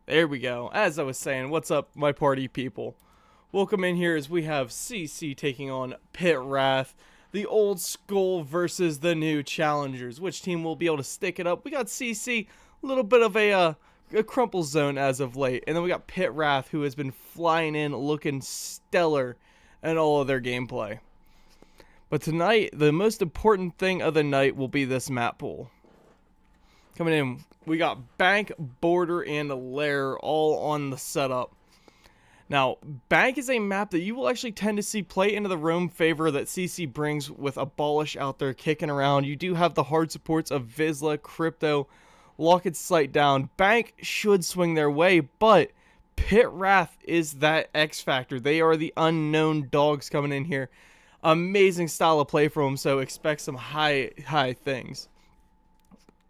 There we go. As I was saying, what's up, my party people? Welcome in here as we have CC taking on Pitt Wrath, the old school versus the new challengers. Which team will be able to stick it up? We got CC, a little bit of a crumple zone as of late, and then we got Pitt Wrath, who has been flying in, looking stellar in all of their gameplay. But tonight, the most important thing of the night will be this map pool. Coming in, we got Bank, Border, and Lair all on the setup. Now, Bank is a map that you will actually tend to see play into the roam favor that CC brings with Abolish out there kicking around. You do have the hard supports of Vizsla, Crypto, Lock its Sight down. Bank should swing their way, but Pitt Wrath is that X factor. They are the unknown dogs coming in here. Amazing style of play from them, so expect some high things.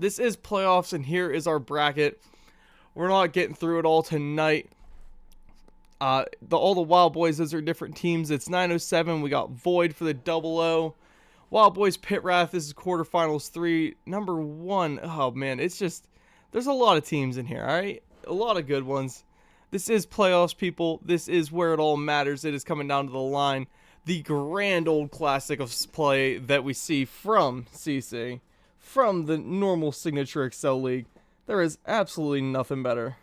This is playoffs, and here is our bracket. We're not getting through it all tonight. All the Wild Boys, those are different teams. It's 907. We got Void for the 00. Wild Boys, Pitt Wrath. This is quarterfinals 3. Number 1. Oh, man. It's just, there's a lot of teams in here, all right? A lot of good ones. This is playoffs, people. This is where it all matters. It is coming down to the line. The grand old classic of play that we see from CC. From the normal Signature Excel League. There is absolutely nothing better.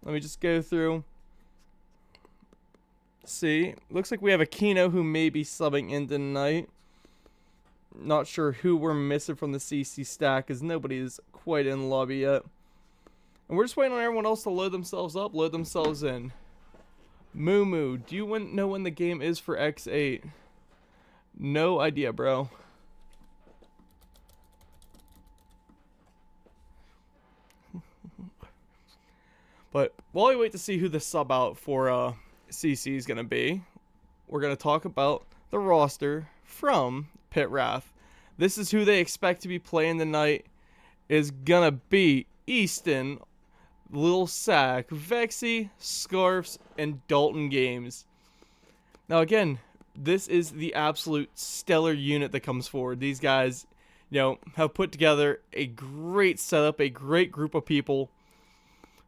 Let me just go through. See, looks like we have a Kino who may be subbing in tonight. Not sure who we're missing from the CC stack, as nobody is quite in lobby yet. And we're just waiting on everyone else to load themselves up, load themselves in. Moo, do you know when the game is for X8? No idea, bro. But while we wait to see who the sub out for CC is going to be, we're going to talk about the roster from Pitt Wrath. This is who they expect to be playing tonight. Is going to be Easton, Lil Sack, Vexy, Scarfs, and Dalton Games. Now again, this is the absolute stellar unit that comes forward. These guys, have put together a great setup, a great group of people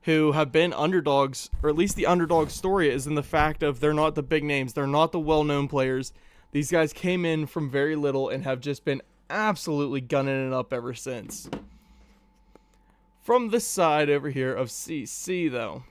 who have been underdogs, or at least the underdog story is in the fact of they're not the big names. They're not the well-known players. These guys came in from very little and have just been absolutely gunning it up ever since. From this side over here of CC, though,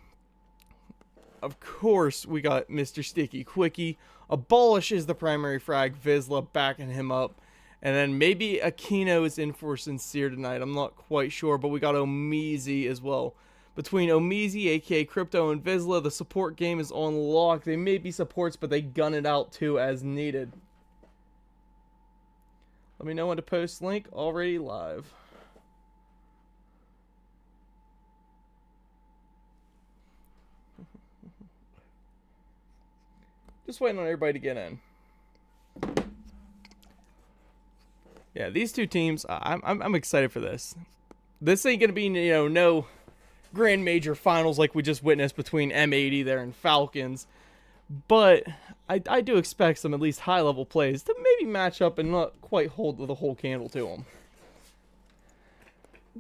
of course, we got Mr. Sticky Quickie. Abolish is the primary frag. Vizsla backing him up. And then maybe Aquino is in for Sincere tonight. I'm not quite sure, but we got Omizi as well. Between Omizi, aka Crypto, and Vizsla, the support game is on lock. They may be supports, but they gun it out too as needed. Let me know when to post link. Already live. Just waiting on everybody to get in. Yeah, these two teams, I'm excited for this. This ain't gonna be no grand major finals like we just witnessed between M80 there and Falcons, but I do expect some at least high level plays to maybe match up and not quite hold the whole candle to them.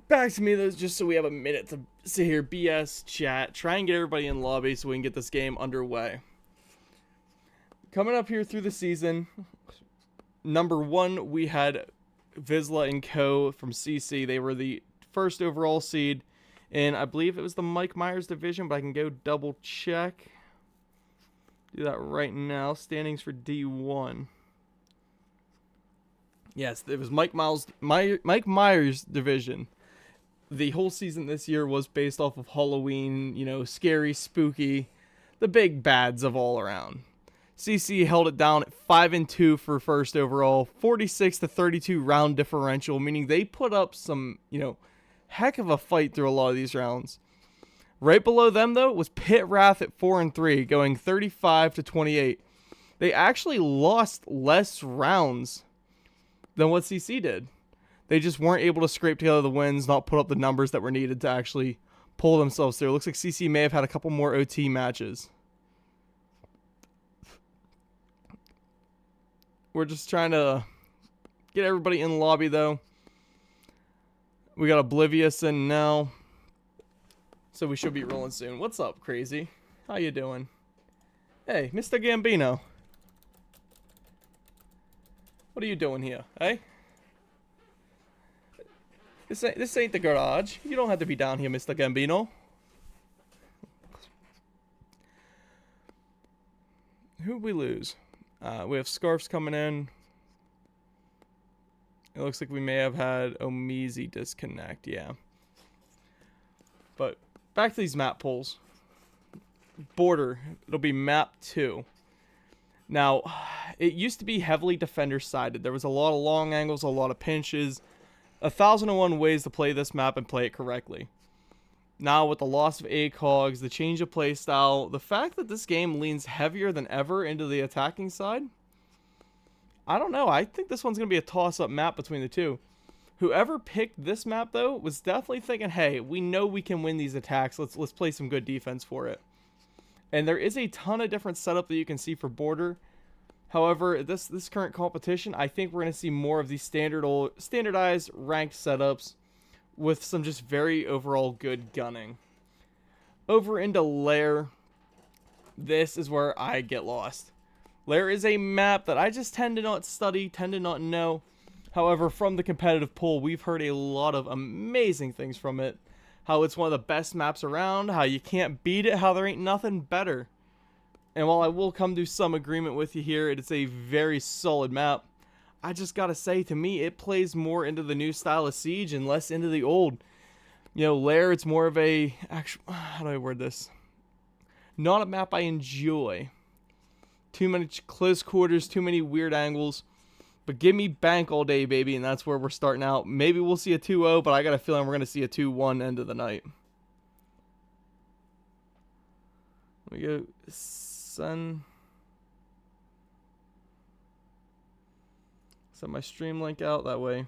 Back to me though, just so we have a minute to sit here, BS, chat, try and get everybody in lobby so we can get this game underway. Coming up here through the season, number 1, we had Vizsla and Co. from CC. They were the first overall seed, and I believe it was the Mike Myers division, but I can go double check. Do that right now. Standings for D1. Yes, it was Mike Myers division. The whole season this year was based off of Halloween, scary, spooky, the big bads of all around. CC held it down at 5-2 for first overall, 46-32 round differential, meaning they put up some, heck of a fight through a lot of these rounds. Right below them, though, was Pitt Wrath at 4-3, going 35-28. They actually lost less rounds than what CC did. They just weren't able to scrape together the wins, not put up the numbers that were needed to actually pull themselves through. It looks like CC may have had a couple more OT matches. We're just trying to get everybody in the lobby, though. We got Oblivious in now. So we should be rolling soon. What's up, Crazy? How you doing? Hey, Mr. Gambino. What are you doing here, eh? This ain't the garage. You don't have to be down here, Mr. Gambino. Who'd we lose? We have Scarfs coming in. It looks like we may have had Omizi disconnect, yeah. But back to these map pulls. Border, it'll be map 2. Now, it used to be heavily defender-sided. There was a lot of long angles, a lot of pinches. 1,001 ways to play this map and play it correctly. Now, with the loss of ACOGs, the change of play style, the fact that this game leans heavier than ever into the attacking side, I don't know. I think this one's going to be a toss-up map between the two. Whoever picked this map, though, was definitely thinking, hey, we know we can win these attacks. Let's play some good defense for it. And there is a ton of different setup that you can see for Border. However, this current competition, I think we're going to see more of these standardized ranked setups with some just very overall good gunning. Over into Lair, this is where I get lost. Lair is a map that I just tend to not study, tend to not know. However, from the competitive pool, we've heard a lot of amazing things from it. How it's one of the best maps around, how you can't beat it, how there ain't nothing better. And while I will come to some agreement with you here, it is a very solid map. I just gotta say, to me, it plays more into the new style of Siege and less into the old. You know, Lair, it's more of a, how do I word this? Not a map I enjoy. Too many close quarters, too many weird angles. But give me bank all day, baby, and that's where we're starting out. Maybe we'll see a 2-0, but I got a feeling we're going to see a 2-1 end of the night. We go send my stream link out that way.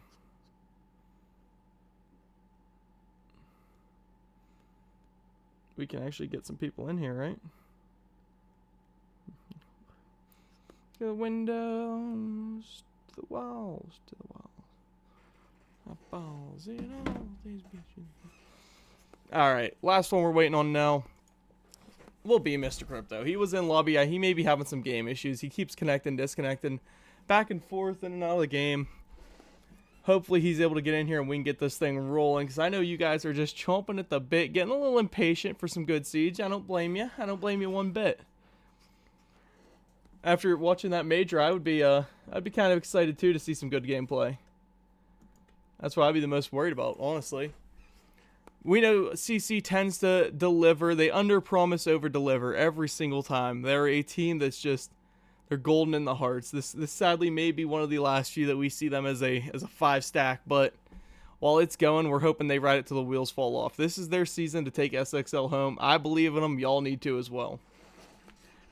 We can actually get some people in here, right? To the windows, to the walls, to the walls. My balls in all these bitches. Alright, last one we're waiting on now will be Mr. Crypto. He was in lobby. He may be having some game issues. He keeps connecting, disconnecting, back and forth in and out of the game. Hopefully he's able to get in here and we can get this thing rolling, because I know you guys are just chomping at the bit, getting a little impatient for some good Siege. I don't blame you. I don't blame you one bit. After watching that major, I'd be kind of excited too to see some good gameplay. That's what I'd be the most worried about, honestly. We know CC tends to deliver. They under-promise, over-deliver every single time. They're a team that's just, they're golden in the hearts. This sadly may be one of the last few that we see them as a 5-stack, but while it's going, we're hoping they ride it till the wheels fall off. This is their season to take SXL home. I believe in them. Y'all need to as well.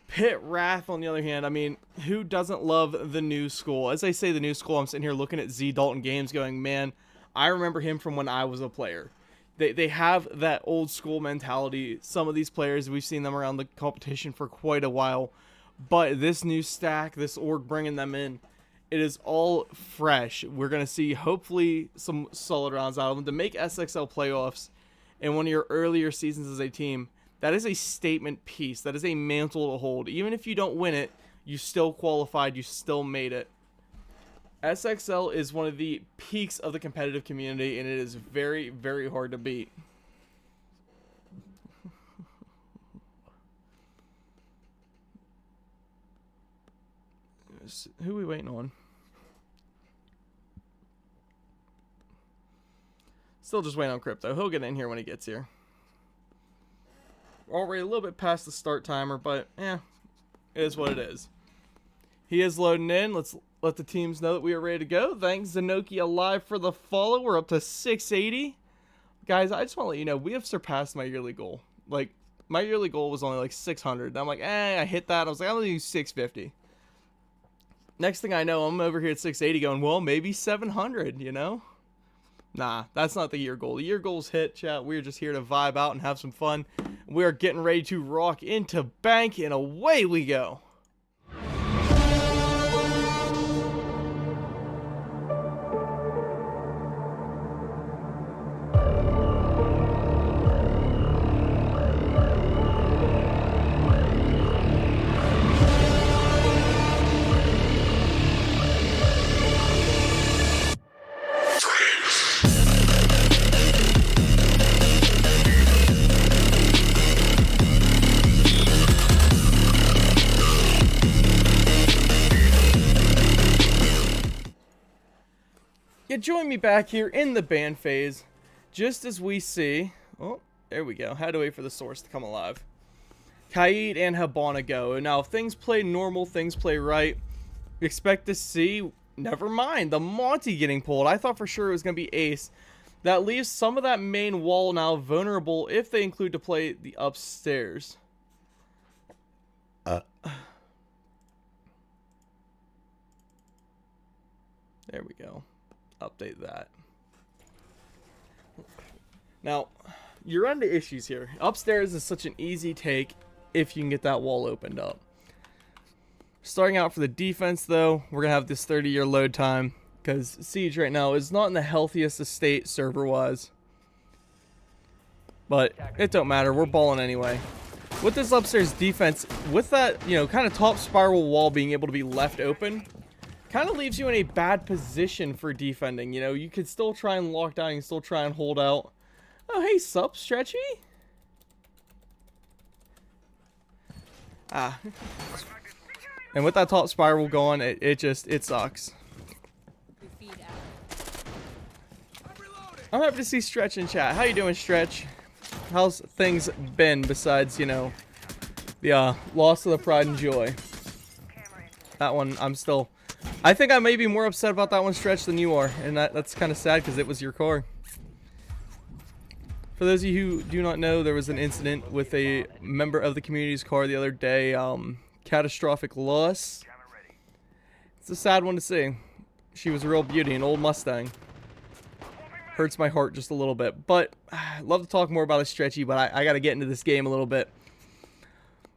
Pitt Wrath, on the other hand, I mean, who doesn't love the new school? As I say the new school, I'm sitting here looking at Z Dalton Games going, man, I remember him from when I was a player. They have that old school mentality. Some of these players, we've seen them around the competition for quite a while. But this new stack, this org bringing them in, it is all fresh. We're going to see, hopefully, some solid rounds out of them to make SXL playoffs in one of your earlier seasons as a team. That is a statement piece. That is a mantle to hold. Even if you don't win it, you still qualified. You still made it. SXL is one of the peaks of the competitive community, and it is very, very hard to beat. Who are we waiting on? Still just waiting on Crypto. He'll get in here when he gets here. We're already a little bit past the start timer, but it is what it is. He is loading in. Let's let the teams know that we are ready to go. Thanks, Zenokia Live, for the follow. We're up to 680. Guys, I just want to let you know, we have surpassed my yearly goal. Like, my yearly goal was only like 600. I'm like, I hit that. I was like, I'm going to do 650. Next thing I know, I'm over here at 680 going, well, maybe 700, you know? Nah, that's not the year goal. The year goal's hit, chat. We're just here to vibe out and have some fun. We are getting ready to rock into bank, and away we go. join me back here in the ban phase, just as we see... Oh, there we go. Had to wait for the source to come alive. Kaid and Habana go. Now, if things play normal, things play right, expect to see... Never mind, the Monty getting pulled. I thought for sure it was going to be Ace. That leaves some of that main wall now vulnerable if they include to play the upstairs. There we go. Update that. Now, you're into issues here. Upstairs is such an easy take if you can get that wall opened up. Starting out for the defense, though, we're going to have this 30-year load time because Siege right now is not in the healthiest of state server-wise. But it don't matter. We're balling anyway. With this upstairs defense, with that, you know, kind of top spiral wall being able to be left open, kind of leaves you in a bad position for defending. You know, you could still try and lock down, you can still try and hold out. Oh, hey, sup, Stretchy? Ah. And with that top spiral going, it sucks. I'm happy to see Stretch in chat. How you doing, Stretch? How's things been besides, you know, the loss of the pride and joy? That one, I think I may be more upset about that one, Stretch, than you are. And that's kind of sad because it was your car. For those of you who do not know, there was an incident with a member of the community's car the other day. Catastrophic loss. It's a sad one to see. She was a real beauty, an old Mustang. Hurts my heart just a little bit. But I'd love to talk more about it, Stretchy, but I got to get into this game a little bit.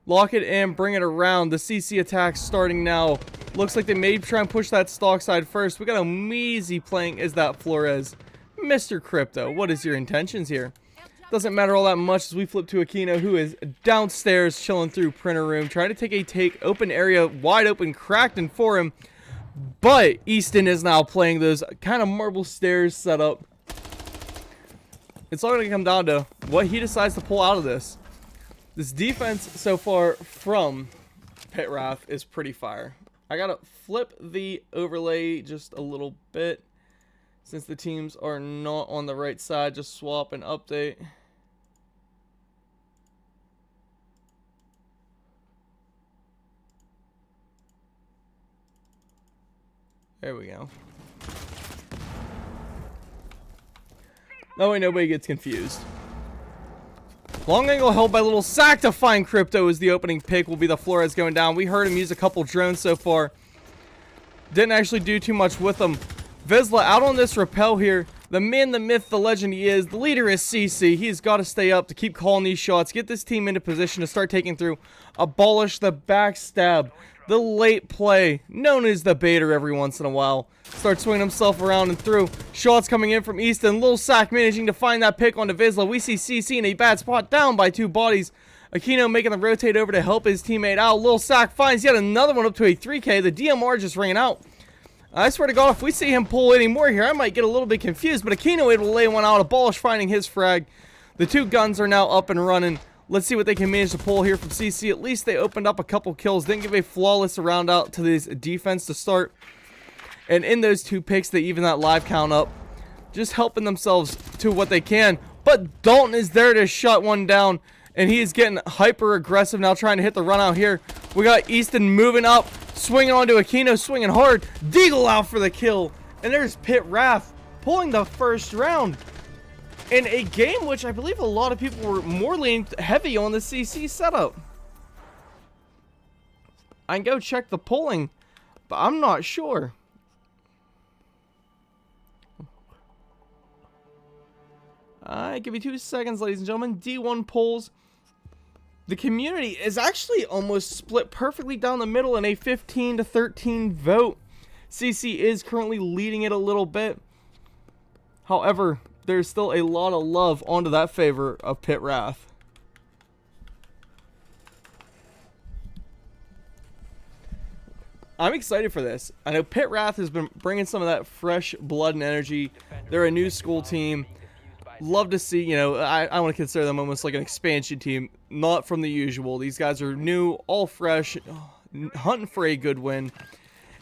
Lock it and bring it around. The CC attack starting now. Looks like they may try and push that stock side first. We got a Measy playing as that Flores. Mr. Crypto, what is your intentions here? Doesn't matter all that much as we flip to Aquino, who is downstairs chilling through printer room, trying to take a open area, wide open, cracked in for him. But Easton is now playing those kind of marble stairs setup. It's all going to come down to what he decides to pull out of this. This defense so far from Pitt Wrath is pretty fire. I got to flip the overlay just a little bit. Since the teams are not on the right side, just swap and update. There we go. That way nobody gets confused. Long angle held by Little Sack to find Crypto as the opening pick will be the Flores going down. We heard him use a couple drones so far. Didn't actually do too much with them. Vizsla out on this rappel here. The man, the myth, the legend he is. The leader is CC. He's got to stay up to keep calling these shots. Get this team into position to start taking through. Abolish the backstab. The late play. Known as the baiter every once in a while. Start swinging himself around and through. Shots coming in from Easton. Lil Sack managing to find that pick onto Vizsla. We see CC in a bad spot. Down by 2 bodies. Aquino making the rotate over to help his teammate out. Lil Sack finds yet another one up to a 3K. The DMR just ringing out. I swear to God, if we see him pull any more here, I might get a little bit confused. But Aquino able to lay one out. Abolish finding his frag. The 2 guns are now up and running. Let's see what they can manage to pull here from CC. At least they opened up a couple kills. Didn't give a flawless round out to this defense to start. And in those 2 picks, they even that live count up. Just helping themselves to what they can. But Dalton is there to shut one down. And he is getting hyper aggressive now, trying to hit the run out here. We got Easton moving up. Swinging onto Aquino, swinging hard. Deagle out for the kill. And there's Pitt Wrath pulling the first round. In a game which I believe a lot of people were more leaning heavy on the CC setup. I can go check the polling, but I'm not sure. Give me 2 seconds, ladies and gentlemen. D1 polls. The community is actually almost split perfectly down the middle in a 15-13 vote. CC is currently leading it a little bit. However, there's still a lot of love onto that favor of Pitt Wrath. I'm excited for this. I know Pitt Wrath has been bringing some of that fresh blood and energy. They're a new school team. Love to see, you know, I want to consider them almost like an expansion team, not from the usual. These guys are new, all fresh, hunting for a good win.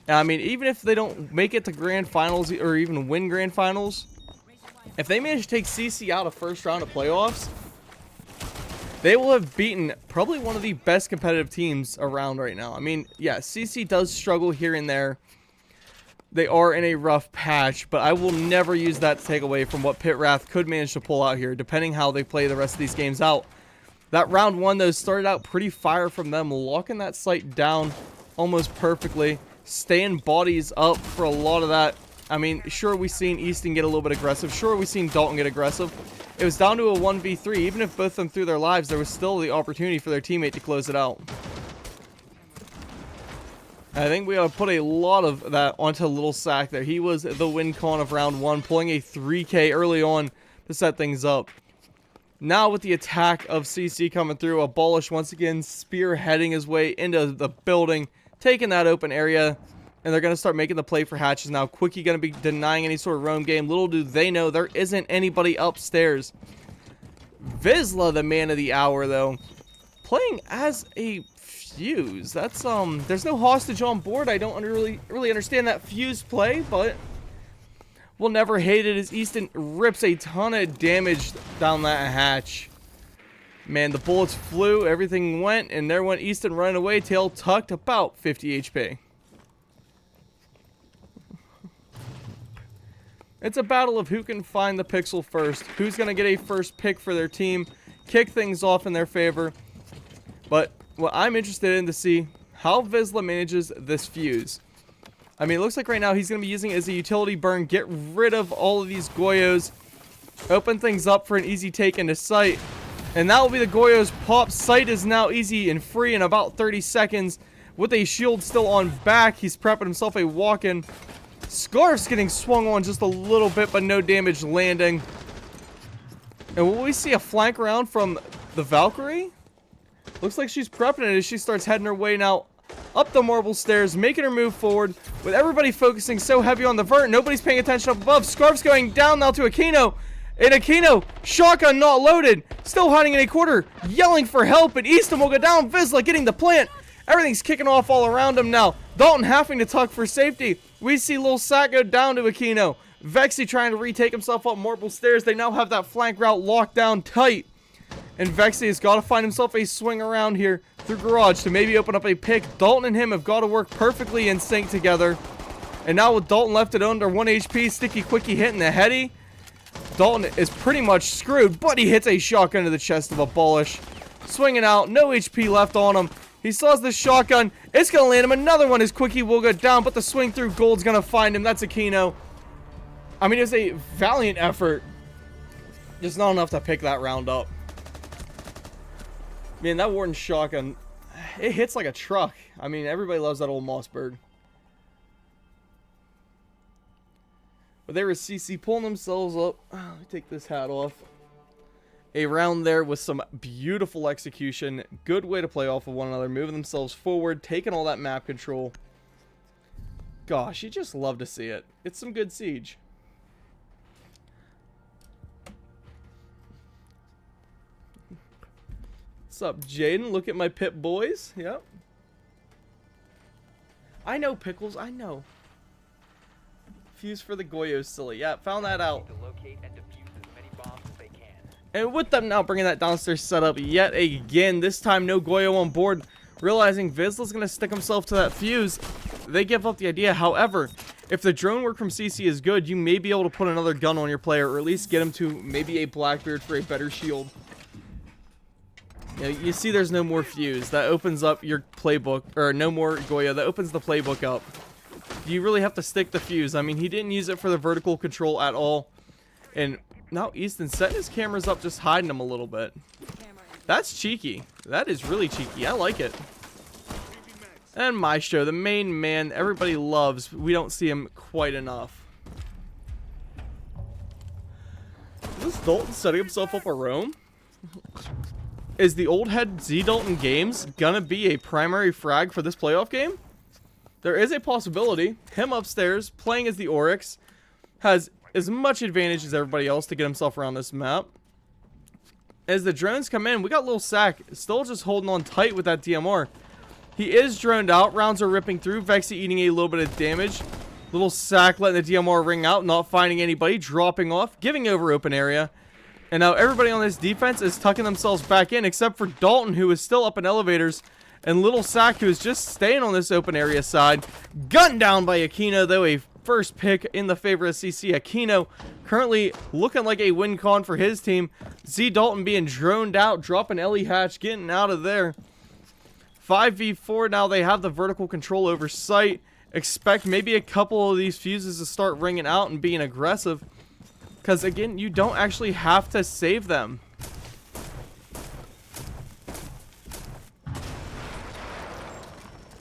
And I mean, even if they don't make it to grand finals or even win grand finals, if they manage to take CC out of first round of playoffs, they will have beaten probably one of the best competitive teams around right now. I mean, yeah, CC does struggle here and there. They are in a rough patch, but I will never use that to take away from what Pitt Wrath could manage to pull out here, depending how they play the rest of these games out. That round one, though, started out pretty fire from them, locking that site down almost perfectly, staying bodies up for a lot of that. I mean, sure, we've seen Easton get a little bit aggressive. Sure, we've seen Dalton get aggressive. It was down to a 1v3. Even if both of them threw their lives, there was still the opportunity for their teammate to close it out. I think we put a lot of that onto Little Sack there. He was the win con of round one, pulling a 3K early on to set things up. Now with the attack of CC coming through, Abolish once again spearheading his way into the building, taking that open area, and they're going to start making the play for hatches now. Quickie going to be denying any sort of roam game. Little do they know there isn't anybody upstairs. Vizsla, the man of the hour, though, playing as a Fuse. That's there's no hostage on board. I don't really understand that Fuse play, but we'll never hate it as Easton rips a ton of damage down that hatch. Man, the bullets flew, everything went, and there went Easton running away, tail tucked, about 50 HP. It's a battle of who can find the pixel first, who's going to get a first pick for their team, kick things off in their favor. But what I'm interested in to see how Vizsla manages this Fuse. I mean, it looks like right now he's going to be using it as a utility burn, get rid of all of these Goyos, open things up for an easy take into sight. And that will be the Goyo's pop. Sight is now easy and free in about 30 seconds. With a shield still on back, he's prepping himself a walk-in. Scarf's getting swung on just a little bit, but no damage landing. And will we see a flank round from the Valkyrie? Looks like she's prepping it as she starts heading her way now up the marble stairs, making her move forward. With everybody focusing so heavy on the vert, nobody's paying attention up above. Scarf's going down now to Aquino. And Aquino, shotgun not loaded, still hiding in a corner, yelling for help, and Easton will go down. Vizsla getting the plant. Everything's kicking off all around him now. Dalton having to tuck for safety. We see Lil Sack go down to Aquino. Vexy trying to retake himself up marble stairs. They now have that flank route locked down tight. And Vexy has got to find himself a swing around here through garage to maybe open up a pick. Dalton and him have got to work perfectly in sync together. And now with Dalton left at under 1 HP, Sticky Quickie hitting the heady. Dalton is pretty much screwed, but he hits a shotgun to the chest of Abolish. Swinging out, no HP left on him. He still has this shotgun. It's going to land him. Another one as Quickie will go down, but the swing through gold's going to find him. That's Aquino. I mean, it was a valiant effort. Just not enough to pick that round up. Man, that Warden shotgun, it hits like a truck. I mean, everybody loves that old Mossberg. But they were CC pulling themselves up. Let me take this hat off. A round there with some beautiful execution. Good way to play off of one another. Moving themselves forward. Taking all that map control. Gosh, you just love to see it. It's some good Siege. What's up, Jaden? Look at my Pitt boys. Yep. I know, Pickles. I know. Fuse for the Goyos, silly. Yeah, found that out. And with them now bringing that downstairs setup yet again. This time, no Goyo on board. Realizing Vizsla's going to stick himself to that Fuse, they give up the idea. However, if the drone work from CC is good, you may be able to put another gun on your player, or at least get him to maybe a Blackbeard for a better shield. You see there's no more Fuse. That opens up your playbook, or no more Goyo. That opens the playbook up. You really have to stick the Fuse. I mean, he didn't use it for the vertical control at all. And now Easton setting his cameras up, just hiding them a little bit. That's cheeky. That is really cheeky. I like it. And Maestro, the main man everybody loves. We don't see him quite enough. Is this Dalton setting himself up a roam? Is the old head Z Dalton Games gonna be a primary frag for this playoff game? There is a possibility. Him upstairs, playing as the Oryx, has as much advantage as everybody else to get himself around this map. As the drones come in, we got Lil Sack still just holding on tight with that DMR. He is droned out. Rounds are ripping through. Vexy eating a little bit of damage. Little sack letting the DMR ring out. Not finding anybody. Dropping off. Giving over open area. And now everybody on this defense is tucking themselves back in. Except for Dalton, who is still up in elevators. And Little Sack, who is just staying on this open area side. Gunned down by Aquino, though. A first pick in the favor of CC. Aquino currently looking like a win con for his team. Z Dalton being droned out. Dropping Ellie Hatch. Getting out of there. 5v4 now. They have the vertical control over site. Expect maybe a couple of these fuses to start ringing out and being aggressive. Because, again, you don't actually have to save them.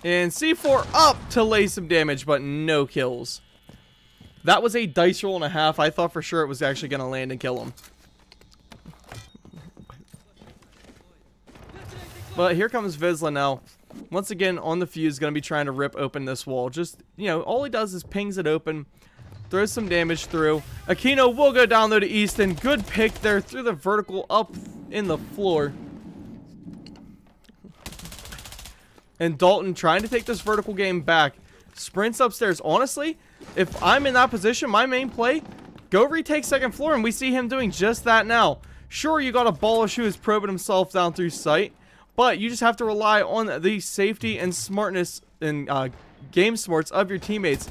And C4 up to lay some damage, but no kills. That was a dice roll and a half. I thought for sure it was actually going to land and kill him. But here comes Vizsla now. Once again, on the fuse, going to be trying to rip open this wall. Just, you know, all he does is pings it open. Throws some damage through. Aquino will go down, though, to Easton. Good pick there through the vertical up in the floor. And Dalton trying to take this vertical game back. Sprints upstairs. Honestly, if I'm in that position, my main play, go retake second floor, and we see him doing just that now. Sure, you got a Ballish who is probing himself down through sight, but you just have to rely on the safety and smartness and game smarts of your teammates.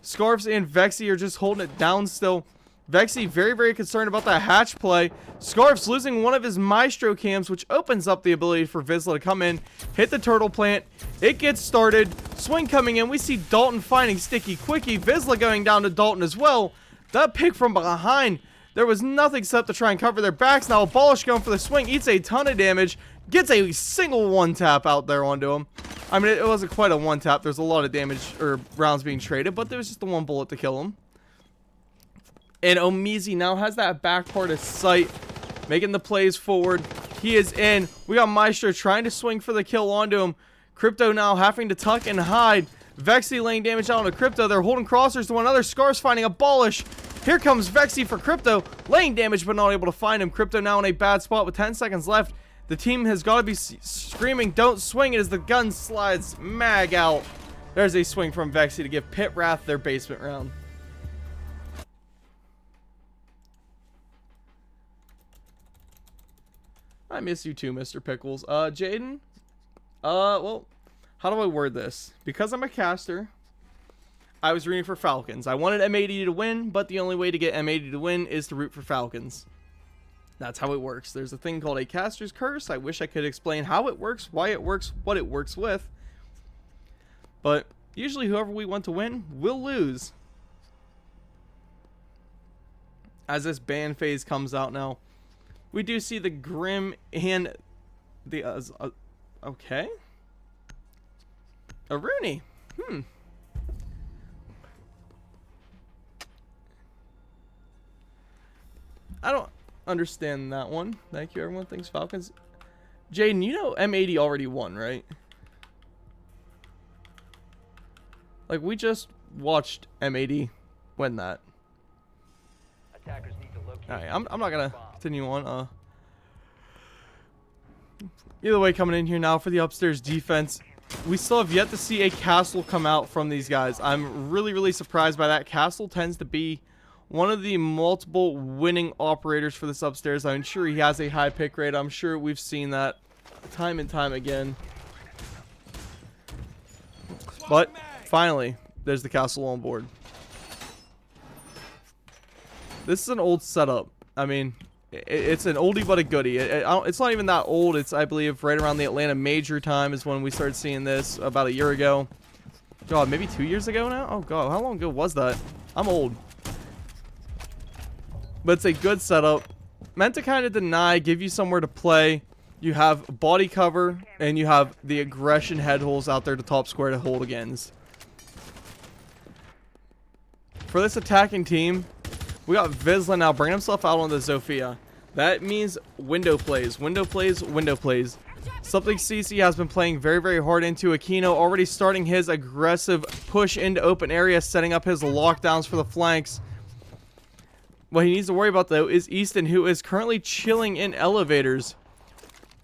Scarves and Vexy are just holding it down still. Vexy very, very concerned about that hatch play. Scarves losing one of his Maestro cams, which opens up the ability for Vizsla to come in, hit the turtle plant. It gets started. Swing coming in. We see Dalton finding Sticky Quickie. Vizsla going down to Dalton as well. That pick from behind. There was nothing except to try and cover their backs. Now Abolish going for the swing. Eats a ton of damage. Gets a single one tap out there onto him. I mean, it wasn't quite a one tap. There's a lot of damage or rounds being traded, but there was just the one bullet to kill him. And Omizi now has that back part of sight, making the plays forward. He is in. We got Maestro trying to swing for the kill onto him. Crypto now having to tuck and hide. Vexy laying damage out onto Crypto. They're holding crossers to one another. Scar's finding Abolish. Here comes Vexy for Crypto, laying damage but not able to find him. Crypto now in a bad spot with 10 seconds left. The team has got to be screaming, don't swing it, as the gun slides mag out. There's a swing from Vexy to give Pitt Wrath their basement round. I miss you too, Mr. Pickles. Jaden? Well, how do I word this? Because I'm a caster, I was rooting for Falcons. I wanted M80 to win, but the only way to get M80 to win is to root for Falcons. That's how it works. There's a thing called a caster's curse. I wish I could explain how it works, why it works, what it works with. But usually whoever we want to win will lose. As this ban phase comes out now, we do see the Grim and the... okay. A Rooney. I don't understand that one. Thank you, everyone. Thanks, Falcons. Jaden, you know M80 already won, right? Like, we just watched M80 win that. Alright, I'm not gonna continue on. Either way, coming in here now for the upstairs defense. We still have yet to see a castle come out from these guys. I'm really, really surprised by that. Castle tends to be one of the multiple winning operators for this upstairs. I'm sure he has a high pick rate. I'm sure we've seen that time and time again. But finally, there's the castle on board. This is an old setup. I mean, it's an oldie but a goodie. It's not even that old. It's, I believe, right around the Atlanta Major time is when we started seeing this, about a year ago. God, maybe 2 years ago now? Oh, God, how long ago was that? I'm old. But it's a good setup. Meant to kind of deny, give you somewhere to play. You have body cover, and you have the aggression head holes out there to top square to hold against. For this attacking team, we got Vizsla now bringing himself out on the Zofia. That means window plays, window plays, window plays. Something CC has been playing very, very hard into. Aquino already starting his aggressive push into open area, setting up his lockdowns for the flanks. What he needs to worry about, though, is Easton, who is currently chilling in elevators.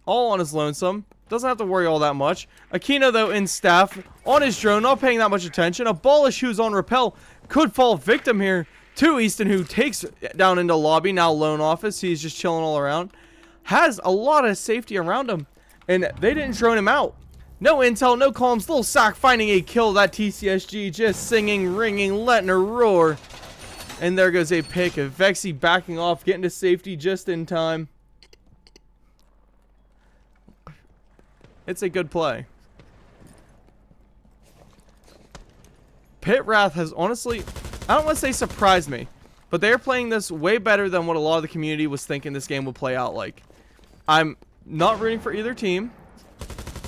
All on his lonesome. Doesn't have to worry all that much. Aquino, though, in staff, on his drone, not paying that much attention. Abolish, who's on rappel, could fall victim here to Easton, who takes down into lobby, now lone office. He's just chilling all around. Has a lot of safety around him, and they didn't drone him out. No intel, no comms. Little Sack finding a kill. That TCSG just singing, ringing, letting her roar. And there goes a pick of Vexy backing off, getting to safety just in time. It's a good play. Pitt Wrath has honestly, I don't want to say surprised me, but they're playing this way better than what a lot of the community was thinking this game would play out like. I'm not rooting for either team.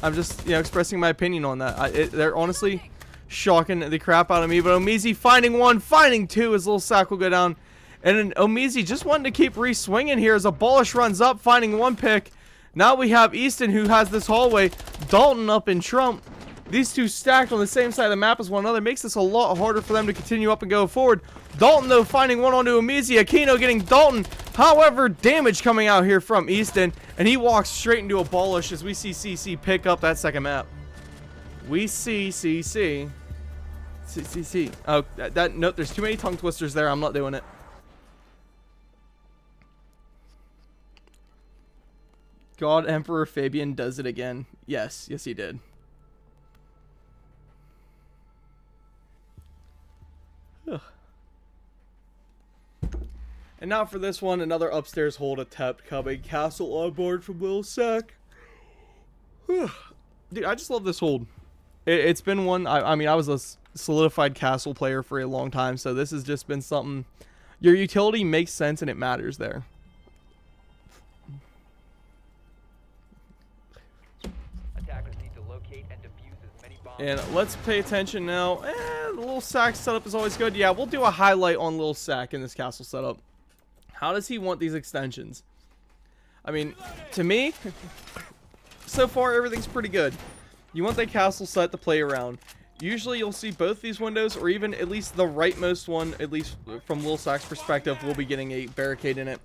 I'm just, expressing my opinion on that. They're honestly shocking the crap out of me. But Omizi finding one, finding two as Little Sack will go down. And then Omizi just wanting to keep re-swinging here as Abolish runs up, finding one pick. Now we have Easton, who has this hallway. Dalton up in Trump. These two stacked on the same side of the map as one another makes this a lot harder for them to continue up and go forward. Dalton, though, finding one onto Omizi. Aquino getting Dalton. However, damage coming out here from Easton. And he walks straight into Abolish as we see CC pick up that second map. We see CC. CC. Oh, nope, there's too many tongue twisters there. I'm not doing it. God Emperor Fabian does it again. Yes, he did. Ugh. And now for this one, another upstairs hold attempt coming. Castle on board from Lil Sack. Dude, I just love this hold. It's been one, I mean, I was a solidified castle player for a long time, so this has just been something. Your utility makes sense and it matters there. And let's pay attention now. The Little Sack setup is always good. Yeah, we'll do a highlight on Little Sack in this castle setup. How does he want these extensions? I mean, to me, so far everything's pretty good. You want the castle set to play around. Usually you'll see both these windows, or even at least the rightmost one, at least from Little Sack's perspective, will be getting a barricade in it.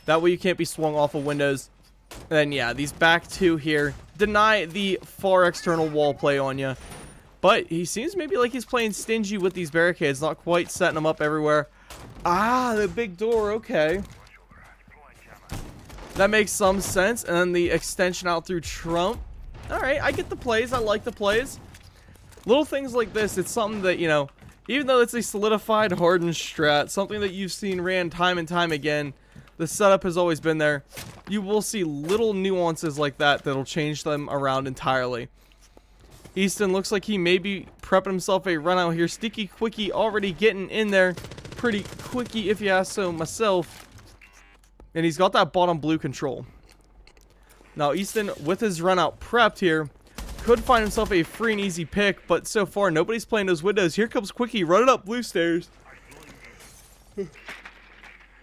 That way you can't be swung off of windows. And then, yeah, these back two here deny the far external wall play on you. But he seems maybe like he's playing stingy with these barricades, not quite setting them up everywhere. Ah, the big door, okay. That makes some sense. And then the extension out through Trump. Alright, I get the plays. I like the plays. Little things like this, it's something that, even though it's a solidified, hardened strat, something that you've seen ran time and time again, the setup has always been there. You will see little nuances like that that'll change them around entirely. Easton looks like he may be prepping himself a run out here. Sticky Quickie already getting in there. Pretty quickie if you ask so myself. And he's got that bottom blue control. Now Easton, with his run out prepped here, could find himself a free and easy pick, but so far nobody's playing those windows. Here comes Quickie running up blue stairs.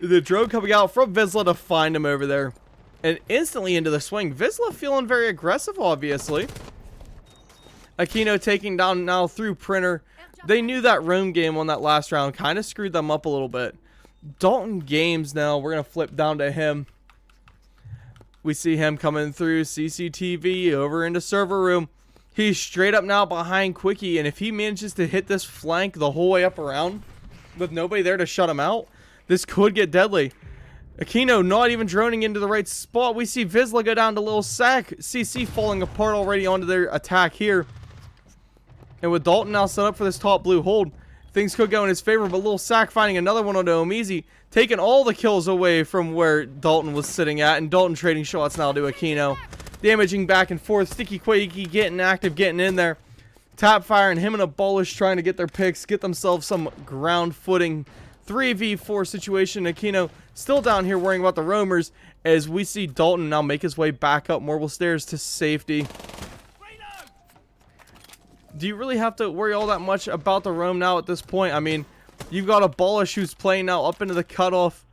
The drone coming out from Vizsla to find him over there. And instantly into the swing. Vizsla feeling very aggressive, obviously. Aquino taking down now through Printer. They knew that roam game on that last round kind of screwed them up a little bit. Dalton Games now. We're going to flip down to him. We see him coming through CCTV over into server room. He's straight up now behind Quickie. And if he manages to hit this flank the whole way up around with nobody there to shut him out, this could get deadly. Aquino not even droning into the right spot. We see Vizsla go down to Little Sack. CC falling apart already onto their attack here. And with Dalton now set up for this top blue hold, things could go in his favor. But Little Sack finding another one onto Omizi, taking all the kills away from where Dalton was sitting at. And Dalton trading shots now to Aquino. Damaging back and forth. Sticky Quakey getting active, getting in there. Tap firing him and Abolish trying to get their picks, get themselves some ground footing. 3v4 situation. Aquino still down here worrying about the roamers as we see Dalton now make his way back up marble stairs to safety. Do you really have to worry all that much about the roam now at this point? I mean, you've got Abolish who's playing now up into the cutoff.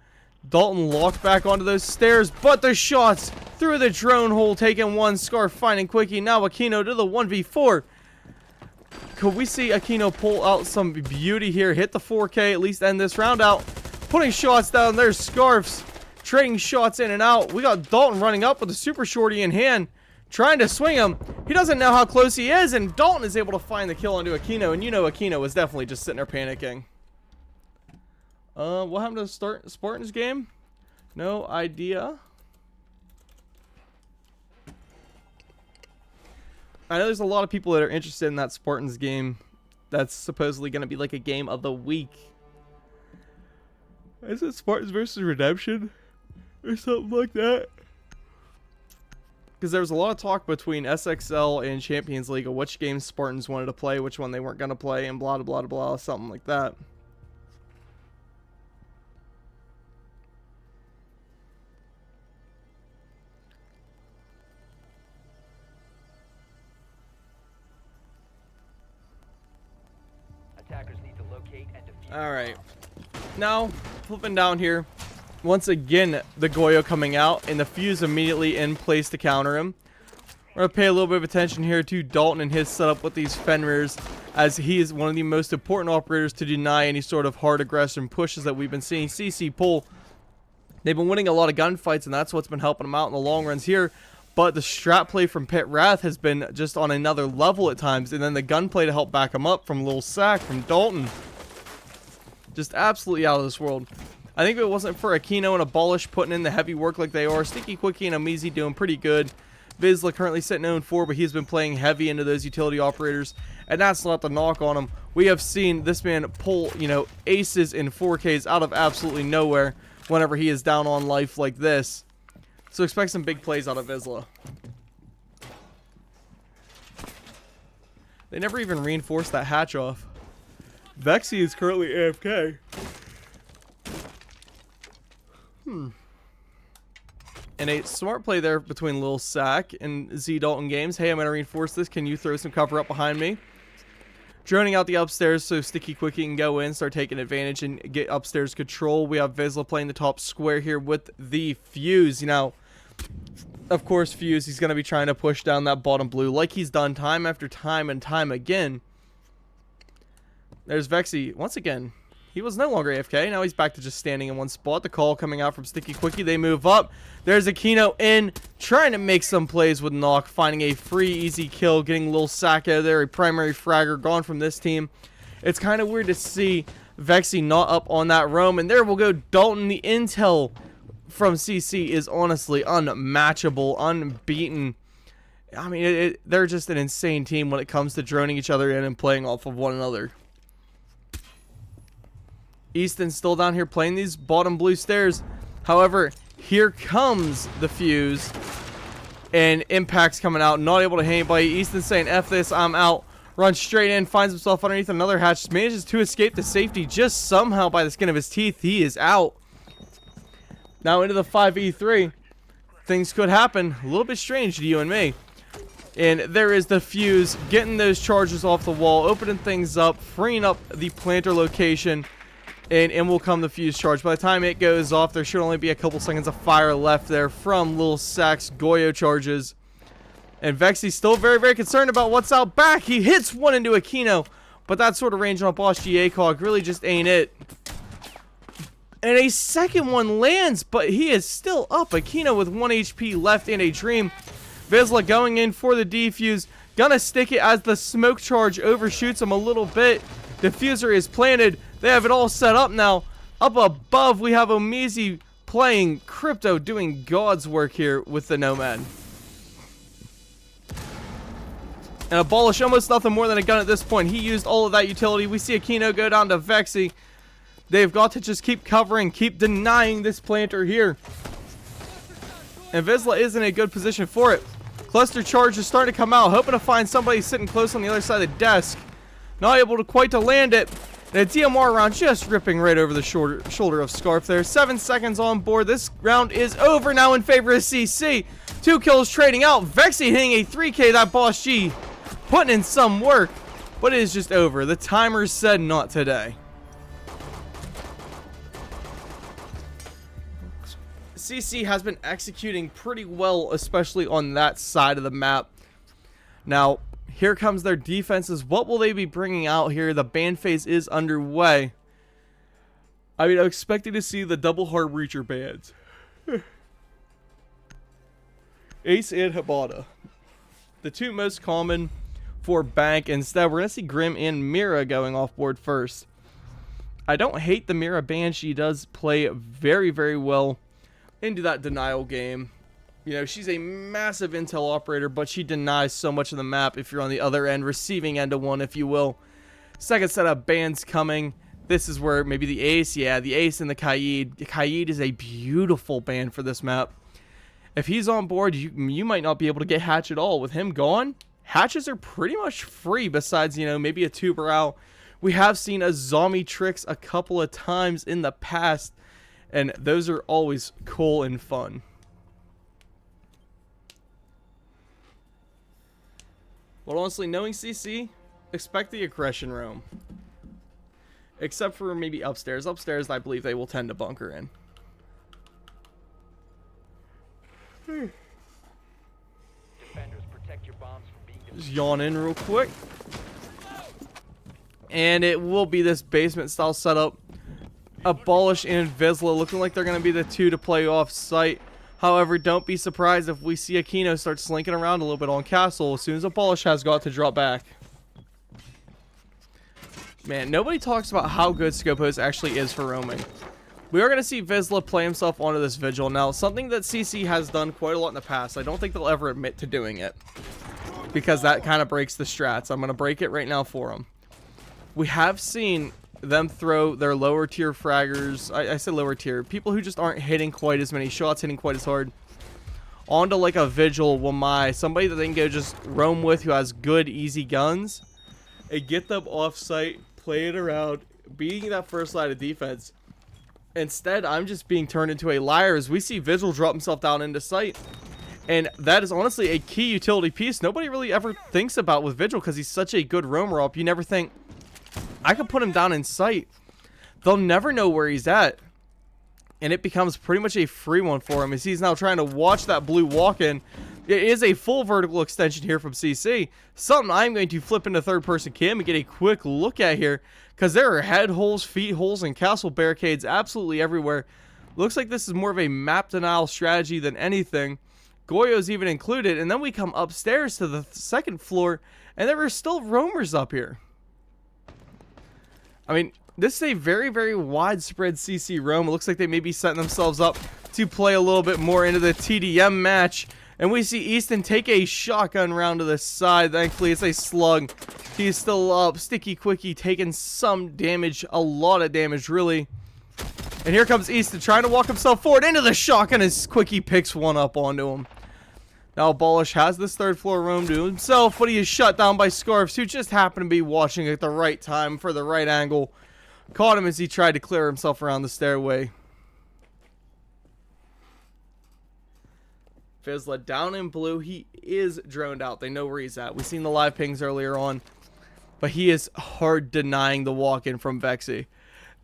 Dalton locked back onto those stairs, but the shots through the drone hole, taking one. Scarf finding Quickie. Now Aquino to the 1v4. Could we see Aquino pull out some beauty here? Hit the 4K, at least end this round out. Putting shots down. There's Scarfs. Trading shots in and out. We got Dalton running up with a super shorty in hand. trying to swing him. He doesn't know how close he is, and Dalton is able to find the kill onto Aquino, and you know Aquino was definitely just sitting there panicking. What happened to Spartan's game? No idea. I know there's a lot of people that are interested in that Spartans game. That's supposedly going to be like a game of the week. Is it Spartans versus Redemption? Or something like that? Because there was a lot of talk between SXL and Champions League of which games Spartans wanted to play, which one they weren't going to play, and blah, blah, blah, blah, something like that. Attackers need to locate and defuse. Alright. Now, flipping down here. Once again, the Goyo coming out, and the fuse immediately in place to counter him. We're going to pay a little bit of attention here to Dalton and his setup with these Fenrirs, as he is one of the most important operators to deny any sort of hard aggression pushes that we've been seeing. CC pull. They've been winning a lot of gunfights, and that's what's been helping them out in the long runs here. But the strat play from Pitt Wrath has been just on another level at times. And then the gunplay to help back him up from Lil Sack, from Dalton. Just absolutely out of this world. I think if it wasn't for Aquino and Abolish putting in the heavy work like they are, Sticky Quickie and Amizi doing pretty good. Vizsla currently sitting 0-4, but he's been playing heavy into those utility operators. And that's not the knock on him. We have seen this man pull, you know, aces in 4Ks out of absolutely nowhere whenever he is down on life like this. So expect some big plays out of Vizsla. They never even reinforced that hatch off. Vexy is currently AFK. And a smart play there between Lil Sack and Z Dalton Games. Hey, I'm going to reinforce this. Can you throw some cover up behind me? Droning out the upstairs so Sticky Quickie can go in, start taking advantage and get upstairs control. We have Vizsla playing the top square here with the Fuse. You know, of course, Fuse, he's going to be trying to push down that bottom blue like he's done time after time and time again. There's Vexy. Once again, he was no longer AFK. Now he's back to just standing in one spot. The call coming out from Sticky Quickie. They move up. There's Aquino in, trying to make some plays with Knock, finding a free, easy kill, getting Lil Sack out of there, a primary fragger gone from this team. It's kind of weird to see Vexy not up on that roam. And there we'll go Dalton. The intel from CC is honestly unmatchable, unbeaten. I mean, they're just an insane team when it comes to droning each other in and playing off of one another. Easton's still down here playing these bottom blue stairs. However, here comes the Fuse. And Impact's coming out. Not able to hit anybody. Easton's saying, F this, I'm out. Runs straight in. Finds himself underneath another hatch. Manages to escape to safety just somehow by the skin of his teeth. He is out. Now into the 5v3. Things could happen. A little bit strange to you and me. And there is the Fuse. Getting those charges off the wall. Opening things up. Freeing up the planter location. And in will come the Fuse charge. By the time it goes off, there should only be a couple seconds of fire left there from Lil Sack's Goyo charges. And Vexy's still very, very concerned about what's out back. He hits one into Aquino, but that sort of range on a Boss G ACOG really just ain't it. And a second one lands, but he is still up. Aquino with 1 HP left and a dream. Vizsla going in for the defuse. Gonna stick it as the smoke charge overshoots him a little bit. Diffuser is planted. They have it all set up now. Up above, we have Omizi playing Crypto, doing God's work here with the Nomad. And Abolish almost nothing more than a gun at this point. He used all of that utility. We see Aquino go down to Vexy. They've got to just keep covering, keep denying this planter here. And Vizsla is in a good position for it. Cluster charge is starting to come out, hoping to find somebody sitting close on the other side of the desk. Not able to quite to land it. And a DMR round just ripping right over the shoulder of Scarf there. 7 seconds on board. This round is over now in favor of CC. 2 kills trading out. Vexy hitting a 3K. That Boss G putting in some work. But it is just over. The timer said not today. CC has been executing pretty well, especially on that side of the map. Now, here comes their defenses. What will they be bringing out here? The ban phase is underway. I mean, I'm expecting to see the double hard breacher bans. Ace and Habana. the two most common for Bank. Instead, we're going to see Grim and Mira going off board first. I don't hate the Mira ban. She does play very, very well into that denial game. You know, she's a massive intel operator, but she denies so much of the map if you're on the other end, receiving end of one, if you will. Second set of bans coming. This is where maybe the Ace, yeah, the Ace and the Kaid. The Kaid is a beautiful ban for this map. If he's on board, you might not be able to get Hatch at all. With him gone, Hatches are pretty much free besides, you know, maybe a tuber out. We have seen a zombie tricks a couple of times in the past, and those are always cool and fun. But honestly, knowing CC, expect the aggression roam. Except for maybe upstairs. Upstairs, I believe they will tend to bunker in. Defenders, protect your bombs from being Just yawn in real quick. And it will be this basement style setup. Abolish and Vizsla looking like they're going to be the two to play off site. However, don't be surprised if we see Aquino start slinking around a little bit on Castle as soon as Abolish has got to drop back. Man, nobody talks about how good Scopos actually is for roaming. We are going to see Vizsla play himself onto this Vigil. Now, something that CC has done quite a lot in the past. I don't think they'll ever admit to doing it, because that kind of breaks the strats. I'm going to break it right now for them. We have seen them throw their lower tier fraggers, I said lower tier, people who just aren't hitting quite as many shots, hitting quite as hard, onto like a Vigil, Wamai, somebody that they can go just roam with who has good, easy guns, and get them off site, play it around, being that first line of defense. Instead, I'm just being turned into a liar as we see Vigil drop himself down into sight. And that is honestly a key utility piece nobody really ever thinks about with Vigil, because he's such a good roamer up. You never think, I could put him down in sight. They'll never know where he's at. And it becomes pretty much a free one for him as he's now trying to watch that blue walk in. It is a full vertical extension here from CC. Something I'm going to flip into third person cam and get a quick look at here, because there are head holes, feet holes, and castle barricades absolutely everywhere. Looks like this is more of a map denial strategy than anything. Goyo's even included. And then we come upstairs to the second floor, and there are still roamers up here. I mean, this is a very, very widespread CC roam. It looks like they may be setting themselves up to play a little bit more into the TDM match. And we see Easton take a shotgun round to the side. Thankfully, it's a slug. He's still up. Sticky Quickie taking some damage. A lot of damage, really. And here comes Easton trying to walk himself forward into the shotgun as Quickie picks one up onto him. Now, Abolish has this third floor room to himself, but he is shut down by Scarfs, who just happened to be watching at the right time for the right angle. Caught him as he tried to clear himself around the stairway. Vizsla down in blue. He is droned out. They know where he's at. We've seen the live pings earlier on, but he is hard denying the walk-in from Vexy.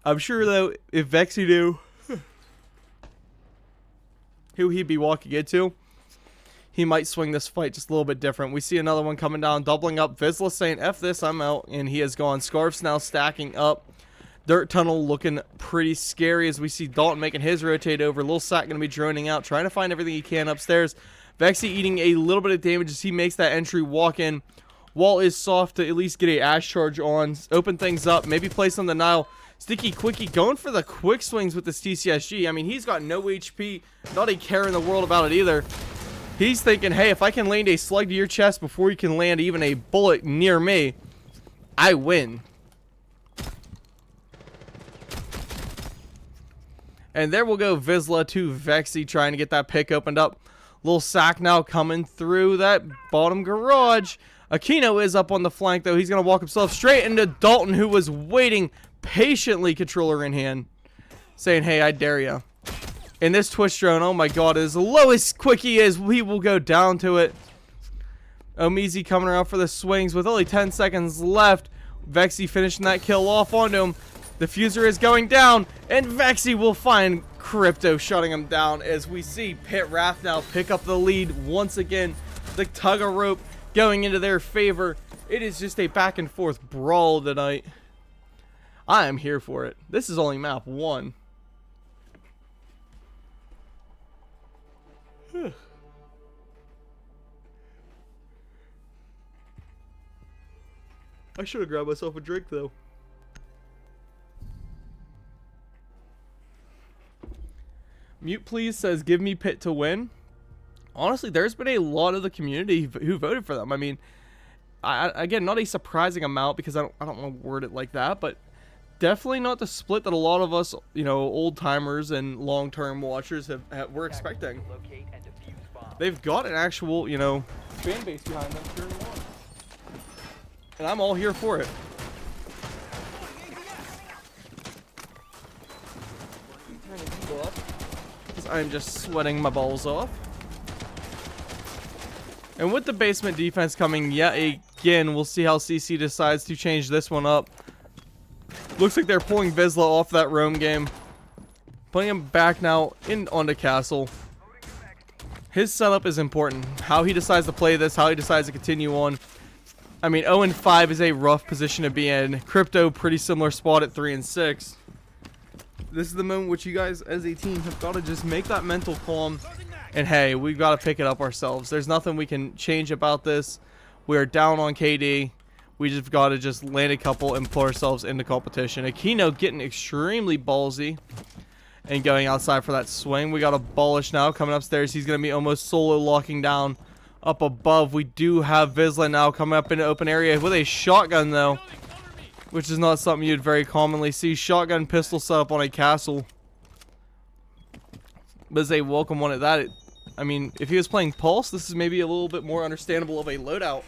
I'm sure, though, if Vexy knew who he'd be walking into, he might swing this fight just a little bit different. We see another one coming down, doubling up. Vizsla saying, F this, I'm out. And he has gone. Scarf's now stacking up. Dirt tunnel looking pretty scary as we see Dalton making his rotate over. Lil Sack going to be droning out, trying to find everything he can upstairs. Vexy eating a little bit of damage as he makes that entry walk in. Wall is soft to at least get a Ash charge on. Open things up. Maybe play some denial. Sticky Quickie going for the quick swings with this TCSG. I mean, he's got no HP. Not a care in the world about it either. He's thinking, hey, if I can land a slug to your chest before you can land even a bullet near me, I win. And there will go Vizsla to Vexy trying to get that pick opened up. Little Sack now coming through that bottom garage. Aquino is up on the flank, though. He's going to walk himself straight into Dalton, who was waiting patiently, controller in hand, saying, hey, I dare ya. And this twitch drone, oh my god, as low as Quickie is, we will go down to it. Omizi coming around for the swings with only 10 seconds left. Vexy finishing that kill off onto him. The fuser is going down, and Vexy will find Crypto shutting him down as we see Pitt Wrath now pick up the lead once again. The tug of rope going into their favor. It is just a back and forth brawl tonight. I am here for it. This is only map 1. I should have grabbed myself a drink though. Mute Please says, give me Pitt to win. Honestly, there's been a lot of the community who voted for them. I mean, again, not a surprising amount because I don't want to word it like that, but definitely not the split that a lot of us, you know, old timers and long-term watchers were expecting. Locate and defuse bombs. They've got an actual, you know, fan base behind them cheering them on. And I'm all here for it. Turn the people up, because I'm just sweating my balls off. And with the basement defense coming yet again, we'll see how CC decides to change this one up. Looks like they're pulling Vizsla off that roam game. Putting him back now in onto Castle. His setup is important. How he decides to play this, how he decides to continue on. I mean, 0-5 is a rough position to be in. Crypto, pretty similar spot at 3-6. This is the moment which you guys as a team have got to just make that mental calm. And hey, we've got to pick it up ourselves. There's nothing we can change about this. We are down on KD. We just got to just land a couple and put ourselves into competition. Aquino getting extremely ballsy and going outside for that swing. We got Abolish now coming upstairs. He's going to be almost solo locking down up above. We do have Vizsla now coming up in an open area with a shotgun though, which is not something you'd very commonly see. Shotgun pistol setup on a Castle. But it's a welcome one at that. I mean, if he was playing Pulse, this is maybe a little bit more understandable of a loadout.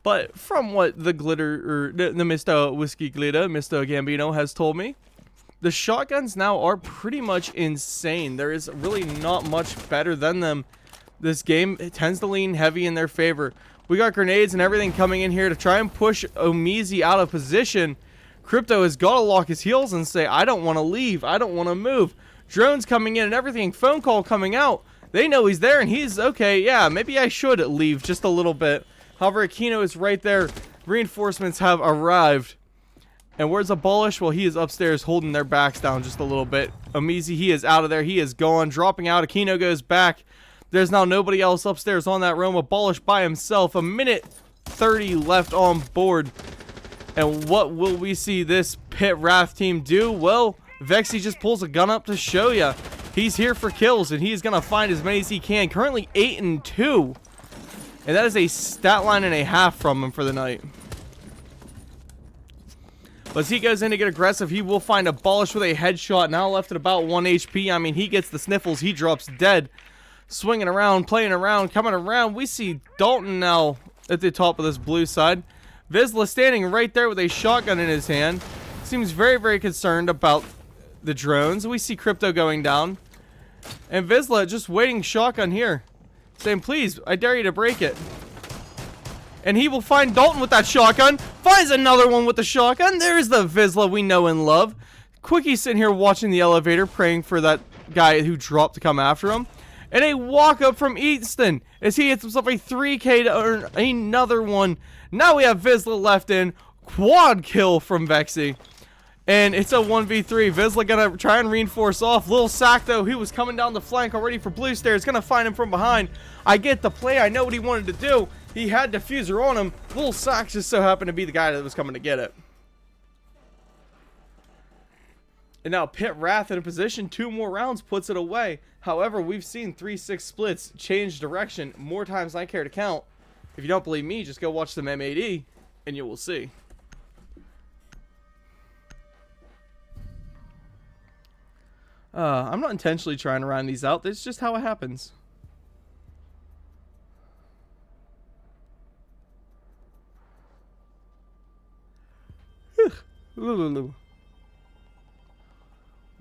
But from what the Glitter, or the Mr. Whiskey Glitter, Mr. Gambino has told me, the shotguns now are pretty much insane. There is really not much better than them. This game tends to lean heavy in their favor. We got grenades and everything coming in here to try and push Omizi out of position. Crypto has got to lock his heels and say, I don't want to leave. I don't want to move. Drones coming in and everything. Phone call coming out. They know he's there and he's okay. Yeah, maybe I should leave just a little bit. However, Aquino is right there. Reinforcements have arrived. And where's Abolish? Well, he is upstairs holding their backs down just a little bit. Omizi, he is out of there. He is gone. Dropping out. Aquino goes back. There's now nobody else upstairs on that roam. Abolish by himself. 1:30 left on board. And what will we see this Pitt Wrath team do? Well, Vexy just pulls a gun up to show ya. He's here for kills, and he's going to find as many as he can. Currently 8-2. And that is a stat line and a half from him for the night. But as he goes in to get aggressive, he will find Abolish with a headshot. Now left at about 1 HP. I mean, he gets the sniffles. He drops dead. Swinging around, playing around, coming around. We see Dalton now at the top of this blue side. Vizsla standing right there with a shotgun in his hand. Seems very, very concerned about the drones. We see Crypto going down. And Vizsla just waiting shotgun here. Saying, please, I dare you to break it. And he will find Dalton with that shotgun. Finds another one with the shotgun. There's the Vizsla we know and love. Quickie sitting here watching the elevator, praying for that guy who dropped to come after him. And a walk up from Easton as he hits himself a 3K to earn another one. Now we have Vizsla left in. Quad kill from Vexy. And it's a 1v3. Vizsla gonna try and reinforce off. Little Sack though, he was coming down the flank already for Blue Stairs. Gonna find him from behind. I get the play. I know what he wanted to do. He had diffuser on him. Little Sack just so happened to be the guy that was coming to get it. And now Pitt Wrath in a position. 2 more rounds puts it away. However, we've seen 3-6 splits change direction more times than I care to count. If you don't believe me, just go watch some M8E and you will see. I'm not intentionally trying to round these out. That's just how it happens.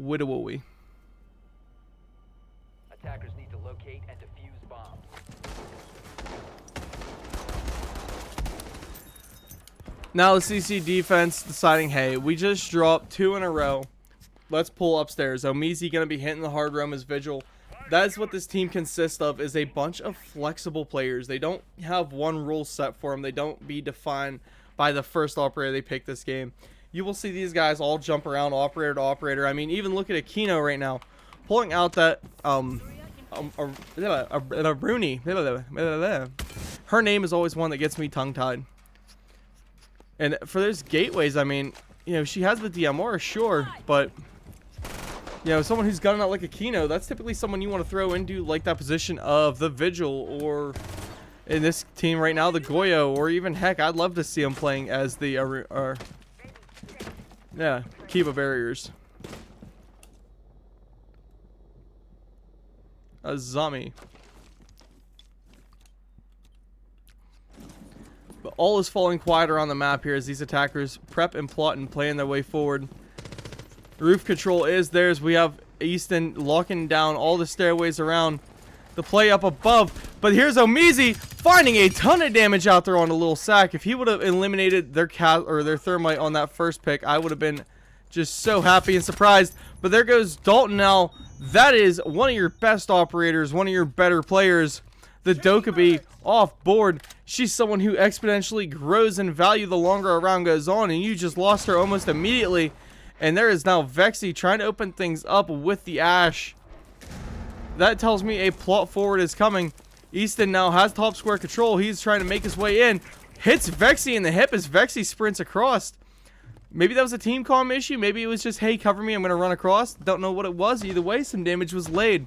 Widowy. Attackers need to locate and defuse bombs. Now the CC defense deciding, hey, we just dropped 2 in a row. Let's pull upstairs. Omizi gonna be hitting the hard roam as Vigil. That is what this team consists of, is a bunch of flexible players. They don't have one rule set for them. They don't be defined by the first operator they pick this game. You will see these guys all jump around operator to operator. I mean, even look at Aquino right now, pulling out that Bruni. Her name is always one that gets me tongue-tied. And for those gateways, I mean, you know, she has the DMR, sure, but you know, someone who's gunning out like a Kino, that's typically someone you want to throw into like that position of the Vigil, or in this team right now, the Goyo, or even heck, I'd love to see him playing as the Kiba barriers. A Zami. But all is falling quiet around the map here as these attackers prep and plot and plan their way forward. Roof control is theirs. We have Easton locking down all the stairways around the play up above. But here's Omizi finding a ton of damage out there on a little sack. If he would have eliminated their their thermite on that first pick, I would have been just so happy and surprised. But there goes Dalton now. That is one of your best operators, one of your better players. The Dokkaebi off board. She's someone who exponentially grows in value the longer a round goes on, and you just lost her almost immediately. And there is now Vexy trying to open things up with the Ash. That tells me a plot forward is coming. Easton now has top square control. He's trying to make his way in. Hits Vexy in the hip as Vexy sprints across. Maybe that was a team comm issue. Maybe it was just, hey, cover me, I'm going to run across. Don't know what it was. Either way, some damage was laid.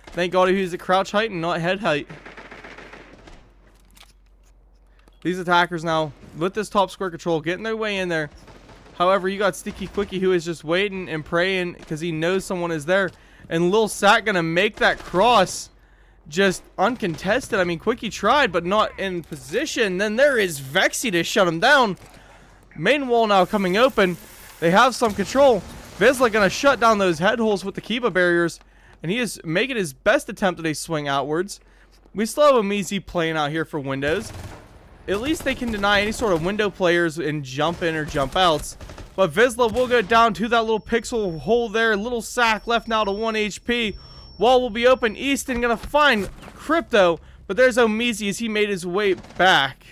Thank God he was at crouch height and not head height. These attackers now, with this top square control, getting their way in there. However, you got Sticky Quickie who is just waiting and praying because he knows someone is there. And Lil Sack going to make that cross just uncontested. I mean, Quickie tried, but not in position. Then there is Vexy to shut him down. Main wall now coming open. They have some control. Vizsla going to shut down those head holes with the Kiba barriers. And he is making his best attempt at a swing outwards. We still have Omizi playing out here for windows. At least they can deny any sort of window players and jump in or jump outs. But Vizsla will go down to that little pixel hole there. Little Sack left now to 1 HP. Wall will be open. Easton going to find Crypto. But there's Omizi as he made his way back.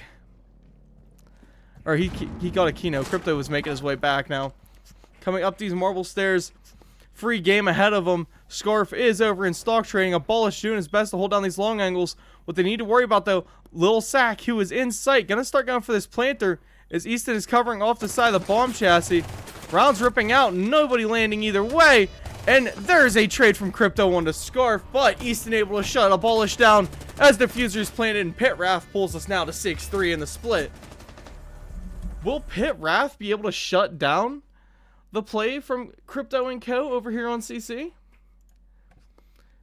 Or he got a Kino. Crypto was making his way back now. Coming up these marble stairs. Free game ahead of him. Scarf is over in stock trading. Abolish doing his best to hold down these long angles. What they need to worry about though, Lil Sack, who is in sight, gonna start going for this planter as Easton is covering off the side of the bomb chassis. Rounds ripping out, nobody landing either way. And there's a trade from Crypto onto Scarf, but Easton able to shut Abolish down as Diffuser is planted and Pitt Wrath pulls us now to 6-3 in the split. Will Pitt Wrath be able to shut down the play from Crypto and Co over here on CC?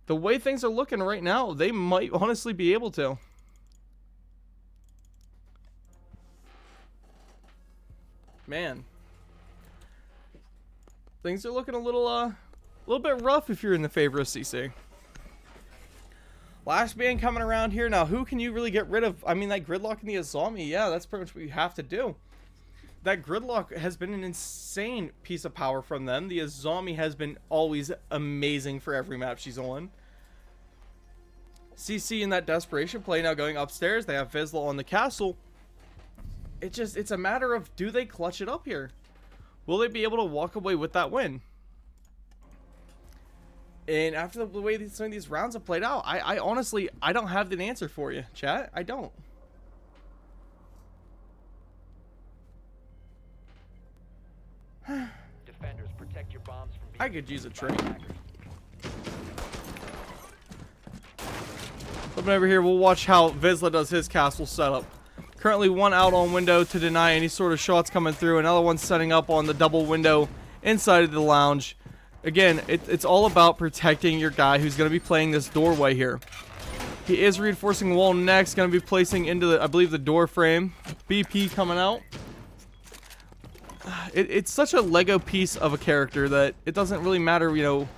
The way things are looking right now, they might honestly be able to. Man. Things are looking a little bit rough if you're in the favor of CC. Last band coming around here. Now, who can you really get rid of? I mean, that gridlock in the Azami, yeah, that's pretty much what you have to do. That gridlock has been an insane piece of power from them. The Azami has been always amazing for every map she's on. CC in that desperation play now going upstairs. They have Vizsla on the castle. It's a matter of, do they clutch it up here? Will they be able to walk away with that win? And after the way some of these rounds have played out, I honestly, I don't have an answer for you, chat. I don't. Defenders, protect your bombs from being I could use a trade. Flipping over here, we'll watch how Vizsla does his castle setup. Currently one out on window to deny any sort of shots coming through. Another one setting up on the double window inside of the lounge. Again, it's all about protecting your guy who's going to be playing this doorway here. He is reinforcing wall next. Going to be placing into, the, I believe, the door frame. BP coming out. It's such a Lego piece of a character that it doesn't really matter, you know,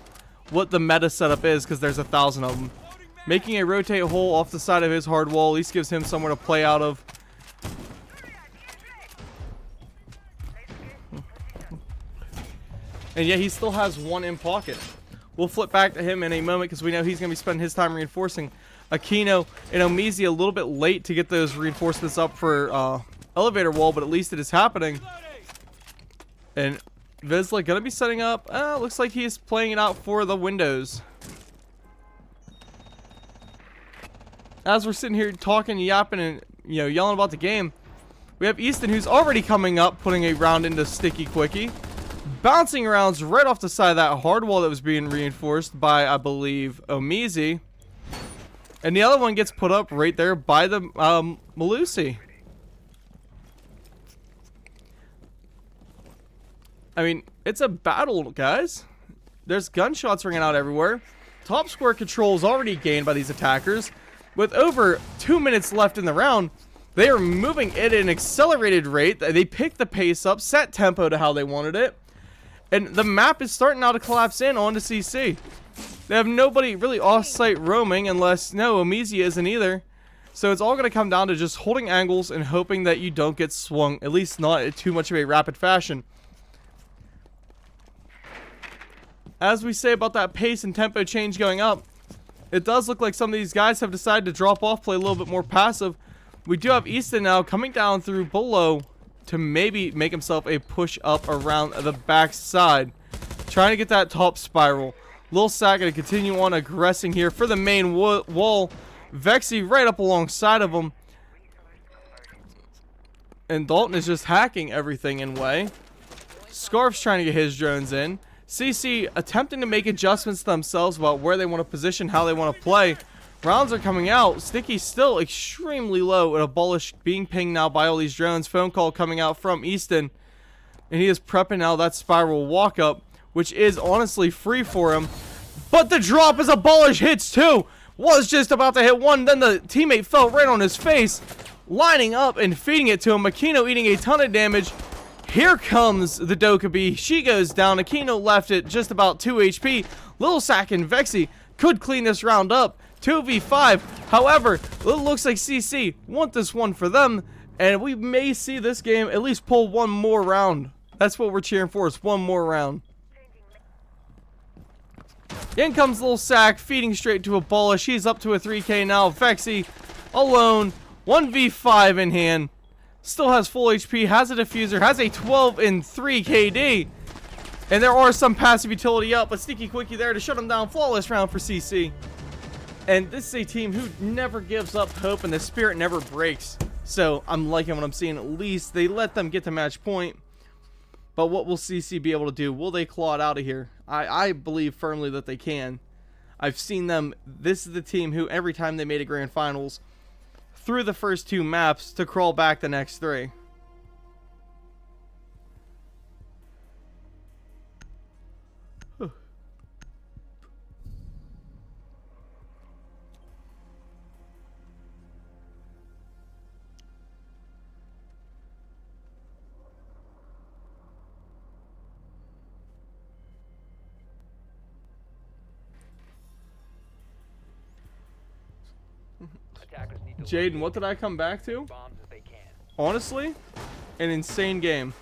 what the meta setup is because there's 1,000 of them. Making a rotate hole off the side of his hard wall at least gives him somewhere to play out of. And yet he still has one in pocket. We'll flip back to him in a moment because we know he's going to be spending his time reinforcing Aquino and Omizi a little bit late to get those reinforcements up for elevator wall, but at least it is happening. And Vizsla going to be setting up. Looks like he's playing it out for the windows. As we're sitting here talking, yapping, and yelling about the game, We have Easton, who's already coming up, putting a round into Sticky Quickie. Bouncing rounds right off the side of that hard wall that was being reinforced by, I believe, Omizi. And the other one gets put up right there by the Malusi. I mean, it's a battle, guys. There's gunshots ringing out everywhere. Top square control is already gained by these attackers. With over 2 minutes left in the round, they are moving at an accelerated rate. They picked the pace up, set tempo to how they wanted it. And the map is starting now to collapse in onto CC. They have nobody really off-site roaming unless, no, Omizi isn't either. So it's all going to come down to just holding angles and hoping that you don't get swung, at least not in too much of a rapid fashion. As we say about that pace and tempo change going up, it does look like some of these guys have decided to drop off, play a little bit more passive. We do have Easton now coming down through below to maybe make himself a push up around the back side. Trying to get that top spiral. Lil Sack going to continue on aggressing here for the main wall. Vexy right up alongside of him. And Dalton is just hacking everything in way. Scarf's trying to get his drones in. CC attempting to make adjustments themselves about where they want to position, how they want to play. Rounds are coming out. Sticky still extremely low at Abolish, being pinged now by all these drones. Phone call coming out from Easton. And he is prepping now that spiral walk up, which is honestly free for him. But the drop as Abolish hits two. Was just about to hit one. Then the teammate fell right on his face. Lining up and feeding it to him. Aquino eating a ton of damage. Here comes the Dokkaebi. She goes down. Aquino left it just about 2 HP. Lil Sack and Vexy could clean this round up. 2v5. However, it looks like CC want this one for them. And we may see this game at least pull one more round. That's what we're cheering for, is one more round. In comes Lil Sack, feeding straight to Abolish. He's up to a 3k now. Vexy alone. 1v5 in hand. Still has full HP, has a diffuser, has a 12 and 3 KD. And there are some passive utility up, but Sticky Quickie there to shut him down. Flawless round for CC. And this is a team who never gives up hope, and the spirit never breaks. So I'm liking what I'm seeing. At least they let them get to match point. But what will CC be able to do? Will they claw it out of here? I believe firmly that they can. I've seen them. This is the team who every time they made a grand finals, through the first 2 maps to crawl back the next 3. Attackers need to Jaden, what did I come back to? bombs if they can. Honestly, an insane game.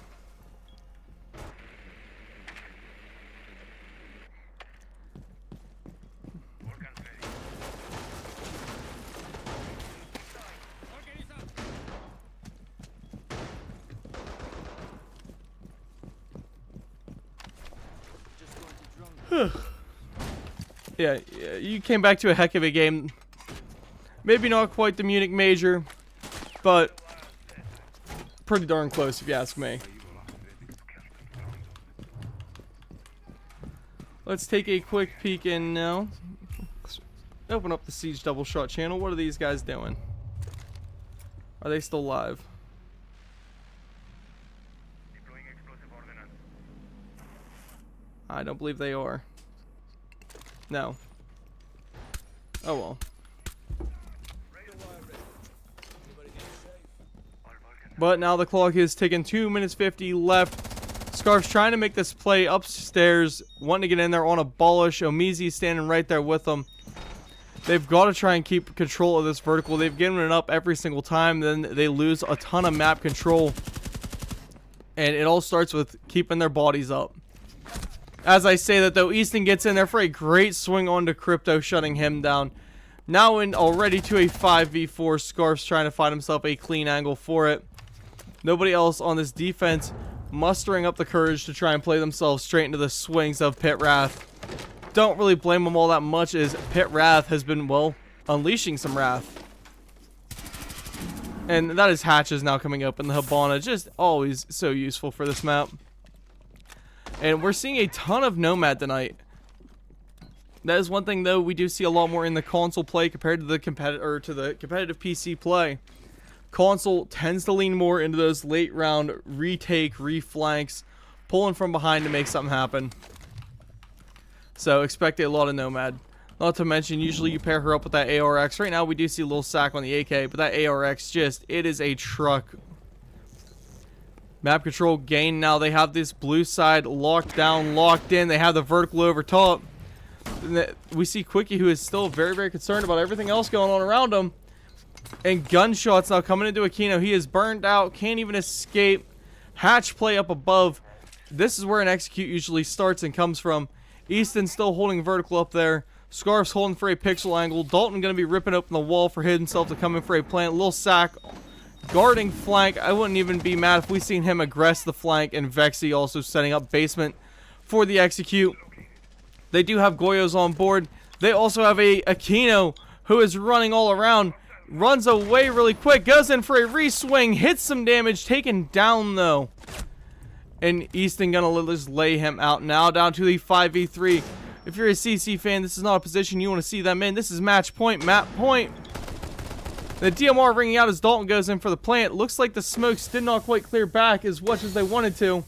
Yeah, you came back to a heck of a game. Maybe not quite the Munich Major, but pretty darn close if you ask me. Let's take a quick peek in now. Open up the Siege Double Shot channel. What are these guys doing? Are they still live? I don't believe they are. No. Oh well. But now the clock is ticking. 2 minutes 50 left. Scarf's trying to make this play upstairs. Wanting to get in there on Abolish. Omizi standing right there with them. They've got to try and keep control of this vertical. They've given it up every single time. Then they lose a ton of map control. And it all starts with keeping their bodies up. As I say that though, Easton gets in there for a great swing onto Crypto, shutting him down. Now in already to a 5v4. Scarf's trying to find himself a clean angle for it. Nobody else on this defense mustering up the courage to try and play themselves straight into the swings of Pitt Wrath. Don't really blame them all that much, as Pitt Wrath has been, well, unleashing some wrath. And that is hatches now coming up in the Habana. Just always so useful for this map. And we're seeing a ton of Nomad tonight. That is one thing, though, we do see a lot more in the console play compared to the competitive PC play. Console tends to lean more into those late round retake, reflanks, pulling from behind to make something happen. So expect a lot of Nomad. Not to mention, usually you pair her up with that ARX. Right now we do see a little sack on the AK, but that ARX just, it is a truck. Map control gain now. They have this blue side locked down, locked in. They have the vertical over top. We see Quickie, who is still very, very concerned about everything else going on around him. And gunshots now coming into Aquino. He is burned out, can't even escape. Hatch play up above. This is where an execute usually starts and comes from. Easton still holding vertical up there. Scarf's holding for a pixel angle. Dalton going to be ripping open the wall for himself to come in for a plant. Little sack guarding flank. I wouldn't even be mad if we seen him aggress the flank. And Vexy also setting up basement for the execute. They do have Goyos on board. They also have a Aquino who is running all around. Runs away really quick. Goes in for a re-swing. Hits some damage. Taken down though. And Easton gonna just lay him out now. Down to the 5v3. If you're a CC fan, this is not a position you want to see them in. This is match point. Map point. The DMR ringing out as Dalton goes in for the plant. Looks like the smokes did not quite clear back as much as they wanted to.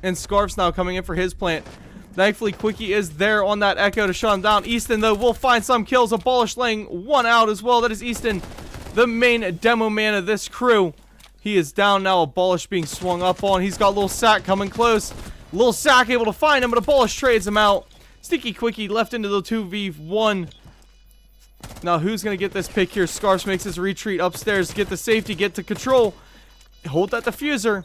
And Scarf's now coming in for his plant. Thankfully, Quickie is there on that Echo to shut him down. Easton, though, will find some kills. Abolish laying one out as well. That is Easton, the main demo man of this crew. He is down now. Abolish being swung up on. He's got Little Sack coming close. Little Sack able to find him, but Abolish trades him out. Sneaky Quickie left into the 2v1. Now, who's going to get this pick here? Scarfs makes his retreat upstairs. Get the safety. Get to control. Hold that diffuser.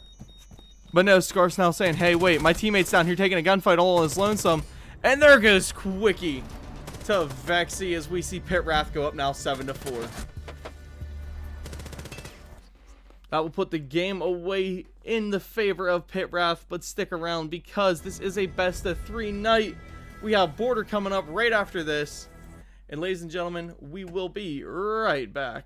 But no, Scarf's now saying, hey, wait, my teammate's down here taking a gunfight all on his lonesome. And there goes Quickie to Vexy as we see Pitt Wrath go up now 7-4. That will put the game away in the favor of Pitt Wrath, but stick around because this is a best-of-3 night. We have Border coming up right after this. And ladies and gentlemen, we will be right back.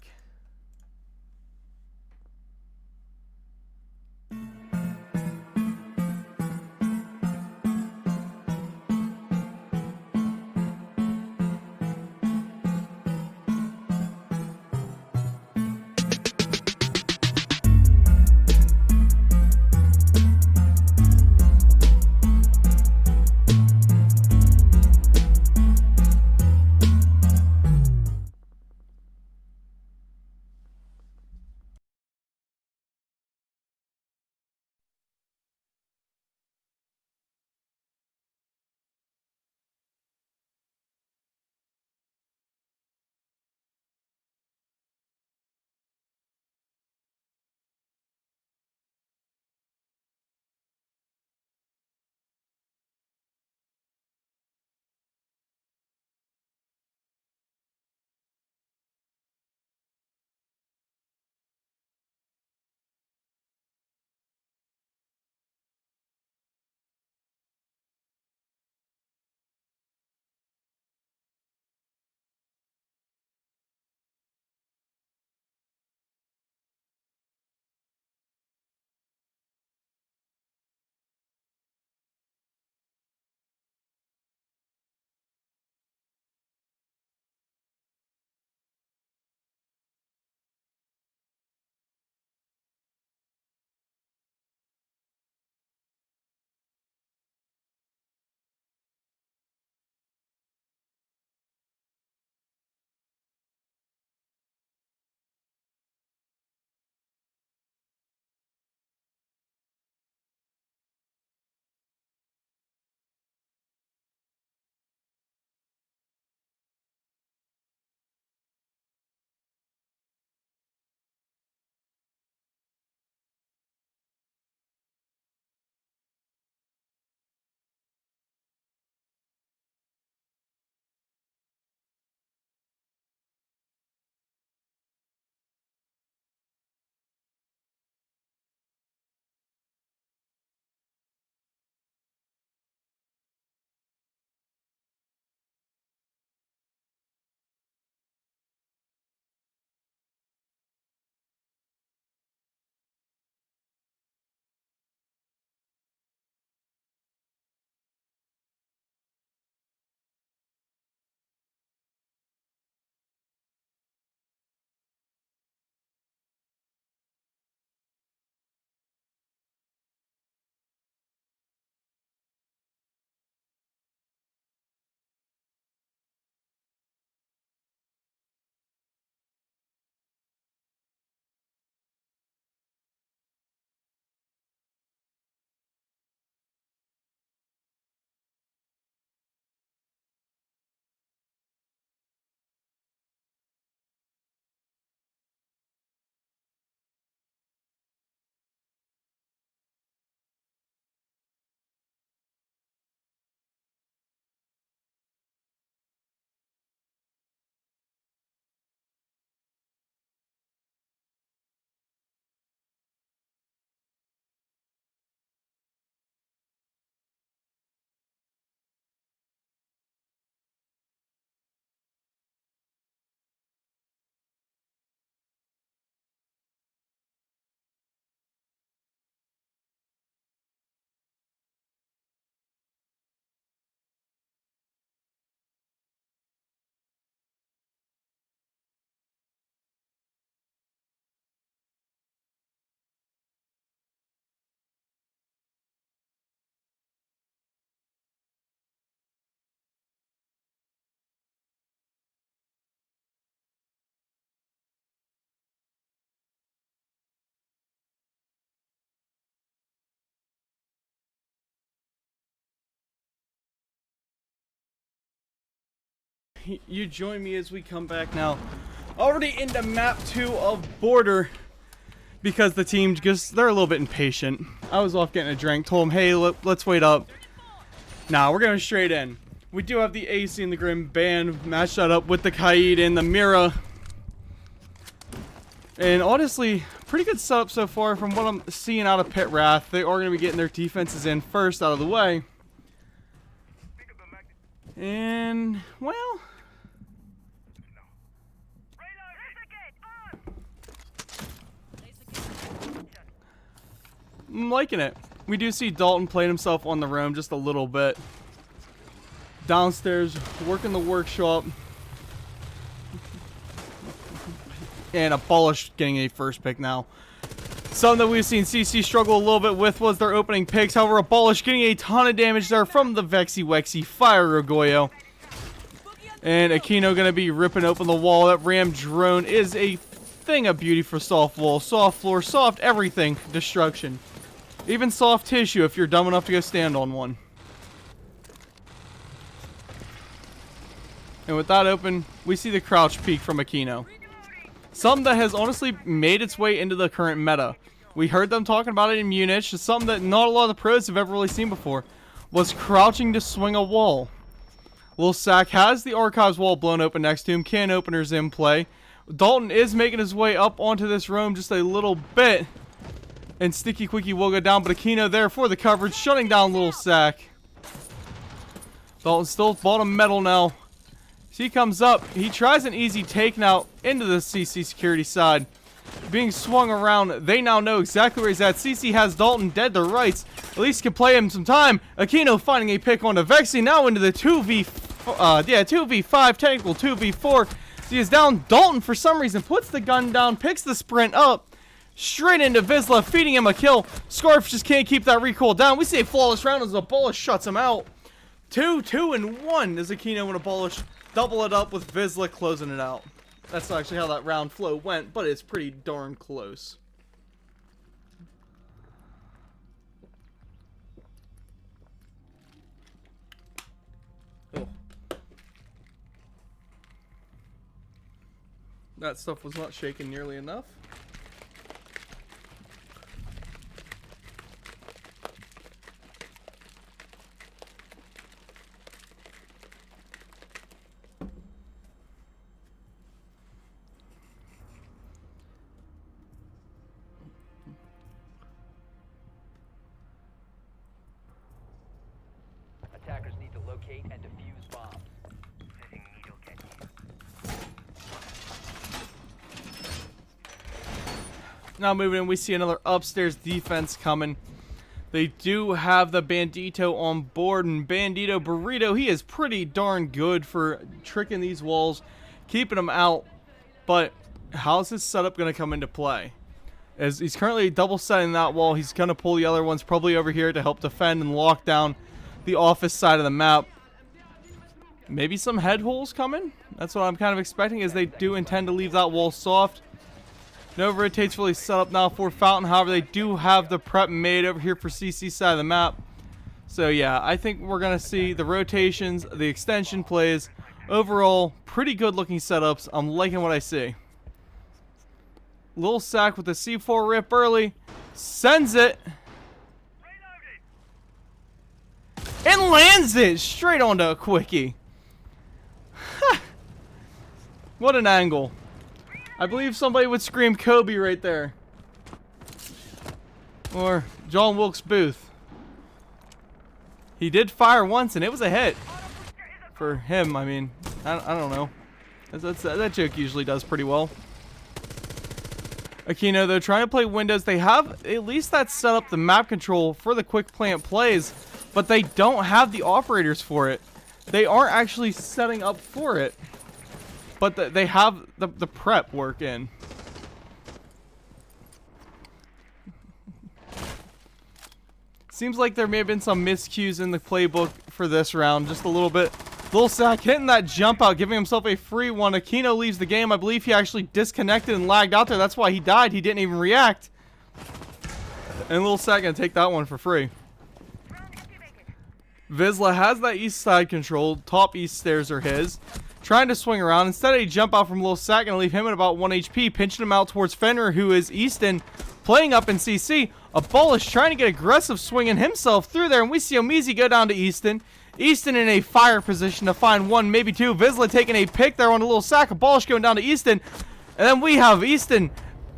you join me as we come back now. Already into map 2 of Border. Because the team just, they're a little bit impatient. I was off getting a drink, told them, hey, let's wait up. Nah, we're going straight in. We do have the AC and the Grim Band. Match that up with the Kaid and the Mira. And honestly, pretty good setup so far from what I'm seeing out of Pitt Wrath. They are going to be getting their defenses in first out of the way. And, well... I'm liking it. We do see Dalton playing himself on the roam just a little bit. Downstairs, working the workshop. And Abolish getting a first pick now. Something that we've seen CC struggle a little bit with was their opening picks. However, Abolish getting a ton of damage there from the Vexy Wexy Fire Rogoyo. And Aquino going to be ripping open the wall. That Ram drone is a thing of beauty for soft wall, soft floor, soft everything destruction. Even soft tissue if you're dumb enough to go stand on one. And with that open, we see the crouch peek from Aquino. Something that has honestly made its way into the current meta. We heard them talking about it in Munich. It's something that not a lot of the pros have ever really seen before. Was crouching to swing a wall. Lil Sack has the archives wall blown open next to him. Can openers in play. Dalton is making his way up onto this roam just a little bit. And Sticky Quickie will go down, but Aquino there for the coverage, shutting down Little Sack. Dalton still bottom metal now. He comes up. He tries an easy take now into the CC security side. Being swung around, they now know exactly where he's at. CC has Dalton dead to rights. At least can play him some time. Aquino finding a pick on the Vexy, now into the 2v5, technical 2v4. He is down. Dalton, for some reason, puts the gun down, picks the sprint up. Straight into Vizsla, feeding him a kill. Scarf just can't keep that recoil down. We see a flawless round as Abolish shuts him out. 2, 1 as Aquino and Abolish double it up with Vizsla closing it out. That's not actually how that round flow went, but it's pretty darn close. Oh. That stuff was not shaken nearly enough. Attackers need to locate and defuse bombs. Now moving in, we see another upstairs defense coming. They do have the Bandito on board, and Bandito Burrito, he is pretty darn good for tricking these walls, keeping them out. But how's his setup going to come into play? As he's currently double setting that wall, he's going to pull the other ones probably over here to help defend and lock down the office side of the map. Maybe some head holes coming? That's what I'm kind of expecting, as they do intend to leave that wall soft. No rotates really set up now for Fountain. However, they do have the prep made over here for CC side of the map. So yeah, I think we're going to see the rotations, the extension plays. Overall, pretty good looking setups. I'm liking what I see. Lil Sack with the C4 rip early. Sends it. And lands it straight onto a quickie. What an angle. I believe somebody would scream Kobe right there. Or John Wilkes Booth. He did fire once and it was a hit. For him, I mean, I don't know. That joke usually does pretty well. Aquino, though, trying to play Windows. They have at least that set up the map control for the quick plant plays, but they don't have the operators for it. They aren't actually setting up for it. But they have the prep work in. Seems like there may have been some miscues in the playbook for this round, just a little bit. Lil Sack hitting that jump out, giving himself a free one. Aquino leaves the game. I believe he actually disconnected and lagged out there. That's why he died. He didn't even react. And Lil Sack gonna take that one for free. Vizsla has that east side control. Top east stairs are his. trying to swing around. Instead, he jump out from Lil Sack and leave him at about 1 HP, pinching him out towards Fenrir, who is Easton, playing up in CC. Abolish trying to get aggressive, swinging himself through there, and we see Omizi go down to Easton. Easton in a fire position to find one, maybe two. Vizsla taking a pick there on a Lil Sack. Abolish going down to Easton. And then we have Easton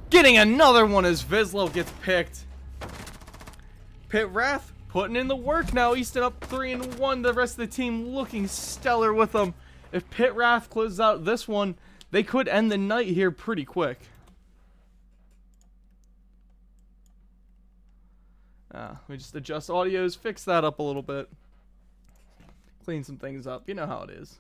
getting another one as Vizsla gets picked. Pitt Wrath putting in the work now. Easton up 3-1. The rest of the team looking stellar with them. If Pitt Wrath closes out this one, they could end the night here pretty quick. Let me just adjust audios, fix that up a little bit. Clean some things up. You know how it is.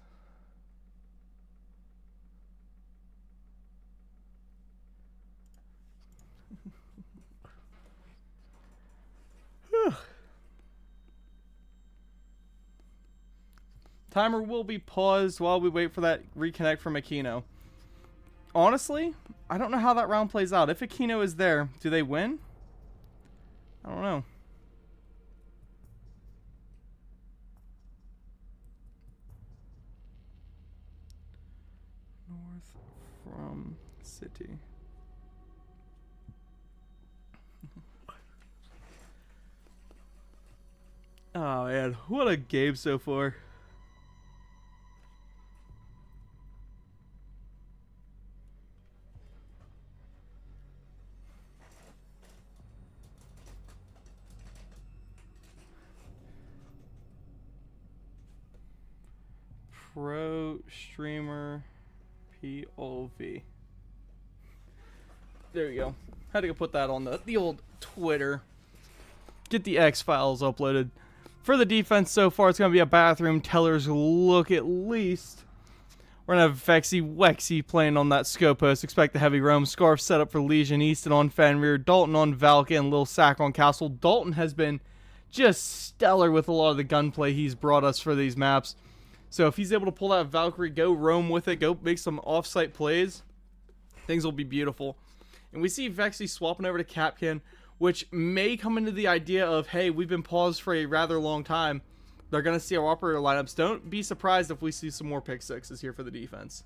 Timer will be paused while we wait for that reconnect from Aquino. Honestly, I don't know how that round plays out. If Aquino is there, do they win? I don't know. North from city. Oh man, what a game so far. Pro streamer POV. There you go. Had to go put that on the old Twitter. Get the X files uploaded. For the defense so far, it's going to be a bathroom teller's look at least. We're going to have Vexy Wexy playing on that scope post. Expect the heavy roam. Scarf set up for Legion. Easton on Fenrir. Dalton on Valka and Lil Sack on Castle. Dalton has been just stellar with a lot of the gunplay he's brought us for these maps. So if he's able to pull that Valkyrie, go roam with it, go make some off-site plays, things will be beautiful. And we see Vexy swapping over to Capcan, which may come into the idea of, hey, we've been paused for a rather long time. They're going to see our operator lineups. Don't be surprised if we see some more pick sixes here for the defense.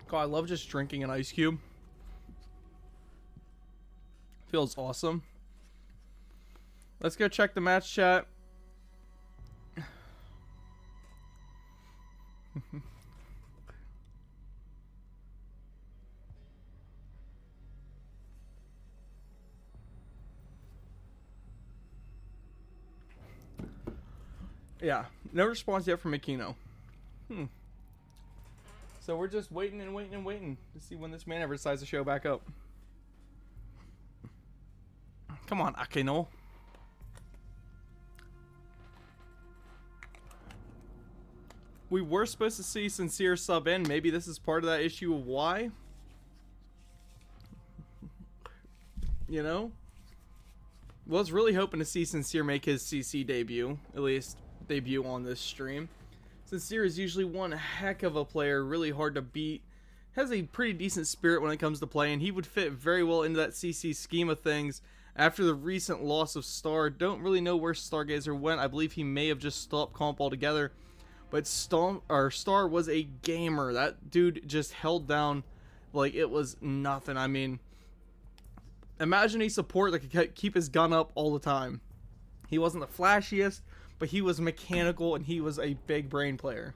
God, I love just drinking an ice cube. Feels awesome. Let's go check the match chat. Yeah, no response yet from Aquino. So we're just waiting and waiting and waiting to see when this man ever decides to show back up. Come on, Aquino. We were supposed to see Sincere sub in. Maybe this is part of that issue of why. You know? Was really hoping to see Sincere make his CC debut. At least debut on this stream. Sincere is usually one heck of a player. Really hard to beat. Has a pretty decent spirit when it comes to playing. He would fit very well into that CC scheme of things. After the recent loss of Star. Don't really know where Stargazer went. I believe he may have just stopped comp altogether. But Star was a gamer. That dude just held down like it was nothing. I mean, imagine a support that could keep his gun up all the time. He wasn't the flashiest, but he was mechanical and he was a big brain player.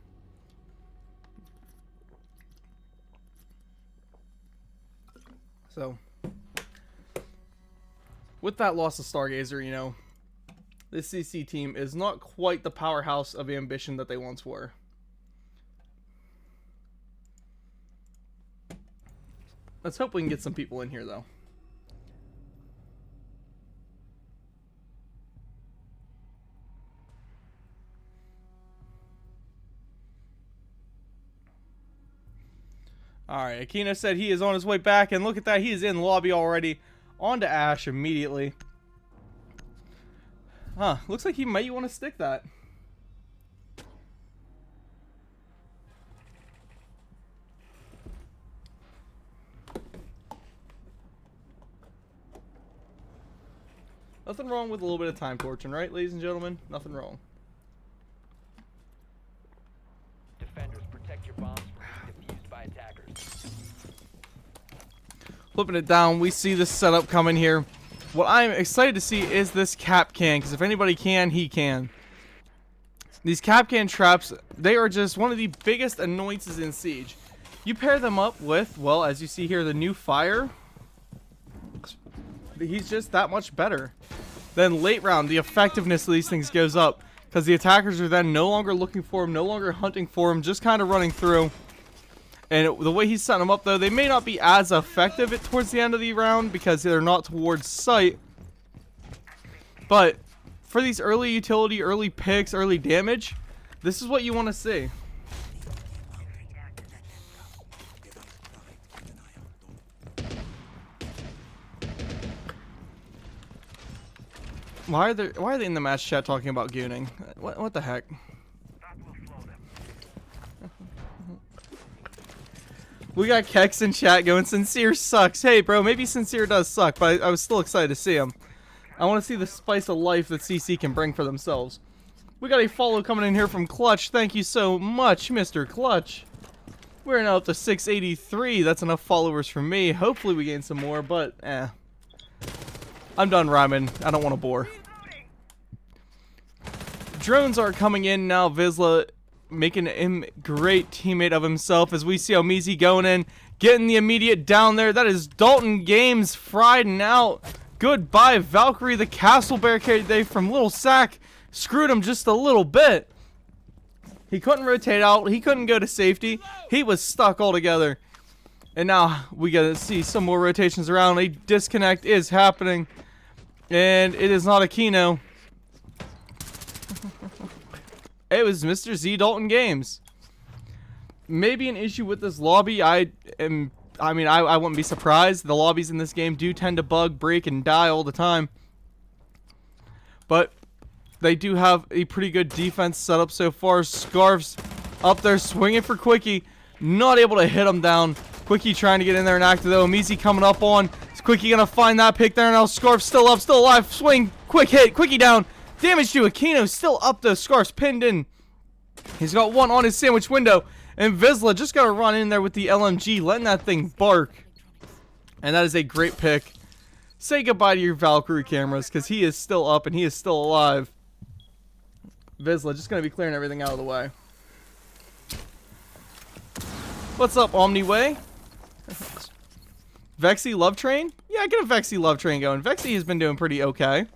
So, with that loss of Stargazer, you know, this CC team is not quite the powerhouse of ambition that they once were. Let's hope we can get some people in here, though. Alright, Aquino said he is on his way back, and look at that, he is in lobby already. On to Ash immediately. Huh, looks like he might want to stick that. Nothing wrong with a little bit of time torching, right, ladies and gentlemen? Nothing wrong. Defenders, protect your bombs from being defused by attackers. Flipping it down, we see this setup coming here. What I'm excited to see is this cap can, because if anybody can, he can. These cap can traps, they are just one of the biggest annoyances in Siege. You pair them up with, well, as you see here, the new fire. He's just that much better. Then late round, the effectiveness of these things goes up, because the attackers are then no longer looking for him, no longer hunting for him, just kind of running through. And the way he's setting them up, though, they may not be as effective towards the end of the round because they're not towards sight. But for these early utility, early picks, early damage, this is what you want to see. Why are they in the match chat talking about gooning? What the heck? We got Kex in chat going, Sincere sucks. Hey, bro, maybe Sincere does suck, but I was still excited to see him. I want to see the spice of life that CC can bring for themselves. We got a follow coming in here from Clutch. Thank you so much, Mr. Clutch. We're now up to 683. That's enough followers for me. Hopefully we gain some more, but I'm done rhyming. I don't want to bore. Drones are coming in now. Vizsla making a great teammate of himself as we see Omizi going in, getting the immediate down there. That is Dalton Games fried out. Goodbye, Valkyrie. The castle barricade they from Little Sack screwed him just a little bit. He couldn't rotate out. He couldn't go to safety. He was stuck altogether. And now we gotta see some more rotations around. A disconnect is happening. And it is not a Kino. It was Mr. Z Dalton Games. Maybe an issue with this lobby. I wouldn't be surprised. The lobbies in this game do tend to bug, break, and die all the time. But they do have a pretty good defense set up so far. Scarf's up there swinging for Quickie. Not able to hit him down. Quickie trying to get in there and active though. Omizi coming up on. Is Quickie going to find that pick there? Now Scarf still up, still alive. Swing. Quick hit. Quickie down. Damage to Aquino. Still up though. Scarf's pinned in. He's got one on his sandwich window. And Vizsla just got to run in there with the LMG. Letting that thing bark. And that is a great pick. Say goodbye to your Valkyrie cameras. Because he is still up and he is still alive. Vizsla just going to be clearing everything out of the way. What's up, Omniway? Vexy Love Train? Yeah, get a Vexy Love Train going. Vexy has been doing pretty okay.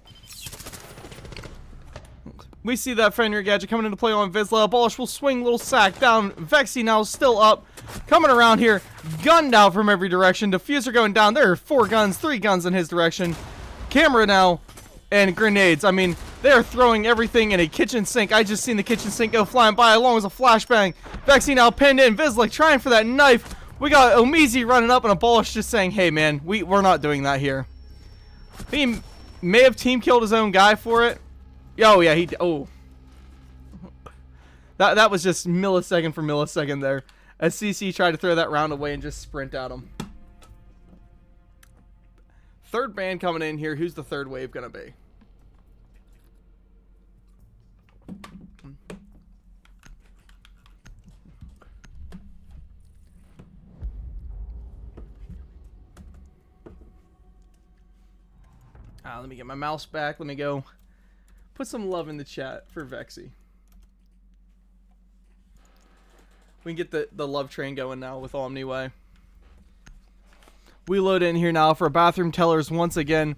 We see that Fenrir Gadget coming into play on Vizsla. Abolish will swing Little Sack down. Vexy now still up. Coming around here. Gunned out from every direction. Diffuser going down. There are 4 guns, 3 guns in his direction. Camera now. And grenades. I mean, they are throwing everything in a kitchen sink. I just seen the kitchen sink go flying by along with a flashbang. Vexy now pinned in. Vizsla trying for that knife. We got Omizi running up and Abolish just saying, hey man, we're not doing that here. He may have team killed his own guy for it. Oh yeah, that was just millisecond for millisecond there as CC tried to throw that round away and just sprint at him. Third band coming in here. Who's the third wave gonna be? Let me get my mouse back. Let me go put some love in the chat for Vexy. We can get the love train going now with Omniway. We load in here now for bathroom tellers once again.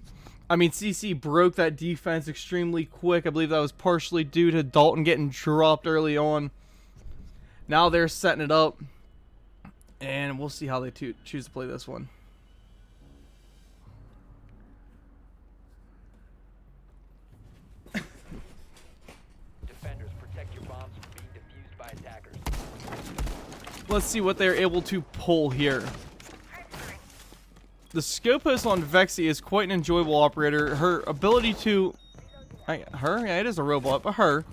I mean, CC broke that defense extremely quick. I believe that was partially due to Dalton getting dropped early on. Now they're setting it up. And we'll see how they choose to play this one. Defenders, protect your bombs from being defused by attackers. Let's see what they're able to pull here. The Scopus on Vexy is quite an enjoyable operator. Her ability to... yeah, it is a robot, but her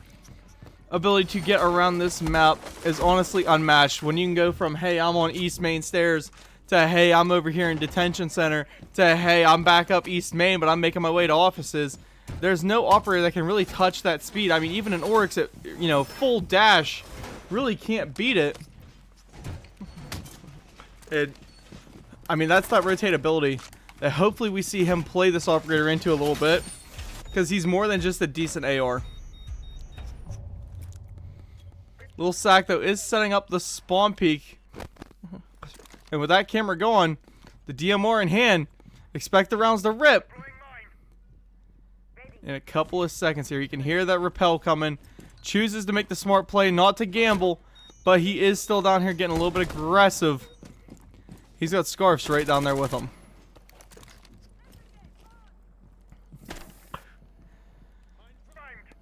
ability to get around this map is honestly unmatched. When you can go from, hey, I'm on East Main Stairs, to, hey, I'm over here in Detention Center, to, hey, I'm back up East Main, but I'm making my way to offices. There's no operator that can really touch that speed. I mean, even an Oryx at, you know, full dash really can't beat it. I mean, that's that rotatability that hopefully we see him play this operator into a little bit, because he's more than just a decent AR. Little Sack, though, is setting up the spawn peak. And with that camera going, the DMR in hand, expect the rounds to rip. In a couple of seconds here, you can hear that rappel coming. Chooses to make the smart play, not to gamble, but he is still down here getting a little bit aggressive. He's got Scarfs right down there with him.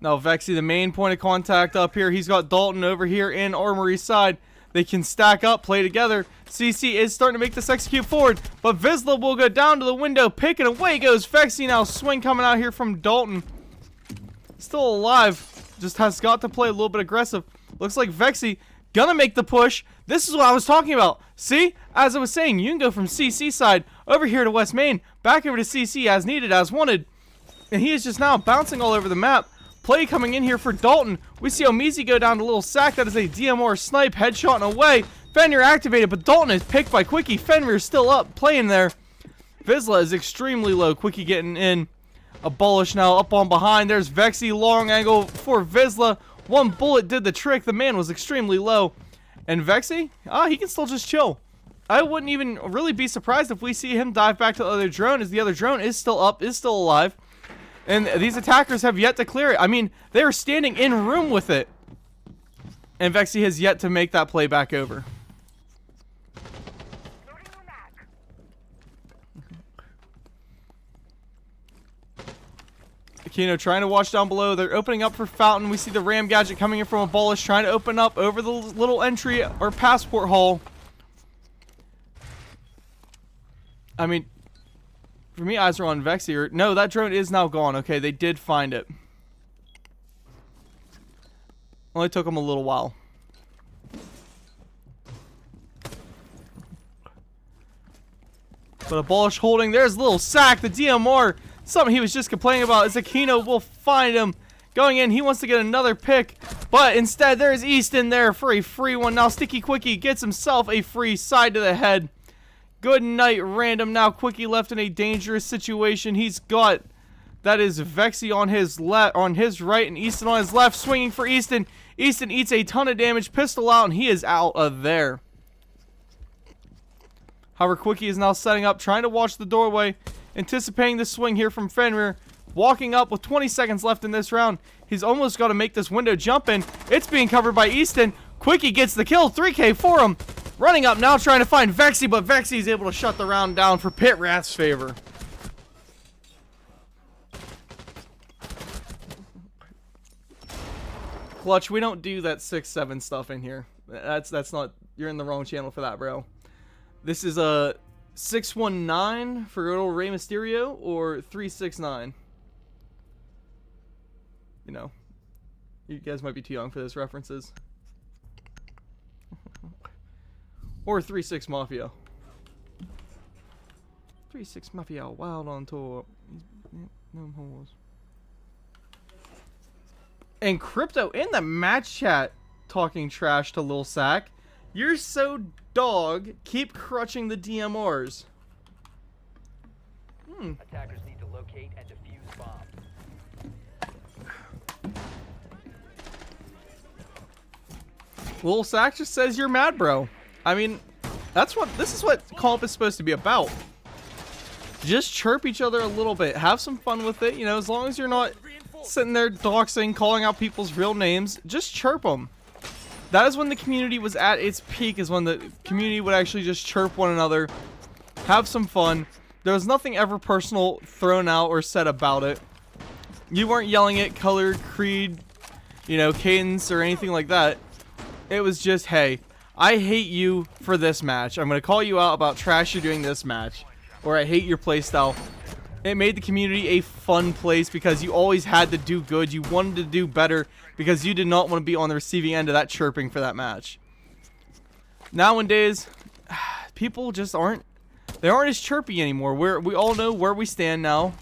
Now Vexy, the main point of contact up here. He's got Dalton over here in Armory side. They can stack up, play together. CC is starting to make this execute forward, but Vizsla will go down to the window, pick, and away goes Vexy. Now swing coming out here from Dalton. Still alive, just has got to play a little bit aggressive. Looks like Vexy gonna make the push. This is what I was talking about. See, as I was saying, you can go from CC side over here to West Main, back over to CC as needed, as wanted. And he is just now bouncing all over the map. Play coming in here for Dalton. We see Omizi go down to Little Sack. That is a DMR snipe, headshot and away. Fenrir activated, but Dalton is picked by Quickie. Fenrir is still up, playing there. Vizsla is extremely low. Quickie getting in. Abolish now up on behind. There's Vexy, long angle for Vizsla. One bullet did the trick. The man was extremely low. And Vexy, he can still just chill. I wouldn't even really be surprised if we see him dive back to the other drone, as the other drone is still up, is still alive. And these attackers have yet to clear it. I mean, they are standing in room with it. And Vexy has yet to make that play back over. Aquino trying to watch down below. They're opening up for Fountain. We see the Ram Gadget coming in from Abolish, trying to open up over the little entry or passport hall. I mean, for me, eyes are on Vexy. No, that drone is now gone. Okay, they did find it. Only took them a little while. But Abolish holding. There's Little Sack, the DMR. Something he was just complaining about is Aquino will find him. Going in, he wants to get another pick. But instead, there's Easton there for a free one. Now Sticky Quickie gets himself a free side to the head. Good night, random. Now Quickie left in a dangerous situation. He's got, that is Vexy on his left, on his right, and Easton on his left, swinging for Easton. Easton eats a ton of damage, pistol out, and he is out of there. However, Quickie is now setting up, trying to watch the doorway, anticipating the swing here from Fenrir. Walking up with 20 seconds left in this round. He's almost got to make this window jump in. It's being covered by Easton. Quickie gets the kill, 3K for him. Running up now, trying to find Vexy, but Vexy is able to shut the round down for Pitt Wrath's favor. Clutch, we don't do that 6-7 stuff in here. That's not, you're in the wrong channel for that, bro. This is a 619 for good old Rey Mysterio, or 369. You know, you guys might be too young for those references. Or 3-6 Mafia. 3-6 Mafia, wild on tour. No holes. And Crypto in the match chat talking trash to Lil Sack. You're so dog. Keep crutching the DMRs. Attackers need to locate and defuse bombs. Lil Sack just says you're mad, bro. I mean, this is what comp is supposed to be about. Just chirp each other a little bit. Have some fun with it. You know, as long as you're not sitting there doxing, calling out people's real names, just chirp them. That is when the community was at its peak, is when the community would actually just chirp one another. Have some fun. There was nothing ever personal thrown out or said about it. You weren't yelling at color, creed, you know, cadence, or anything like that. It was just, hey, I hate you for this match. I'm going to call you out about trash you're doing this match. Or I hate your playstyle. It made the community a fun place because you always had to do good. You wanted to do better because you did not want to be on the receiving end of that chirping for that match. Nowadays, people just aren't, they aren't as chirpy anymore. We all know where we stand now.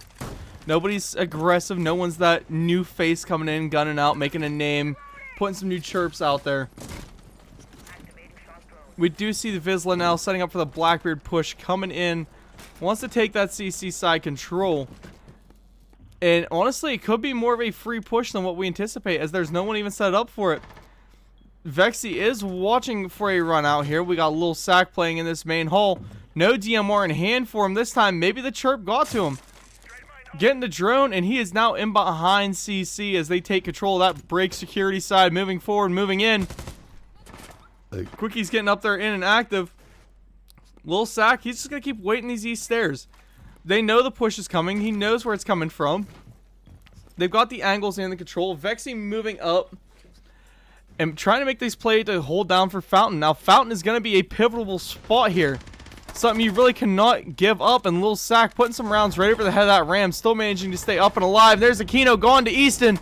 Nobody's aggressive. No one's that new face coming in, gunning out, making a name, putting some new chirps out there. We do see the Vizsla now setting up for the Blackbeard push, coming in. Wants to take that CC side control. And honestly, it could be more of a free push than what we anticipate, as there's no one even set up for it. Vexy is watching for a run out here. We got Lil Sack playing in this main hall. No DMR in hand for him this time. Maybe the chirp got to him. Getting the drone, and he is now in behind CC as they take control of that break security side. Moving forward, moving in. Quickie's getting up there in and active. Lil Sack, he's just going to keep waiting these east stairs. They know the push is coming. He knows where it's coming from. They've got the angles and the control. Vexy moving up and trying to make this play to hold down for Fountain. Now, Fountain is going to be a pivotal spot here. Something you really cannot give up. And Lil Sack putting some rounds right over the head of that Ram. Still managing to stay up and alive. There's Aquino gone to Easton.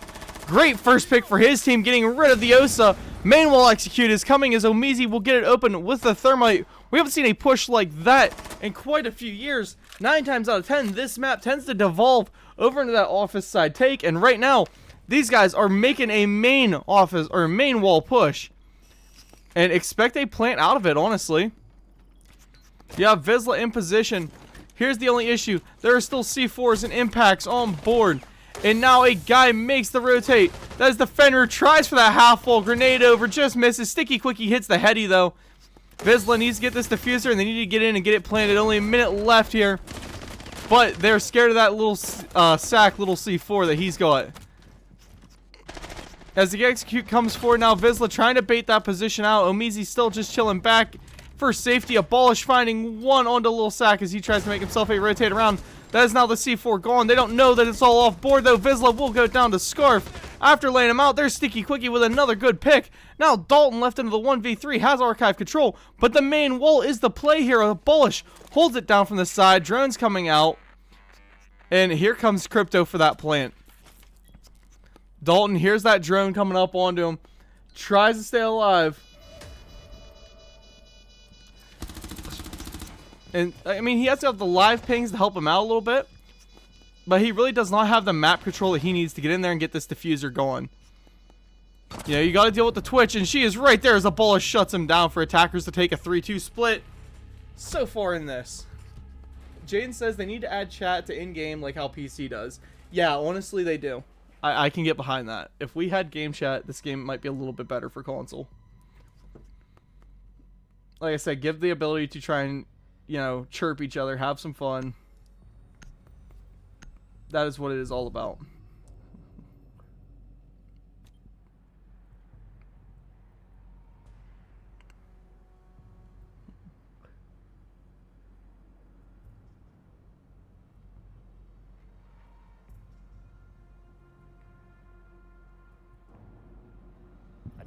Great first pick for his team, getting rid of the Osa. Main wall execute is coming as Omizi will get it open with the Thermite. We haven't seen a push like that in quite a few years. 9 times out of 10, this map tends to devolve over into that office side take. And right now, these guys are making a main office or main wall push. And expect a plant out of it, honestly. Yeah, Vizsla in position. Here's the only issue. There are still C4s and impacts on board. And now a guy makes the rotate. That is the Fenrir, tries for that half-wall grenade over, just misses. Sticky Quickie hits the heady though. Vizsla needs to get this diffuser, and they need to get in and get it planted. Only a minute left here. But they're scared of that little Sack, little C4 that he's got. As the execute comes forward now, Vizsla trying to bait that position out. Omizi still just chilling back for safety. Abolish finding one onto Lil Sack as he tries to make himself a rotate around. That is now the C4 gone. They don't know that it's all off board though. Vizsla will go down to Scarf. After laying him out, there's Sticky Quickie with another good pick. Now Dalton left into the 1v3, has archive control, but the main wall is the play here. Abolish holds it down from the side. Drone's coming out. And here comes Crypto for that plant. Dalton hears that drone coming up onto him. Tries to stay alive. And, I mean, he has to have the live pings to help him out a little bit. But he really does not have the map control that he needs to get in there and get this diffuser going. You know, you got to deal with the Twitch, and she is right there as Abolish shuts him down for attackers to take a 3-2 split. So far in this. Jaden says they need to add chat to in-game like how PC does. Yeah, honestly, they do. I can get behind that. If we had game chat, this game might be a little bit better for console. Like I said, give the ability to try and, you know, chirp each other, have some fun. That is what it is all about.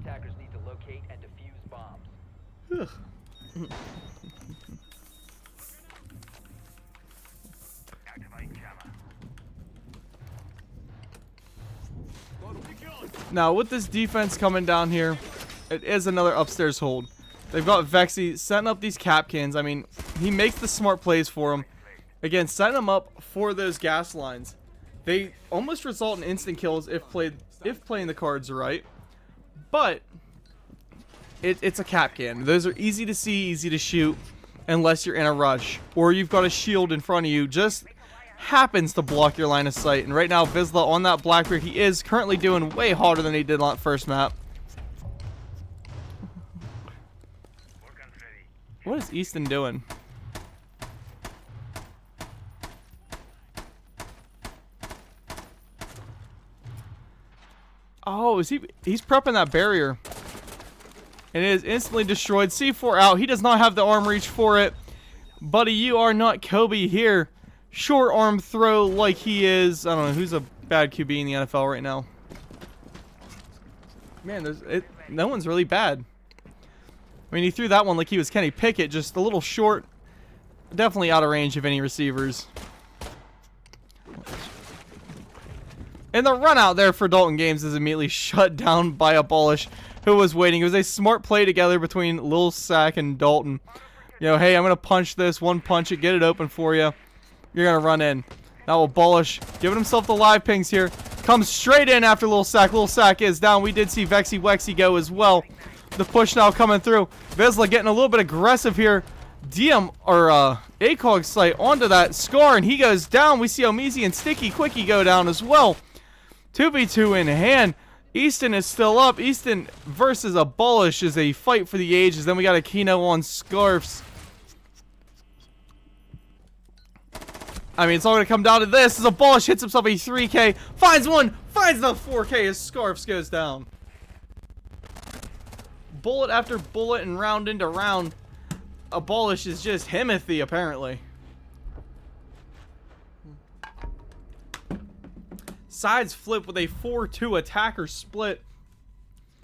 Attackers need to locate and defuse bombs. Now, with this defense coming down here, it is another upstairs hold. They've got Vexy setting up these cap cans. I mean, he makes the smart plays for them. Again, setting them up for those gas lines. They almost result in instant kills if playing the cards right. But it's a cap can. Those are easy to see, easy to shoot, unless you're in a rush. Or you've got a shield in front of you. Just happens to block your line of sight. And right now, Vizsla on that Blackbeard, he is currently doing way harder than he did on that first map. What is Easton doing? Oh, he's prepping that barrier. And it is instantly destroyed. C4 out. He does not have the arm reach for it. Buddy, you are not Kobe here. Short arm throw like he is. I don't know who's a bad QB in the NFL right now. Man, no one's really bad. I mean, he threw that one like he was Kenny Pickett, just a little short. Definitely out of range of any receivers. And the run out there for Dalton Games is immediately shut down by Abolish, who was waiting. It was a smart play together between Lil Sack and Dalton. You know, hey, I'm going to punch this, one punch it, get it open for you. You're going to run in. Now Abolish giving himself the live pings here. Comes straight in after Lil Sack. Lil Sack is down. We did see Vexy Wexy go as well. The push now coming through. Vizsla getting a little bit aggressive here. DM or ACOG site onto that Scar, and he goes down. We see Omizi and Sticky Quickie go down as well. 2v2 in hand. Easton is still up. Easton versus Abolish is a fight for the ages. Then we got a Kino on Scarfs. I mean, it's all going to come down to this. As Abolish hits himself a 3K. Finds one. Finds the 4K as Scarfs goes down. Bullet after bullet and round into round. Abolish is just Himothy, apparently. Sides flip with a 4-2 attacker split.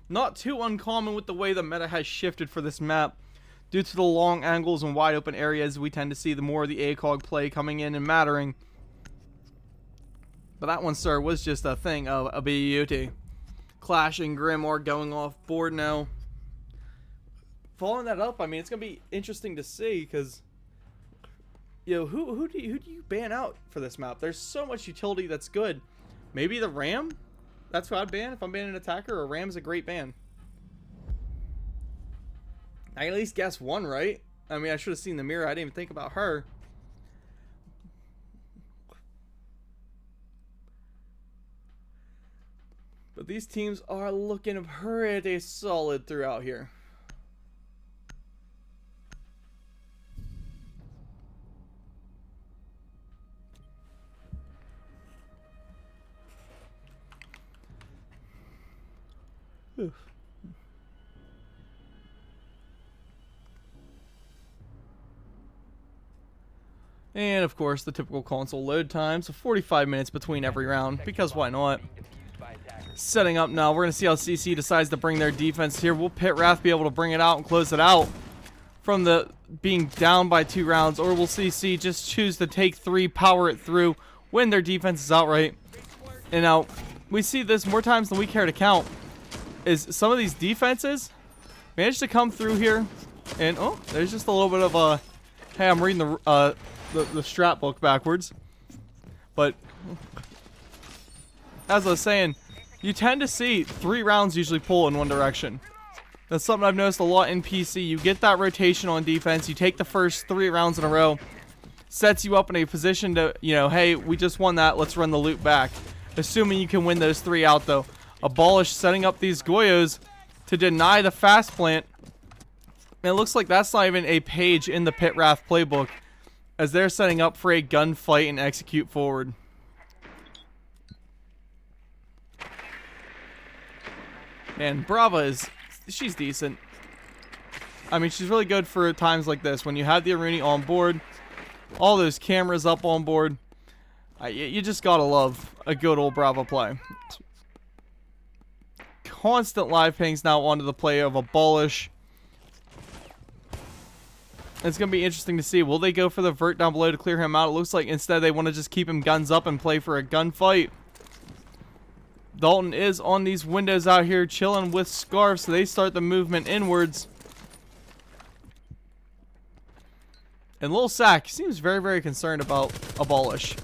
Not too uncommon with the way the meta has shifted for this map. Due to the long angles and wide open areas, we tend to see the more of the ACOG play coming in and mattering. But that one, sir, was just a thing of a beauty. Clash and Grimoire going off board now. Following that up, I mean, it's going to be interesting to see because, you know, who do you ban out for this map? There's so much utility that's good. Maybe the Ram? That's what I'd ban if I'm banning an attacker. A Ram's a great ban. I can at least guess one, right? I mean, I should have seen the mirror. I didn't even think about her. But these teams are looking pretty solid throughout here. Oof. And of course the typical console load times of 45 minutes between every round, because why not? Setting up now, we're going to see how CC decides to bring their defense here. Will Pitt Wrath be able to bring it out and close it out from the being down by 2 rounds, or will CC just choose to take 3, power it through, win their defense is outright? And now we see this more times than we care to count. Is some of these defenses manage to come through here, and oh, there's just a little bit of a, hey, I'm reading the strat book backwards. But as I was saying, you tend to see 3 rounds usually pull in one direction. That's something I've noticed a lot in PC. You get that rotation on defense, you take the first 3 rounds in a row, sets you up in a position to, you know, hey, we just won that, let's run the loop back. Assuming you can win those 3 out though. Abolish setting up these Goyos to deny the fast plant. And it looks like that's not even a page in the Pitt Wrath playbook, as they're setting up for a gunfight and execute forward. And Brava she's decent. I mean, she's really good for times like this, when you have the Aruni on board, all those cameras up on board. You just gotta love a good old Brava play. Constant live pings now onto the play of Abolish. It's going to be interesting to see. Will they go for the vert down below to clear him out? It looks like instead they want to just keep him guns up and play for a gunfight. Dalton is on these windows out here chilling with Scarf, so they start the movement inwards. And Lil Sack seems very, very concerned about Abolish.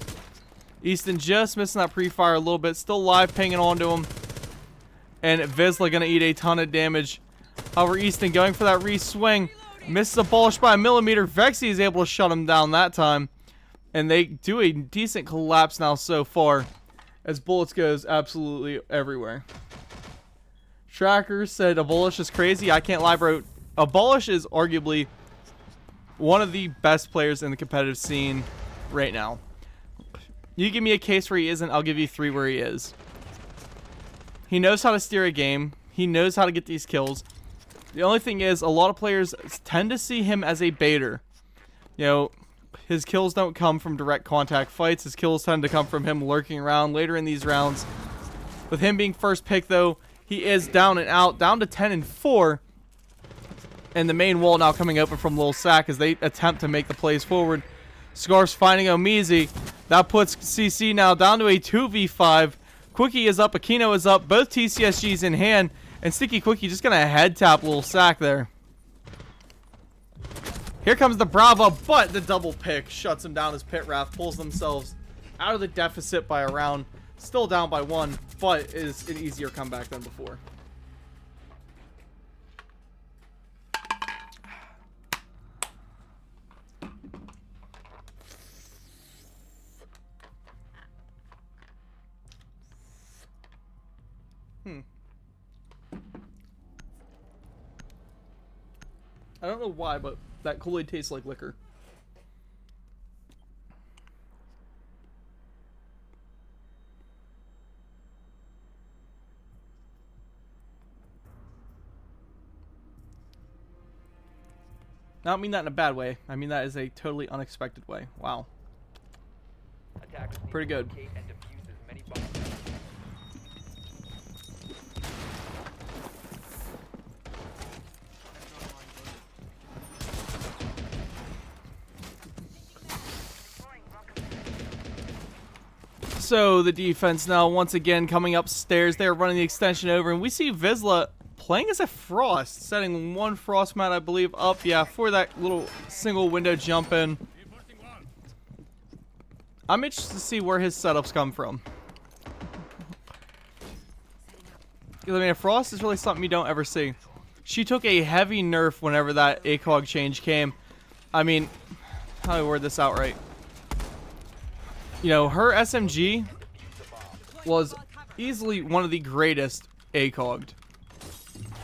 Easton just missing that pre-fire a little bit. Still live pinging onto him. And Vizsla going to eat a ton of damage. However, Easton going for that re-swing. Misses Abolish by a millimeter. Vexy is able to shut him down that time. And they do a decent collapse now so far, as bullets goes absolutely everywhere. Tracker said Abolish is crazy. I can't lie, bro. Abolish is arguably one of the best players in the competitive scene right now. You give me a case where he isn't, I'll give you 3 where he is. He knows how to steer a game. He knows how to get these kills. The only thing is, a lot of players tend to see him as a baiter. You know, his kills don't come from direct contact fights. His kills tend to come from him lurking around later in these rounds. With him being first pick, though, he is down and out, down to 10 and 4. And the main wall now coming open from Lil Sack as they attempt to make the plays forward. Scarf's finding Omizi. That puts CC now down to a 2v5. Quickie is up, Aquino is up, both TCSGs in hand, and Sticky Quickie just gonna head tap Lil Sack there. Here comes the Brava, but the double pick shuts him down as Pitt Wrath pulls themselves out of the deficit by a round. Still down by 1, but is an easier comeback than before. I don't know why, but that Kool-Aid tastes like liquor. I don't mean that in a bad way. I mean that is a totally unexpected way. Wow. Attackers need Pretty to good. locate and defuse as many bombs as So the defense now once again coming upstairs. They're running the extension over, and we see Vizsla playing as a Frost, setting 1 Frost mat, I believe, up. Yeah, for that little single window jump in. I'm interested to see where his setups come from. Because, I mean, a Frost is really something you don't ever see. She took a heavy nerf whenever that ACOG change came. I mean, how do I word this out right? You know, her SMG was easily one of the greatest ACOG'd.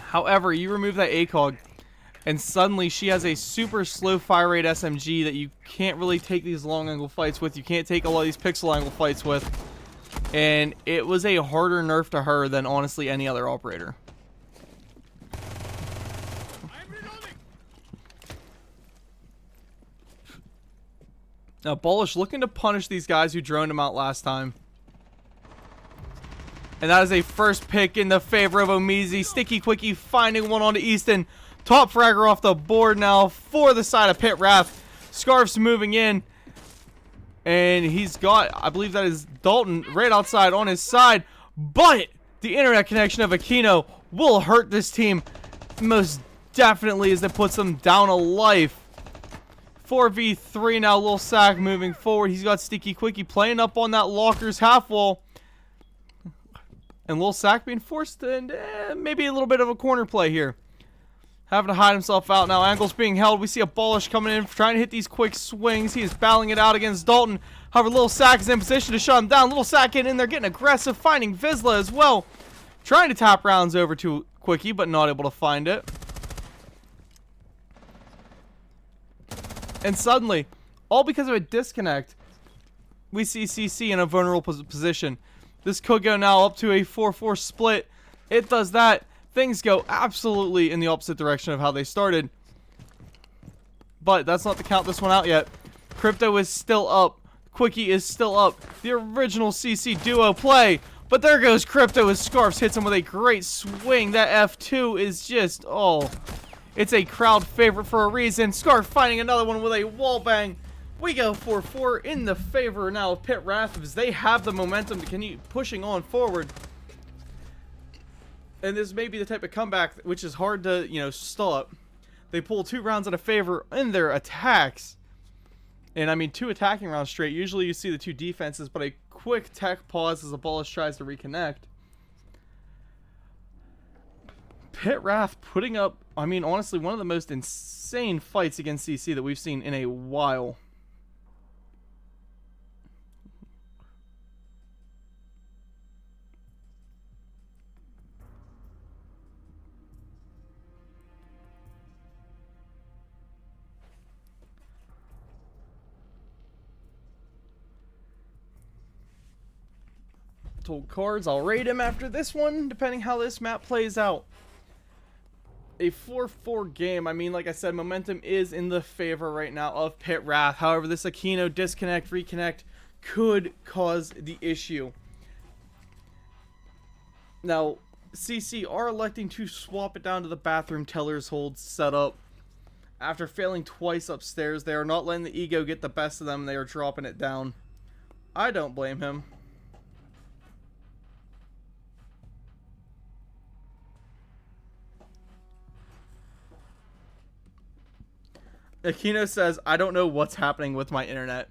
However, you remove that ACOG, and suddenly she has a super slow fire rate SMG that you can't really take these long angle fights with. You can't take a lot of these pixel angle fights with. And it was a harder nerf to her than honestly any other operator. Now, Bullish looking to punish these guys who droned him out last time. And that is a first pick in the favor of Omizi. Sticky Quickie finding one onto Easton. Top fragger off the board now for the side of Pitt Wrath. Scarf's moving in. And he's got, I believe that is Dalton right outside on his side. But the internet connection of Aquino will hurt this team most definitely as it puts them down a life. 4v3 now, Lil Sack moving forward. He's got Sticky Quickie playing up on that Locker's half wall. And Lil Sack being forced into maybe a little bit of a corner play here. Having to hide himself out now. Angle's being held. We see a Bullish coming in, trying to hit these quick swings. He is battling it out against Dalton. However, Lil Sack is in position to shut him down. Lil Sack getting in there, getting aggressive, finding Vizsla as well. Trying to tap rounds over to Quickie, but not able to find it. And suddenly, all because of a disconnect, we see CC in a vulnerable position. This could go now up to a 4-4 split. It does that. Things go absolutely in the opposite direction of how they started. But that's not to count this one out yet. Crypto is still up. Quickie is still up. The original CC duo play. But there goes Crypto as Scarfs hits him with a great swing. That F2 is just, oh, it's a crowd favorite for a reason. Scarf finding another one with a wall bang. We go 4-4 in the favor now of Pitt Wrath as they have the momentum to continue pushing on forward. And this may be the type of comeback which is hard to, you know, stop. They pull 2 rounds in a favor in their attacks. And I mean 2 attacking rounds straight. Usually you see the 2 defenses, but a quick tech pause as a Bullish tries to reconnect. Pitt Wrath putting up, I mean, honestly, one of the most insane fights against CC that we've seen in a while. Told cards, I'll rate him after this one, depending how this map plays out. A 4-4 game. I mean, like I said, momentum is in the favor right now of Pitt Wrath. However, this Aquino disconnect, reconnect could cause the issue. Now, CC are electing to swap it down to the bathroom teller's hold setup. After failing twice upstairs, they are not letting the ego get the best of them. They are dropping it down. I don't blame him. Aquino says, I don't know what's happening with my internet.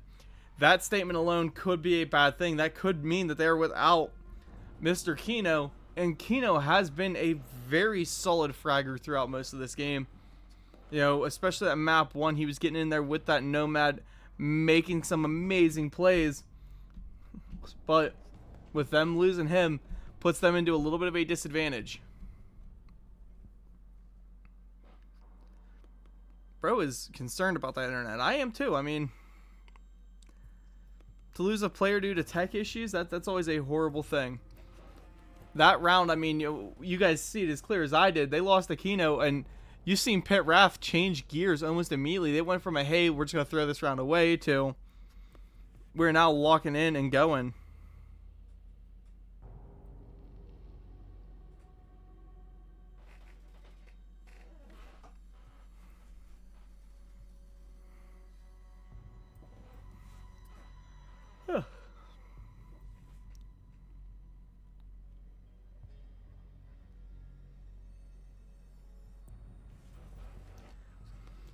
That statement alone could be a bad thing. That could mean that they're without Mr. Keno, and Keno has been a very solid fragger throughout most of this game. You know, especially at map 1, he was getting in there with that Nomad, making some amazing plays. But with them losing him, puts them into a little bit of a disadvantage. Bro is concerned about that internet. I am too. I mean, to lose a player due to tech issues, that's always a horrible thing. That round, I mean, you guys see it as clear as I did. They lost the Keno, and you've seen Pitt Wrath change gears almost immediately. They went from a, hey, we're just going to throw this round away, to we're now locking in and going.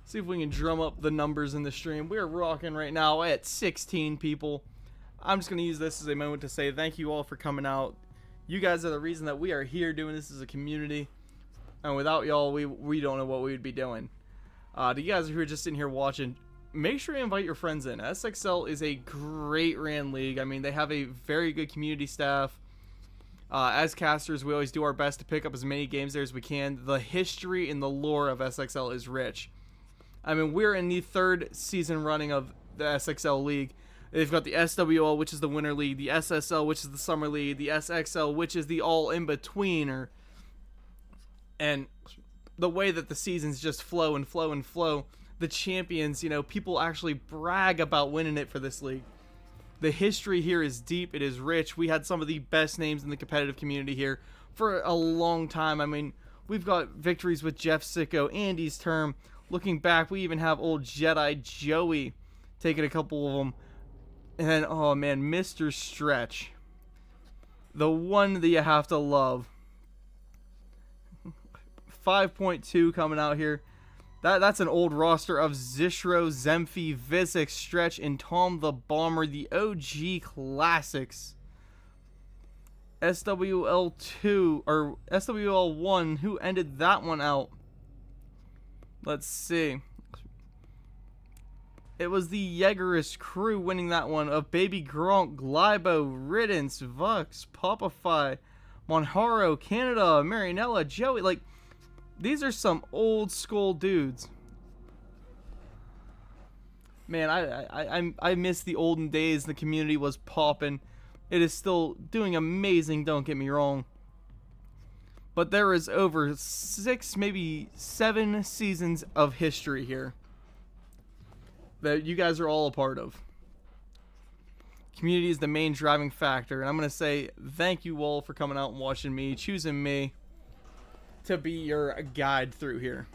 See if we can drum up the numbers in the stream. We're rocking right now at 16 people. I'm just going to use this as a moment to say thank you all for coming out. You guys are the reason that we are here doing this as a community. And without y'all, we don't know what we would be doing. To you guys who are just sitting here watching, make sure you invite your friends in. SXL is a great ran league. I mean, they have a very good community staff. As casters, we always do our best to pick up as many games there as we can. The history and the lore of SXL is rich. I mean, we're in the 3rd season running of the SXL League. They've got the SWL, which is the Winter League, the SSL, which is the Summer League, the SXL, which is the all-in-betweener. And the way that the seasons just flow and flow and flow, the champions, you know, people actually brag about winning it for this league. The history here is deep. It is rich. We had some of the best names in the competitive community here for a long time. I mean, we've got victories with Jeff Sicko, Andy's Term. Looking back, we even have old Jedi Joey taking a couple of them. And then, oh man, Mr. Stretch. The one that you have to love. 5.2 coming out here. That's an old roster of Zishro, Zemphi, Vizek, Stretch, and Tom the Bomber. The OG classics. SWL2, or SWL1, who ended that one out? Let's see. It was the Yeagerist crew winning that one of Baby Gronk, Glybo, Riddance, Vux, Popify, Monharo, Canada, Marinella, Joey. Like, these are some old school dudes. Man, I miss the olden days. The community was popping. It is still doing amazing, don't get me wrong. But there is over 6, maybe 7 seasons of history here that you guys are all a part of. Community is the main driving factor, and I'm going to say thank you all for coming out and watching me, choosing me to be your guide through here.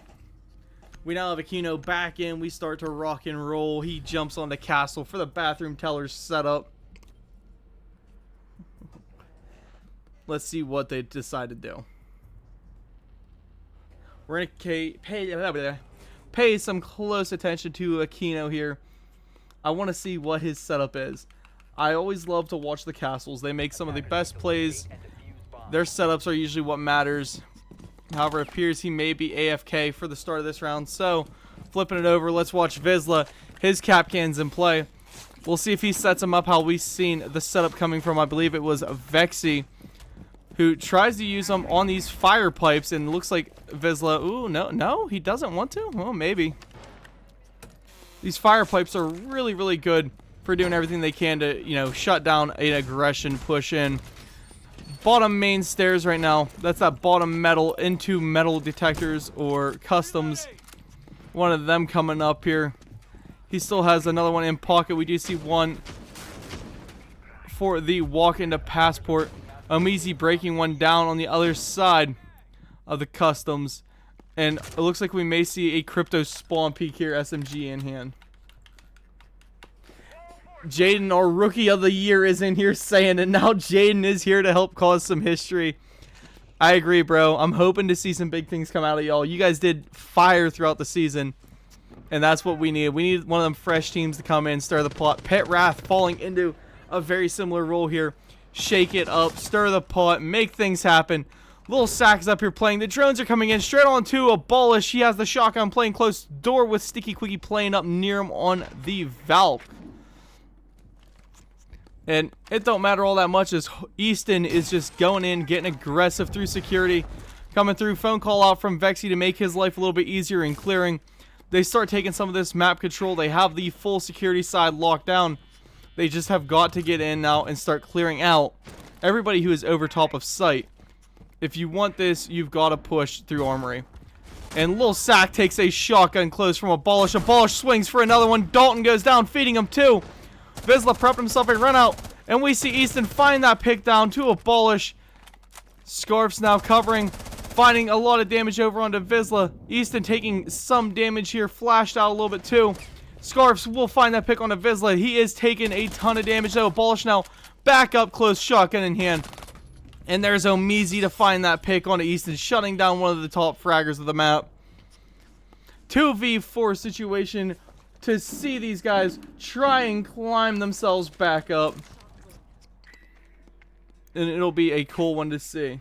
We now have Aquino back in. We start to rock and roll. He jumps on the castle for the bathroom teller's setup. Let's see what they decide to do. We're going to pay some close attention to Aquino here. I want to see what his setup is. I always love to watch the castles. They make some of the best plays. Their setups are usually what matters. However, it appears he may be AFK for the start of this round. So, flipping it over, let's watch Vizsla. His cap cans in play. We'll see if he sets him up how we've seen the setup coming from, I believe it was Vexy, who tries to use them on these fire pipes, and looks like Vizsla, ooh, no, he doesn't want to? Well, maybe. These fire pipes are really, really good for doing everything they can to, you know, shut down an aggression push in. Bottom main stairs right now. That's that bottom metal into metal detectors or customs. One of them coming up here. He still has another one in pocket. We do see one for the walk into passport. Umeezy breaking one down on the other side of the customs. And it looks like we may see a crypto spawn peek here, SMG in hand. Jaden, our rookie of the year, is in here saying it. Now Jaden is here to help cause some history. I agree, bro. I'm hoping to see some big things come out of y'all. You guys did fire throughout the season. And that's what we need. We need one of them fresh teams to come in, stir the pot. Pitt Wrath falling into a very similar role here. Shake it up, stir the pot, make things happen. Little Sack's up here playing. The drones are coming in straight on to Abolish. He has the shotgun playing close door with Sticky Quickie playing up near him on the Valk. And it don't matter all that much as Easton is just going in, getting aggressive through security. Coming through, phone call out from Vexy to make his life a little bit easier in clearing. They start taking some of this map control. They have the full security side locked down. They just have got to get in now and start clearing out everybody who is over top of sight. If you want this, you've got to push through Armory. And Lil Sack takes a shotgun close from Abolish. Abolish swings for another one. Dalton goes down, feeding him too. Vizsla prepped himself a run out. And we see Easton find that pick down to Abolish. Scarf's now covering. Finding a lot of damage over onto Vizsla. Easton taking some damage here. Flashed out a little bit too. Scarfs will find that pick onto Vizsla. He is taking a ton of damage though. Abolish now back up close, shotgun in hand. And there's Omizi to find that pick onto Easton, shutting down one of the top fraggers of the map. 2v4 situation to see these guys try and climb themselves back up. And it'll be a cool one to see.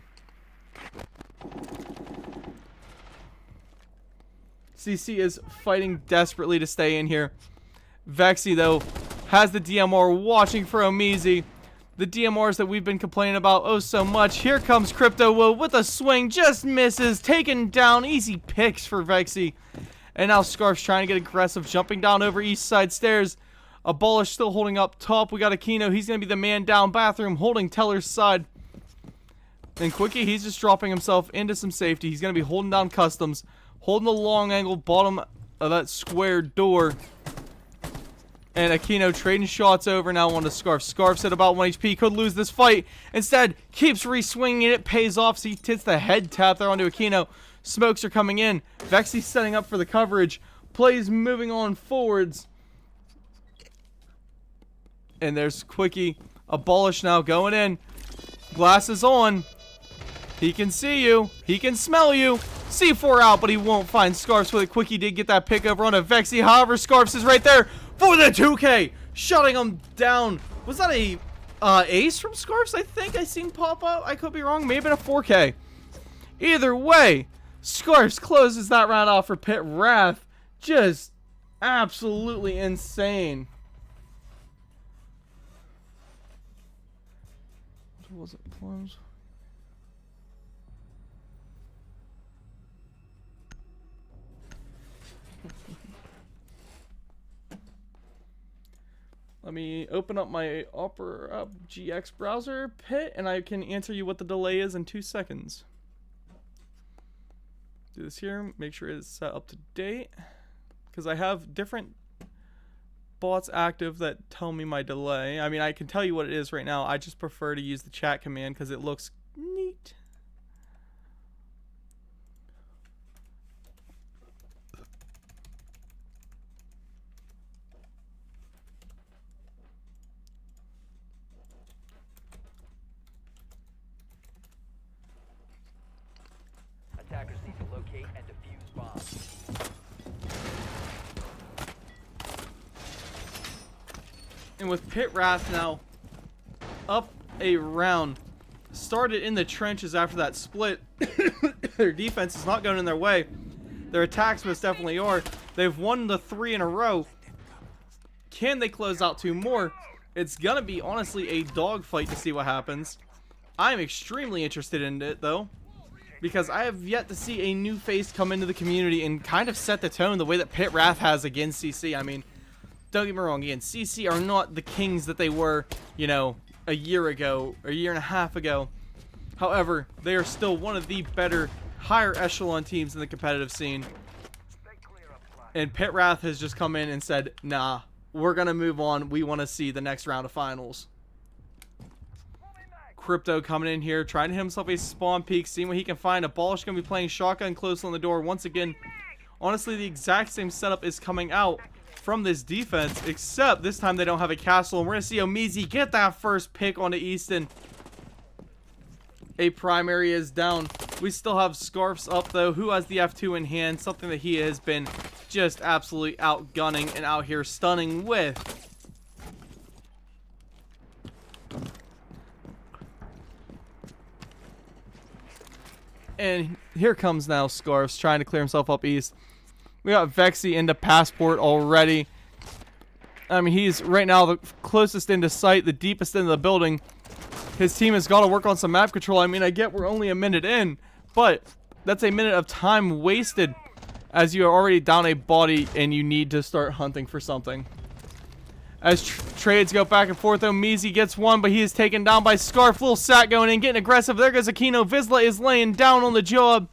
CC is fighting desperately to stay in here. Vexy, though, has the DMR watching for Omizi. The DMRs that we've been complaining about oh so much. Here comes Crypto Will with a swing. Just misses. Taken down. Easy picks for Vexy. And now Scarf's trying to get aggressive. Jumping down over east side stairs. Abolish still holding up top. We got Aquino. He's going to be the man down bathroom holding Teller's side. And Quickie, he's just dropping himself into some safety. He's going to be holding down Customs. Holding the long angle bottom of that square door. And Aquino trading shots over now onto Scarf. Scarf's at about 1 HP. Could lose this fight. Instead, keeps re-swinging it. Pays off. So he hits the head tap there onto Aquino. Smokes are coming in. Vexy's setting up for the coverage. Plays moving on forwards. And there's Quickie. Abolish now going in. Glasses on. He can see you. He can smell you. C4 out, but he won't find Scarfs with it. Quickie did get that pick over onto Vexy. However, Scarfs is right there for the 2K. Shutting him down. Was that a ace from Scarfs? I think I seen pop up. I could be wrong. Maybe a 4K. Either way, Scarfs closes that round off for Pitt Wrath. Just absolutely insane. What was it? Plums? Let me open up my Opera GX browser, Pitt, and I can answer you what the delay is in 2 seconds. Do this here, make sure it's set up to date, because I have different bots active that tell me my delay. I mean, I can tell you what it is right now. I just prefer to use the chat command because it looks neat. Attackers need to locate and defuse bombs. And with Pitt Wrath now up a round, started in the trenches after that split. Their defense is not going in their way. Their attacks most definitely are. They've won the 3 in a row. Can they close out 2 more? It's gonna be honestly a dogfight to see what happens. I'm extremely interested in it though, because I have yet to see a new face come into the community and kind of set the tone the way that Pitt Wrath has against CC. I mean, don't get me wrong, again, CC are not the kings that they were, you know, a year ago, or a year and a half ago. However, they are still one of the better, higher echelon teams in the competitive scene. And Pitt Wrath has just come in and said, nah, we're going to move on. We want to see the next round of finals. Crypto coming in here, trying to hit himself a spawn peek, seeing what he can find. Abolish going to be playing shotgun close on the door once again. Honestly, the exact same setup is coming out from this defense, except this time they don't have a castle. And we're going to see Omizi get that first pick onto Easton. A primary is down. We still have Scarfs up, though, who has the F2 in hand, something that he has been just absolutely outgunning and out here stunning with. And here comes now Scarves trying to clear himself up east. We got Vexy into Passport already. I mean, he's right now the closest into sight, the deepest into the building. His team has got to work on some map control. I mean, I get we're only a minute in, but that's a minute of time wasted as you are already down a body and you need to start hunting for something. As trades go back and forth, Omizi gets one, but he is taken down by Scarf. Little Sack going in, getting aggressive. There goes Aquino. Vizsla is laying down on the job.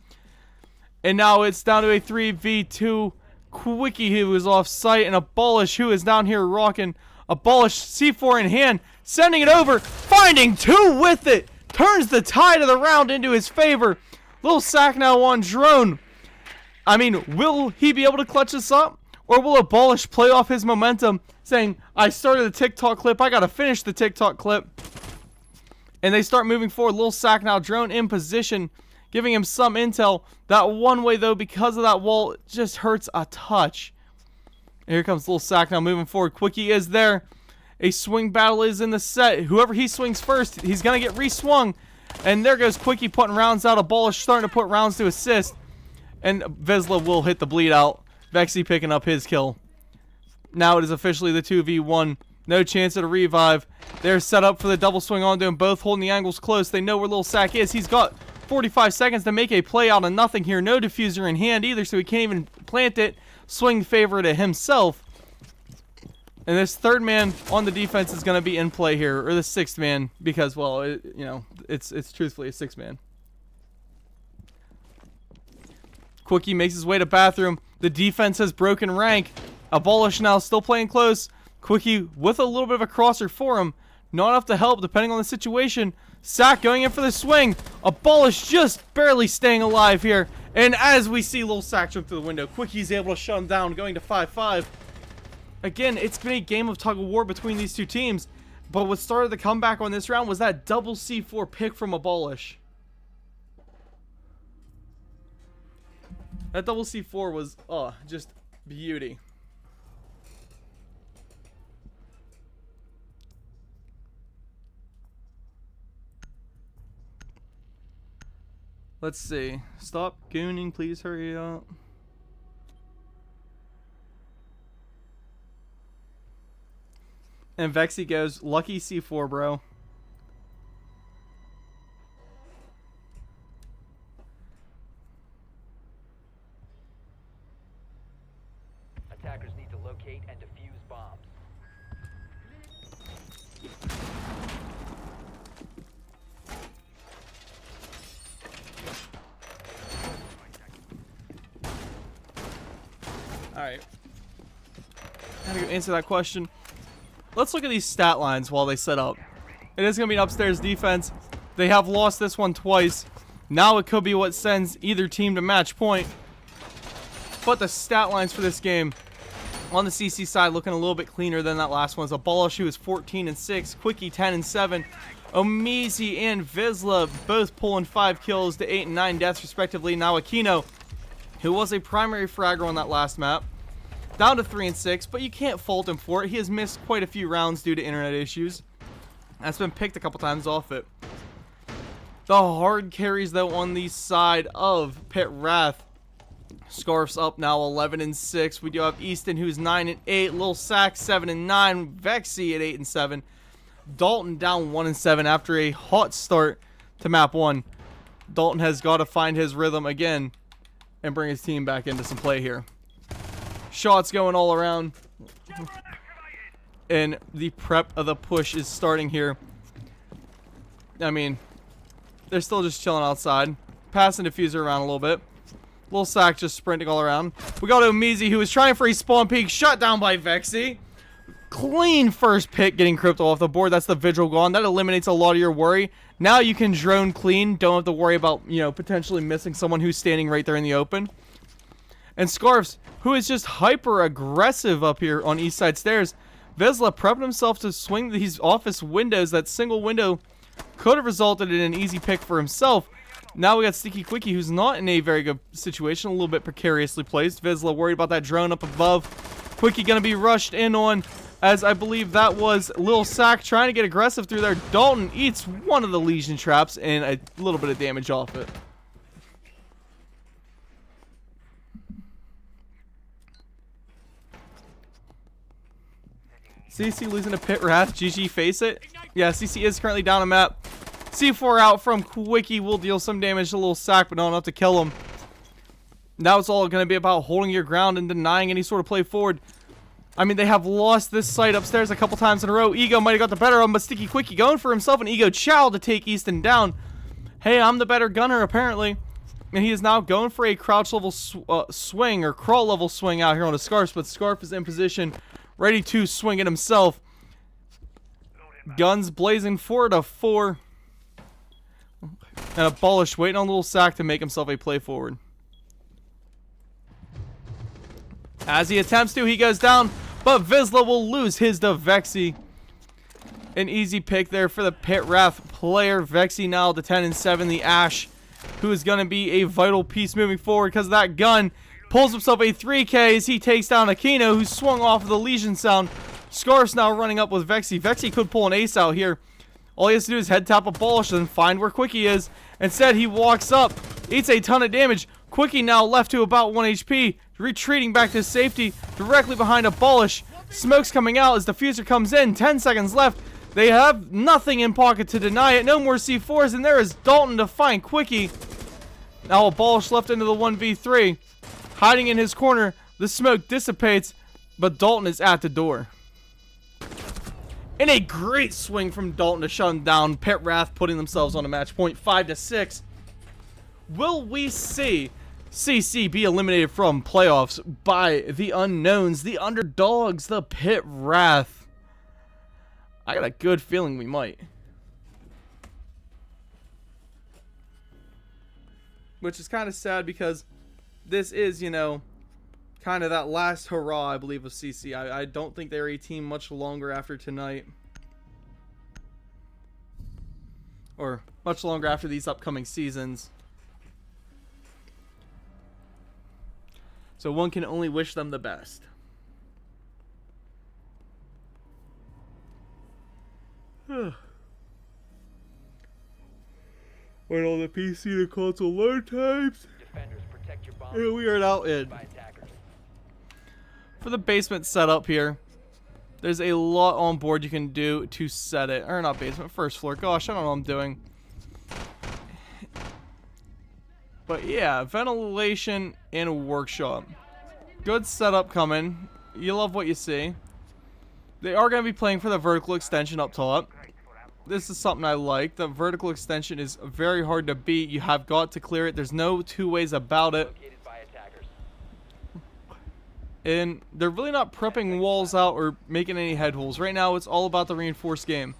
And now it's down to a 3v2. Quickie, who is off site, and Abolish, who is down here rocking. Abolish, C4 in hand, sending it over, finding two with it. Turns the tide of the round into his favor. Little Sack now on drone. I mean, will he be able to clutch this up? Or will Abolish play off his momentum, saying, I started the TikTok clip, I gotta finish the TikTok clip. And they start moving forward. Little Sack now drone in position, giving him some intel. That one way, though, because of that wall, it just hurts a touch. And here comes Little Sack now moving forward. Quickie is there. A swing battle is in the set. Whoever he swings first, he's gonna get re-swung. And there goes Quickie putting rounds out. Abolish starting to put rounds to assist. And Vizsla will hit the bleed out. Vexy picking up his kill. Now it is officially the 2v1. No chance at a revive. They're set up for the double swing onto him. Both holding the angles close. They know where Little Sack is. He's got 45 seconds to make a play out of nothing here. No diffuser in hand either, so he can't even plant it. Swing favor to himself. And this third man on the defense is going to be in play here. Or the sixth man, because, well, it's truthfully a sixth man. Quickie makes his way to bathroom. The defense has broken rank. Abolish now still playing close. Quickie with a little bit of a crosser for him. Not enough to help depending on the situation. Sack going in for the swing. Abolish just barely staying alive here. And as we see Little Sack jump through the window, Quickie's able to shut him down, going to 5-5. Again, it's been a game of tug of war between these two teams. But what started the comeback on this round was that double C4 pick from Abolish. That double C4 was, just beauty. Let's see. Stop gooning, please hurry up. And Vexy goes, lucky C4, bro. Attackers need to locate and defuse bombs. Alright. How to answer that question. Let's look at these stat lines while they set up. It is going to be an upstairs defense. They have lost this one twice. Now it could be what sends either team to match point. But the stat lines for this game on the CC side looking a little bit cleaner than that last one. Abolish, who is 14-6, Quickie 10-7, Omizi and Vizsla both pulling 5 kills to 8 and 9 deaths respectively. Now Aquino, who was a primary fragger on that last map, down to 3-6, but you can't fault him for it. He has missed quite a few rounds due to internet issues. That's been picked a couple times off it. The hard carries, though, on the side of Pitt Wrath. Scarf's up now 11-6. We do have Easton, who's 9-8. Lil Sack 7-9. Vexy at 8-7. Dalton down 1-7 after a hot start to map 1. Dalton has got to find his rhythm again and bring his team back into some play here. Shots going all around. And the prep of the push is starting here. I mean, they're still just chilling outside. Passing diffuser around a little bit. Little Sack just sprinting all around. We got Omizi, who was trying for a spawn peek. Shut down by Vexy. Clean first pick getting crypto off the board. That's the Vigil gone. That eliminates a lot of your worry. Now you can drone clean. Don't have to worry about, potentially missing someone who's standing right there in the open. And Scarfs, who is just hyper aggressive up here on East Side Stairs. Vizsla prepped himself to swing these office windows. That single window could have resulted in an easy pick for himself. Now we got Sticky Quickie, who's not in a very good situation, a little bit precariously placed. Vizsla worried about that drone up above. Quickie gonna be rushed in on, as I believe that was Lil Sack trying to get aggressive through there. Dalton eats one of the Legion traps and a little bit of damage off it. CC losing to Pit Wrath. GG, face it. Yeah, CC is currently down a map. C4 out from Quickie will deal some damage to Lil Sack, but not enough to kill him. Now it's all going to be about holding your ground and denying any sort of play forward. I mean, they have lost this site upstairs a couple times in a row. Ego might have got the better of him, but Sticky Quickie going for himself and Ego Chow to take Easton down. Hey, I'm the better gunner, apparently. And he is now going for a crouch level swing or crawl level swing out here on a Scarf, but Scarf is in position, ready to swing it himself. Guns blazing 4-4. And Abolish waiting on Lil Sack to make himself a play forward. As he attempts to, he goes down, but Vizsla will lose his to Vexy. An easy pick there for the Pit Wrath player. Vexy now to 10-7. The Ash, who is going to be a vital piece moving forward because that gun pulls himself a 3K as he takes down Aquino, who swung off of the Legion sound. Scarf's now running up with Vexy. Vexy could pull an ace out here. All he has to do is head tap Abolish and find where Quickie is. Instead, he walks up, eats a ton of damage. Quickie now left to about 1 HP, retreating back to safety directly behind Abolish. Smoke's coming out as the Diffuser comes in. 10 seconds left. They have nothing in pocket to deny it. No more C4s, and there is Dalton to find Quickie. Now Abolish left into the 1v3. Hiding in his corner. The smoke dissipates, but Dalton is at the door. And a great swing from Dalton to shut him down. Pit Wrath putting themselves on a match point 5-6. Will we see CC be eliminated from playoffs by the unknowns, the underdogs, the Pit Wrath? I got a good feeling we might. Which is kind of sad because this is, you know, kind of that last hurrah, I believe, of CC. I don't think they're a team much longer after tonight. Or much longer after these upcoming seasons. So one can only wish them the best. When all the PC to console load times. Defenders, protect your bombs. Yeah, we are now in. By attackers. For the basement setup here, there's a lot on board you can do to set it. Or not basement, first floor. Gosh, I don't know what I'm doing. But yeah, ventilation and a workshop. Good setup coming. You love what you see. They are going to be playing for the vertical extension up top. This is something I like. The vertical extension is very hard to beat. You have got to clear it. There's no two ways about it. Located by attackers. And they're really not prepping walls out or making any head holes. Right now, it's all about the reinforced game.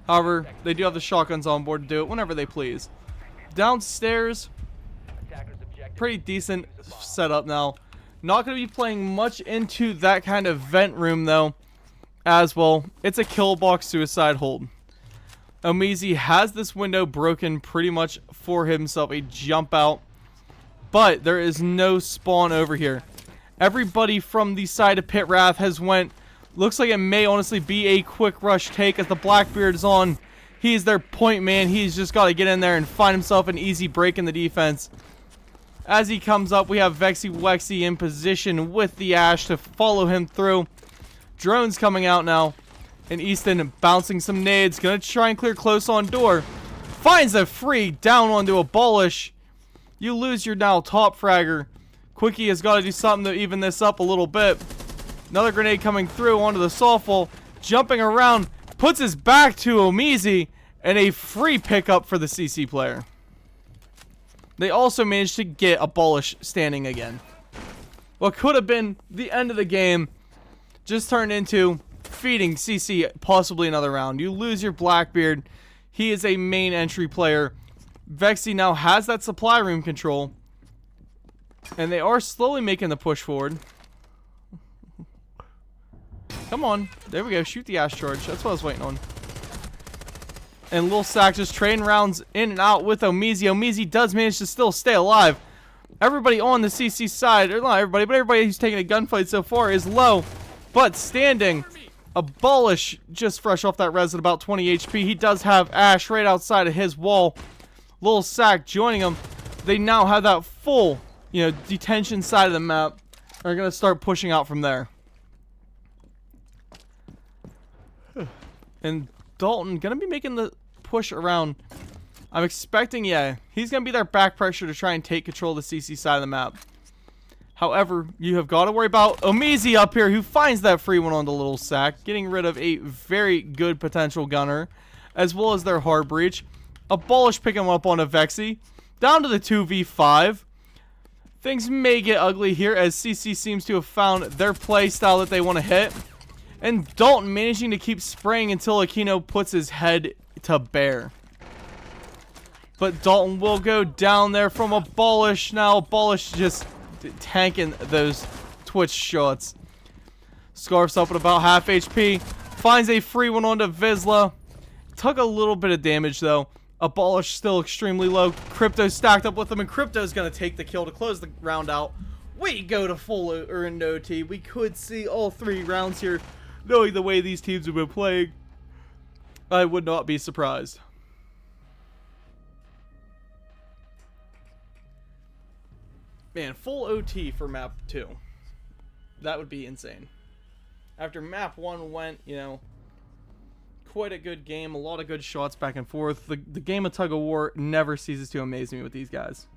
However, they do have the shotguns on board to do it whenever they please. Downstairs, Attackers objective. pretty decent setup now. Not going to be playing much into that kind of vent room, though, as well. It's a kill box suicide hold. Omizi has this window broken pretty much for himself, a jump out. But there is no spawn over here. Everybody from the side of Pit Wrath has went. Looks like it may honestly be a quick rush take as the Blackbeard is on. He's their point man. He's just got to get in there and find himself an easy break in the defense. As he comes up, we have Vexy Wexy in position with the Ash to follow him through. Drones coming out now. And Easton bouncing some nades. Gonna try and clear close on door. Finds a free down onto Abolish. You lose your now top fragger. Quickie has got to do something to even this up a little bit. Another grenade coming through onto the softball. Jumping around. Puts his back to Omizi. And a free pickup for the CC player. They also managed to get Abolish standing again. What could have been the end of the game just turned into feeding CC possibly another round. You lose your Blackbeard. He is a main entry player. Vexy now has that supply room control. And they are slowly making the push forward. Come on. There we go. Shoot the Ash charge. That's what I was waiting on. And Lil Sack just trading rounds in and out with Omizi. Omizi does manage to still stay alive. Everybody on the CC side, or not everybody, but everybody who's taking a gunfight so far is low, but standing. Abolish just fresh off that res at about 20 HP. He does have Ash right outside of his wall. Lil Sack joining him. They now have that full, detention side of the map. They're going to start pushing out from there. And Dalton going to be making the push around. I'm expecting, he's going to be their back pressure to try and take control of the CC side of the map. However, you have got to worry about Omizi up here, who finds that free one on the Little Sack, getting rid of a very good potential gunner, as well as their hard breach. Abolish picking him up on a Vexy. Down to the 2v5. Things may get ugly here, as CC seems to have found their play style that they want to hit. And Dalton managing to keep spraying until Aquino puts his head to bear. But Dalton will go down there from Abolish. Now Abolish just tanking those Twitch shots. Scarf's up at about half HP. Finds a free one onto Vizsla. Took a little bit of damage though. Abolish still extremely low. Crypto stacked up with him, and Crypto's gonna take the kill to close the round out. We go to full or in OT. We could see all 3 rounds here. Knowing the way these teams have been playing, I would not be surprised. Man, full OT for map 2. That would be insane. After map 1 went, quite a good game. A lot of good shots back and forth. The game of tug of war never ceases to amaze me with these guys.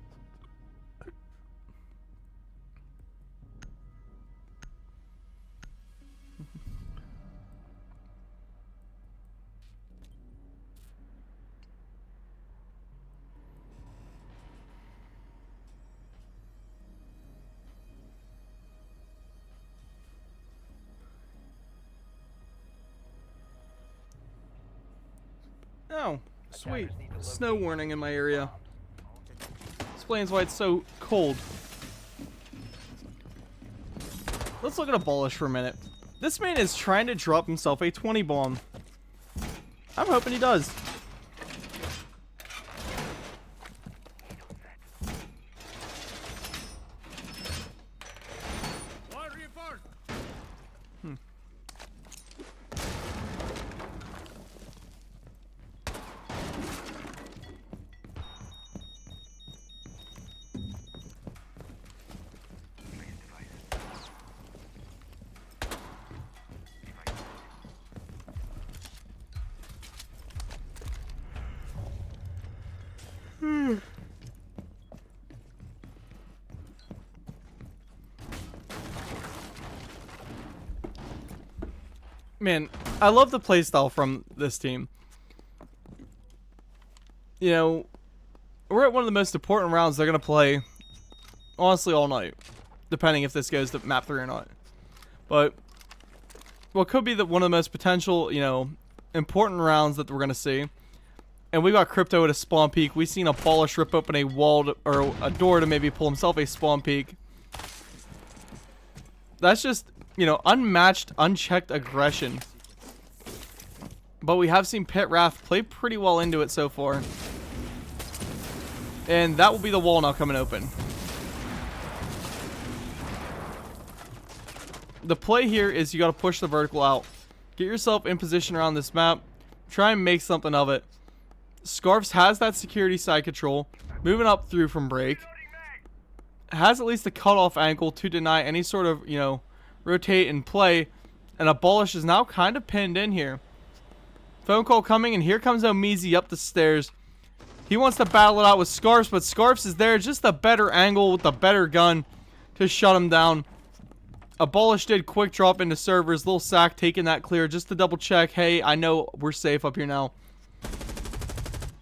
Oh, sweet. Snow warning in my area. Explains why it's so cold. Let's look at Abolish for a minute. This man is trying to drop himself a 20 bomb. I'm hoping he does. Man, I love the playstyle from this team. We're at one of the most important rounds they're going to play, honestly, all night. Depending if this goes to map 3 or not. But what could be one of the most potential, important rounds that we're going to see. And we got Crypto at a spawn peak. We've seen Abolish rip open a wall or a door to maybe pull himself a spawn peak. That's just, unmatched, unchecked aggression. But we have seen Pitt Wrath play pretty well into it so far. And that will be the wall now coming open. The play here is you got to push the vertical out. Get yourself in position around this map. Try and make something of it. Scarfs has that security side control. Moving up through from break. Has at least a cutoff angle to deny any sort of, rotate and play. And Abolish is now kind of pinned in here. Phone call coming, and here comes Omizi up the stairs. He wants to battle it out with Scarfs, but Scarfs is there. Just a better angle with a better gun to shut him down. Abolish did quick drop into servers. Little Sack taking that clear just to double check. Hey, I know we're safe up here now.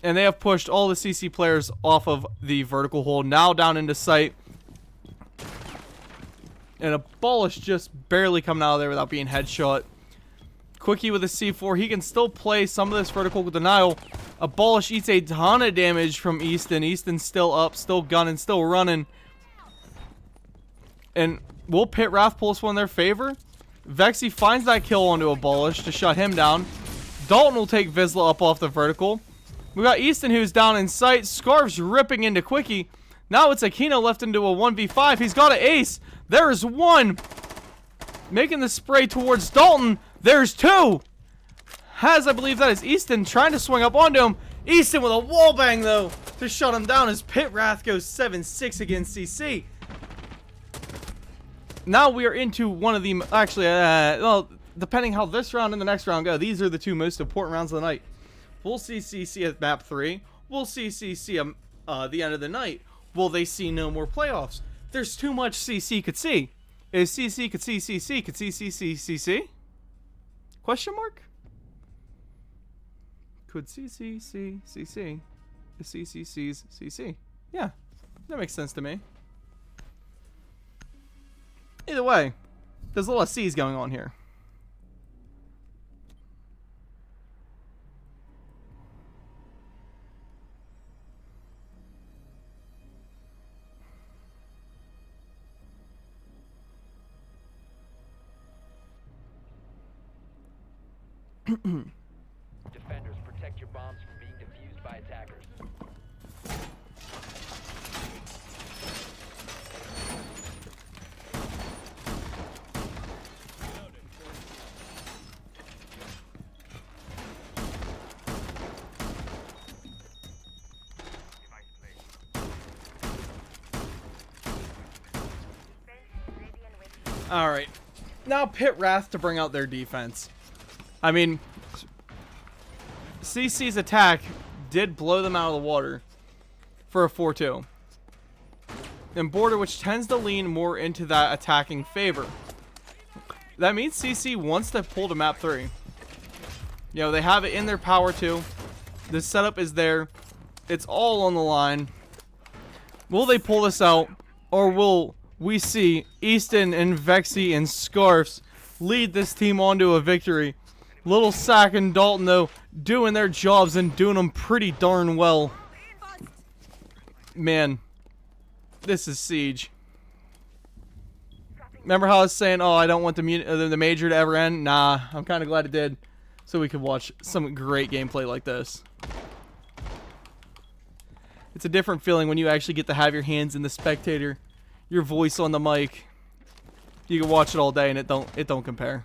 And they have pushed all the CC players off of the vertical hole. Now down into sight. And Abolish just barely coming out of there without being headshot. Quickie with a C4. He can still play some of this vertical denial. Abolish eats a ton of damage from Easton. Easton's still up, still gunning, still running. And will Pitt Wrath pull this one in their favor? Vexy finds that kill onto Abolish to shut him down. Dalton will take Vizsla up off the vertical. We got Easton who's down in sight. Scarf's ripping into Quickie. Now it's Aquino left into a 1v5. He's got an ace. There's one. Making the spray towards Dalton. There's two. I believe that is Easton trying to swing up onto him. Easton with a wall bang though to shut him down as Pitt Wrath goes 7-6 against CC. Now we are into one of the, actually, well, depending how this round and the next round go, these are the two most important rounds of the night. We'll see CC at map 3. We'll see CC at the end of the night. Will they see no more playoffs? There's too much CC could see. Is CC could see CC could see CC? Question mark? Could CC see CC? Is CC sees CC? Yeah, that makes sense to me. Either way, there's a lot of C's going on here. Defenders, protect your bombs from being defused by attackers. Alright. Now Pitt Wrath to bring out their defense. I mean, CC's attack did blow them out of the water for a 4-2. And Border, which tends to lean more into that attacking favor. That means CC wants to pull to map 3. You know, they have it in their power to. The setup is there. It's all on the line. Will they pull this out? Or will we see Easton and Vexy and Scarfs lead this team onto a victory? Little Sack and Dalton, though, doing their jobs and doing them pretty darn well. Man, this is Siege. Remember how I was saying, oh, I don't want the major to ever end? Nah, I'm kind of glad it did, so we could watch some great gameplay like this. It's a different feeling when you actually get to have your hands in the spectator, your voice on the mic. You can watch it all day and it don't compare.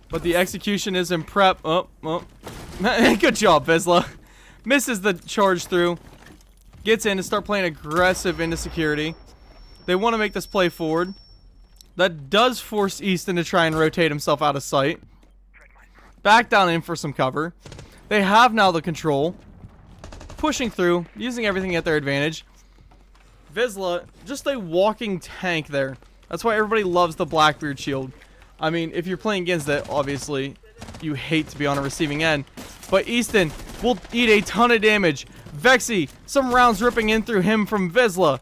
But the execution is in prep. Oh. Good job, Vizsla. Misses the charge through. Gets in to start playing aggressive into security. They want to make this play forward. That does force Easton to try and rotate himself out of sight. Back down in for some cover. They have now the control. Pushing through, using everything at their advantage. Vizsla, just a walking tank there. That's why everybody loves the Blackbeard shield. I mean, if you're playing against it, obviously, you hate to be on a receiving end. But Easton will eat a ton of damage. Vexy, some rounds ripping in through him from Vizsla.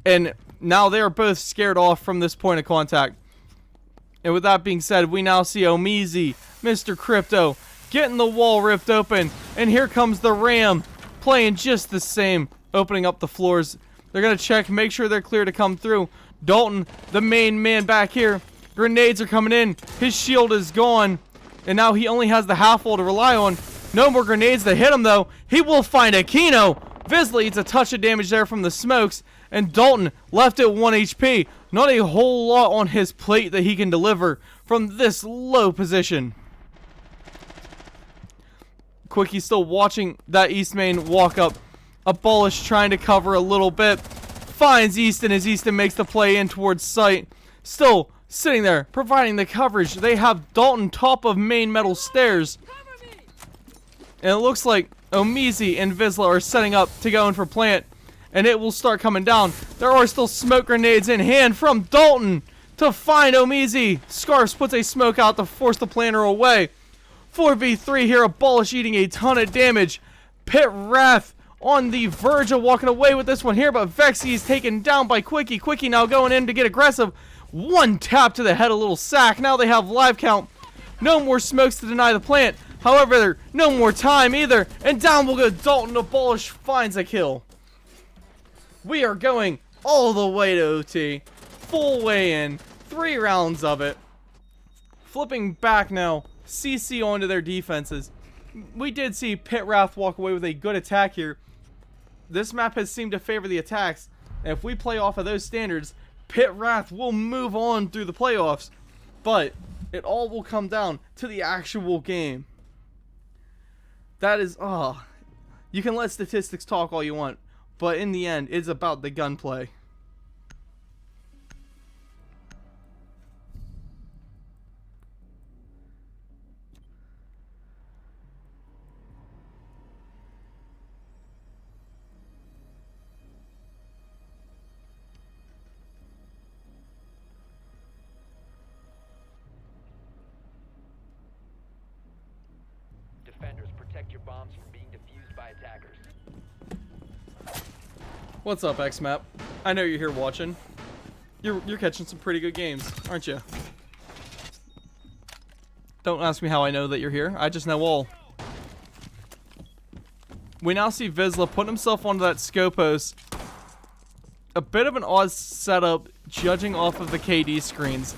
And now they are both scared off from this point of contact. And with that being said, we now see Omizi, Mr. Crypto, getting the wall ripped open. And here comes the Ram, playing just the same, opening up the floors. They're going to check, make sure they're clear to come through. Dalton, the main man back here. Grenades are coming in. His shield is gone. And now he only has the half wall to rely on. No more grenades to hit him, though. He will find Aquino. Vizsla eats a touch of damage there from the smokes. And Dalton left at 1 HP. Not a whole lot on his plate that he can deliver from this low position. Quickie still watching that East main walk up. Abolish trying to cover a little bit. Finds Easton as Easton makes the play in towards sight. Still sitting there, providing the coverage. They have Dalton top of main metal stairs. And it looks like Omizi and Vizsla are setting up to go in for plant. And it will start coming down. There are still smoke grenades in hand from Dalton to find Omizi. Scarfs puts a smoke out to force the planter away. 4v3 here, Abolish eating a ton of damage. Pitt Wrath on the verge of walking away with this one here, but Vexy is taken down by Quickie. Quickie now going in to get aggressive. One tap to the head, a little sack. Now they have live count. No more smokes to deny the plant. However, no more time either. And down will go Dalton. Abolish finds a kill. We are going all the way to OT. Full way in. 3 rounds of it. Flipping back now, CC onto their defenses. We did see Pitt Wrath walk away with a good attack here. This map has seemed to favor the attacks, and if we play off of those standards, Pitt Wrath will move on through the playoffs. But it all will come down to the actual game. That is, you can let statistics talk all you want, but in the end, it's about the gunplay. Defenders, protect your bombs from being defused by attackers. What's up, X-Map? I know you're here watching. You're catching some pretty good games, aren't you? Don't ask me how I know that you're here. I just know all. We now see Vizsla putting himself onto that Scopos. A bit of an odd setup, judging off of the KD screens.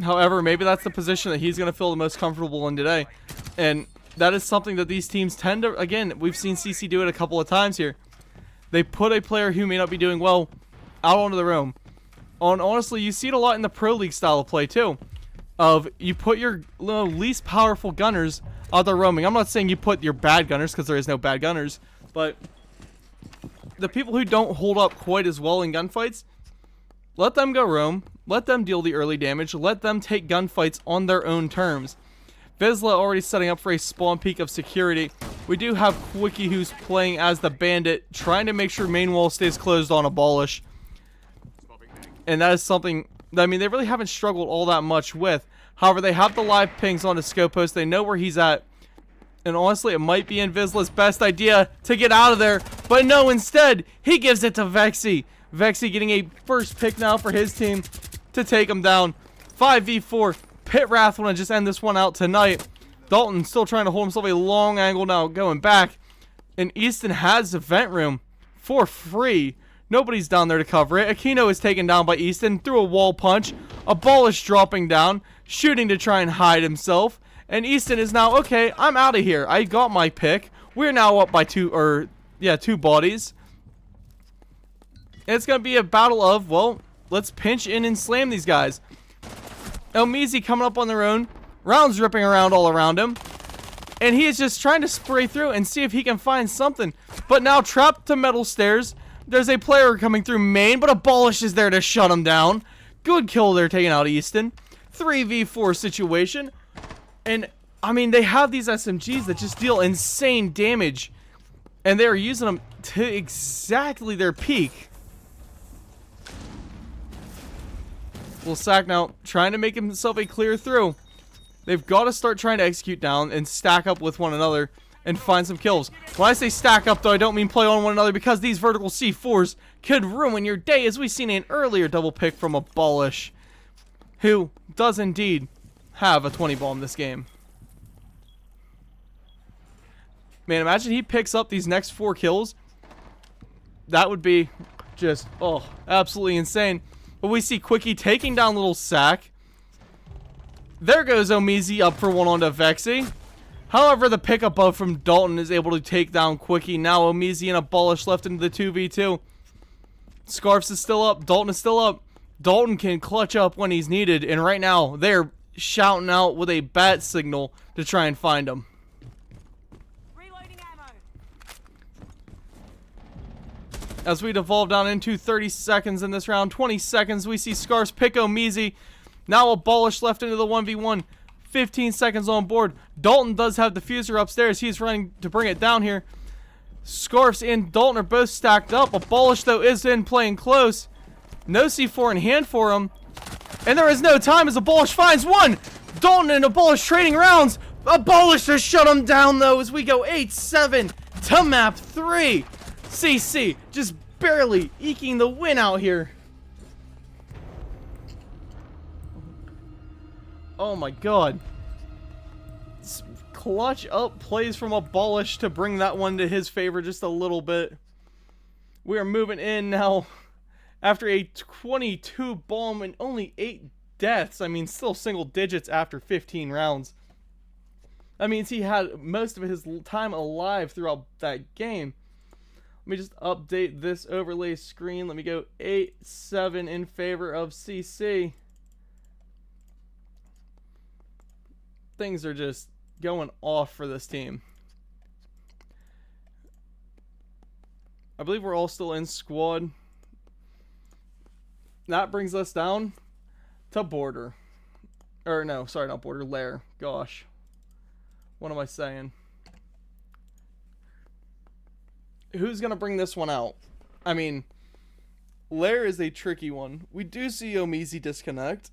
However, maybe that's the position that he's going to feel the most comfortable in today. And that is something that these teams tend to, again, we've seen CC do it a couple of times here. They put a player who may not be doing well out onto the roam. Honestly, you see it a lot in the Pro League style of play too. Of, you put your least powerful gunners out there roaming. I'm not saying you put your bad gunners, because there is no bad gunners. But the people who don't hold up quite as well in gunfights, let them go roam. Let them deal the early damage. Let them take gunfights on their own terms. Vizsla already setting up for a spawn peak of security. We do have Quickie who's playing as the bandit, trying to make sure main wall stays closed on Abolish. And that is something, I mean, they really haven't struggled all that much with. However, they have the live pings on the Scopos. They know where he's at. And honestly, it might be in Vizsla's best idea to get out of there. But no, instead, he gives it to Vexy. Vexy getting a first pick now for his team to take him down. 5v4. Pitt Wrath want to just end this one out tonight. Dalton still trying to hold himself a long angle now, going back. And Easton has the vent room for free. Nobody's down there to cover it. Aquino is taken down by Easton through a wall punch. Abolish dropping down, shooting to try and hide himself. And Easton is now, okay, I'm out of here. I got my pick. We're now up by two bodies. And it's going to be a battle of, well, let's pinch in and slam these guys. Elmizi coming up on their own. Rounds ripping around all around him. And he is just trying to spray through and see if he can find something. But now trapped to metal stairs. There's a player coming through main, but Abolish is there to shut him down. Good kill there, taking out Easton. 3v4 situation. And, I mean, they have these SMGs that just deal insane damage. And they are using them to exactly their peak. Will Sack now trying to make himself a clear through. They've got to start trying to execute down and stack up with one another and find some kills. When I say stack up, though, I don't mean play on one another, because these vertical C4s could ruin your day, as we've seen an earlier double pick from Abolish, who does indeed have a 20 bomb this game. Man, imagine he picks up these next 4 kills. That would be just, oh, absolutely insane. But we see Quickie taking down little Sack. There goes Omizi up for one onto Vexy. However, the pick above from Dalton is able to take down Quickie. Now Omizi and Abolish left into the 2v2. Scarfs is still up. Dalton is still up. Dalton can clutch up when he's needed. And right now, they're shouting out with a bat signal to try and find him. Reloading ammo. As we devolve down into 30 seconds in this round, 20 seconds, we see Scarfs pick Omizi. Now Abolish left into the 1v1. 15 seconds on board. Dalton does have the diffuser upstairs. He's running to bring it down here. Scarfs and Dalton are both stacked up. Abolish, though, is in playing close. No C4 in hand for him. And there is no time as Abolish finds one. Dalton and Abolish trading rounds. Abolish to shut him down, though, as we go 8-7 to map 3. CC just barely eking the win out here. Oh my god. Clutch up plays from Abolish to bring that one to his favor just a little bit. We are moving in now after a 22 bomb and only 8 deaths. I mean, still single digits after 15 rounds. That means he had most of his time alive throughout that game. Let me just update this overlay screen. Let me go 8-7 in favor of CC. Things are just going off for this team. I believe we're all still in squad. That brings us down to border. Or no, sorry, not border, lair. Gosh. What am I saying? Who's going to bring this one out? I mean, lair is a tricky one. We do see Omizi disconnect.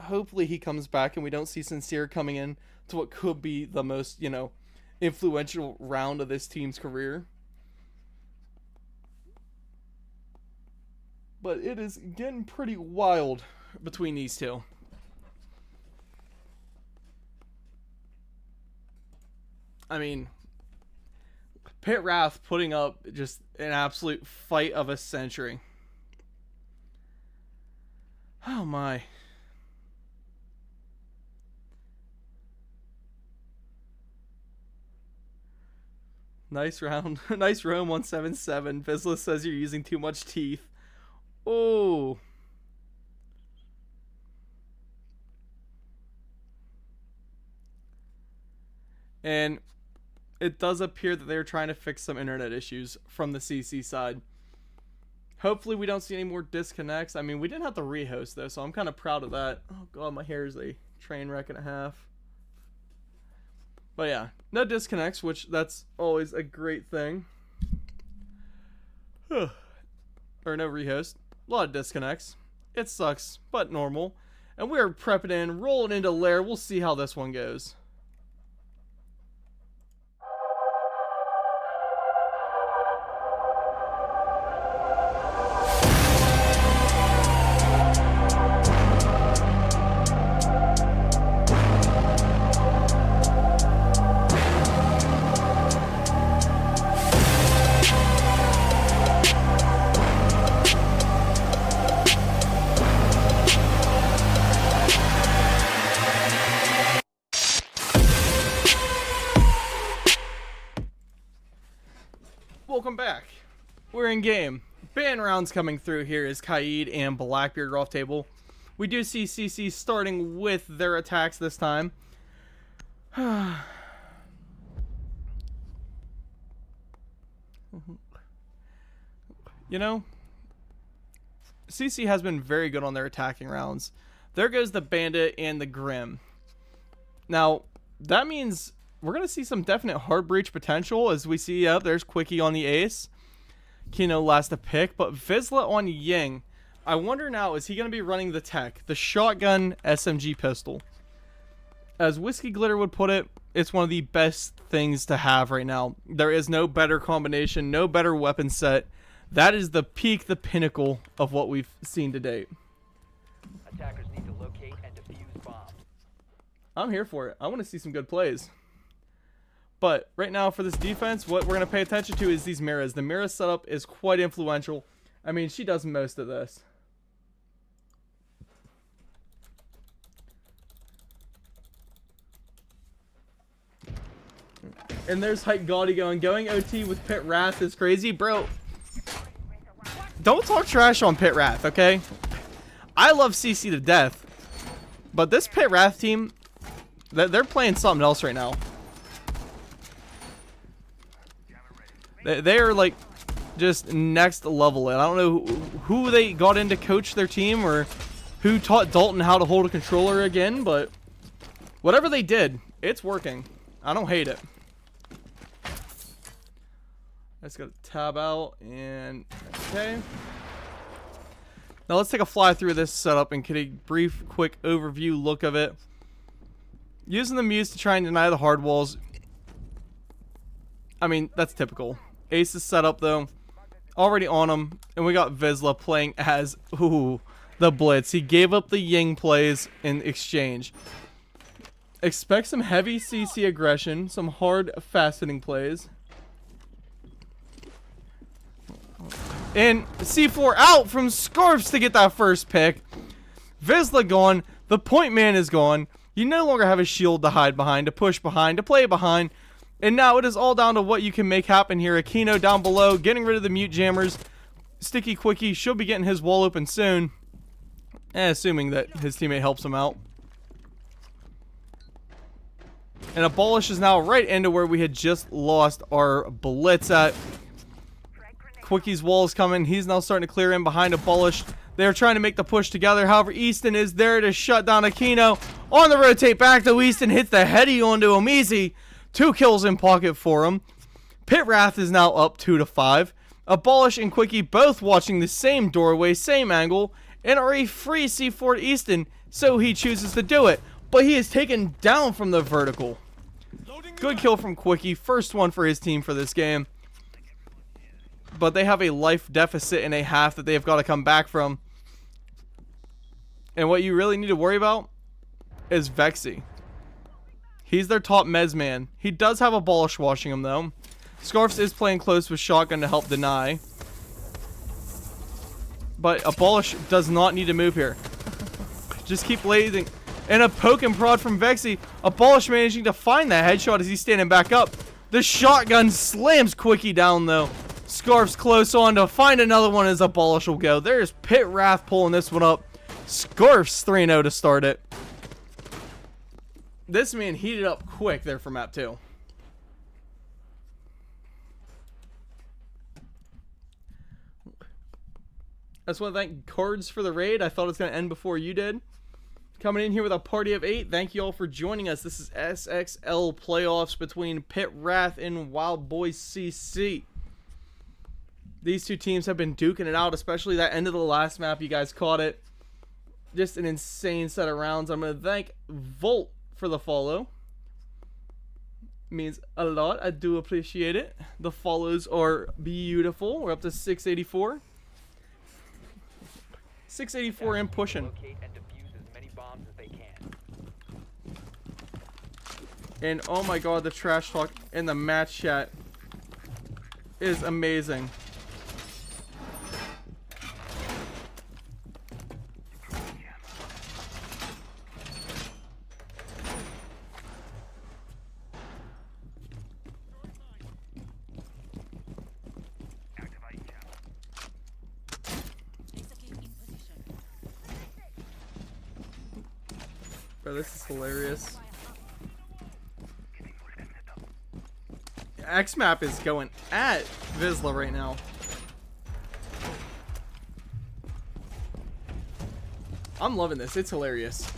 Hopefully he comes back and we don't see Sincere coming in to what could be the most, you know, influential round of this team's career. But it is getting pretty wild between these two. I mean, Pitt Wrath putting up just an absolute fight of a century. Oh my. Nice round. Nice roam 177. Vizsla says you're using too much teeth. Oh. And it does appear that they're trying to fix some internet issues from the CC side. Hopefully we don't see any more disconnects. I mean, we didn't have to rehost though, so I'm kind of proud of that. Oh god, my hair is a train wreck and a half. But yeah, no disconnects, which that's always a great thing. Or no rehost. A lot of disconnects. It sucks, but normal. And we're prepping in, rolling into lair. We'll see how this one goes. Welcome back. We're in game. Ban rounds coming through here as Kaid and Blackbeard are off table. We do see CC starting with their attacks this time. You know, CC has been very good on their attacking rounds. There goes the Bandit and the Grim. Now, that means we're going to see some definite hard breach potential as we see, there's Quickie on the ace. Kino last to pick, but Vizsla on Ying. I wonder now, is he going to be running the tech? The shotgun SMG pistol. As Whiskey Glitter would put it, it's one of the best things to have right now. There is no better combination, no better weapon set. That is the peak, the pinnacle of what we've seen to date. Attackers need to locate and defuse bombs. I'm here for it. I want to see some good plays. But right now for this defense, what we're going to pay attention to is these mirrors. The mirror setup is quite influential. I mean, she does most of this. And there's Hike Gaudy going OT with Pitt Wrath is crazy. Bro, don't talk trash on Pitt Wrath, okay? I love CC to death. But this Pitt Wrath team, they're playing something else right now. They are like just next level. And I don't know who they got in to coach their team or who taught Dalton how to hold a controller again, but whatever they did, it's working. I don't hate it. Let's go tab out and okay. Now let's take a fly through this setup and get a brief, quick overview look of it. Using the Muse to try and deny the hard walls. I mean, that's typical. Ace is set up though, already on him, and we got Vizsla playing as the Blitz. He gave up the Ying plays in exchange. Expect some heavy CC aggression, some hard fast-hitting plays. And C4 out from Scarfs to get that first pick. Vizsla gone. The point man is gone. You no longer have a shield to hide behind, to push behind, to play behind. And now it is all down to what you can make happen here. Aquino down below, getting rid of the mute jammers. Sticky Quickie should be getting his wall open soon. Assuming that his teammate helps him out. And Abolish is now right into where we had just lost our blitz at. Quickie's wall is coming. He's now starting to clear in behind Abolish. They're trying to make the push together. However, Easton is there to shut down Aquino. On the rotate back to Easton. Hits the heady onto him easy. 2 kills in pocket for him. Pitt Wrath is now up 2-5. Abolish and Quickie both watching the same doorway, same angle, and are a free C4 to Easton, so he chooses to do it. But he is taken down from the vertical. Good kill from Quickie. First one for his team for this game. But they have a life deficit and a half that they have got to come back from. And what you really need to worry about is Vexy. He's their top mez man. He does have Abolish watching him though. Scarfs is playing close with Shotgun to help deny. But Abolish does not need to move here. Just keep lasing. And a poke and prod from Vexy. Abolish managing to find that headshot as he's standing back up. The shotgun slams Quickie down though. Scarf's close on to find another one as Abolish will go. There's Pitt Wrath pulling this one up. Scarf's 3-0 to start it. This man heated up quick there for map 2. I just want to thank Cards for the raid. I thought it was going to end before you did. Coming in here with a party of 8. Thank you all for joining us. This is SXL playoffs between Pitt Wrath and Wild Boys CC. These two teams have been duking it out, especially that end of the last map. You guys caught it. Just an insane set of rounds. I'm going to thank Volt for the follow. Means a lot. I do appreciate it. The follows are beautiful. We're up to 684. 684 and pushing. Locate and defuse as many bombs as they can. And oh my god, the trash talk in the match chat is amazing. Bro, this is hilarious. X-Map is going at Vizsla right now. I'm loving this. It's hilarious.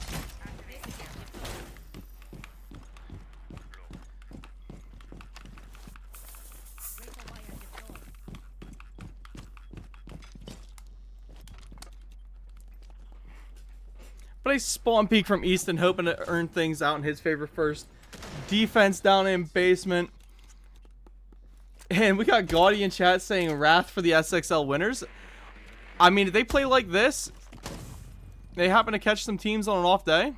But a spawn peek from Easton, hoping to earn things out in his favor first. Defense down in basement. And we got Gaudy in chat saying Wrath for the SXL winners. I mean, if they play like this, they happen to catch some teams on an off day,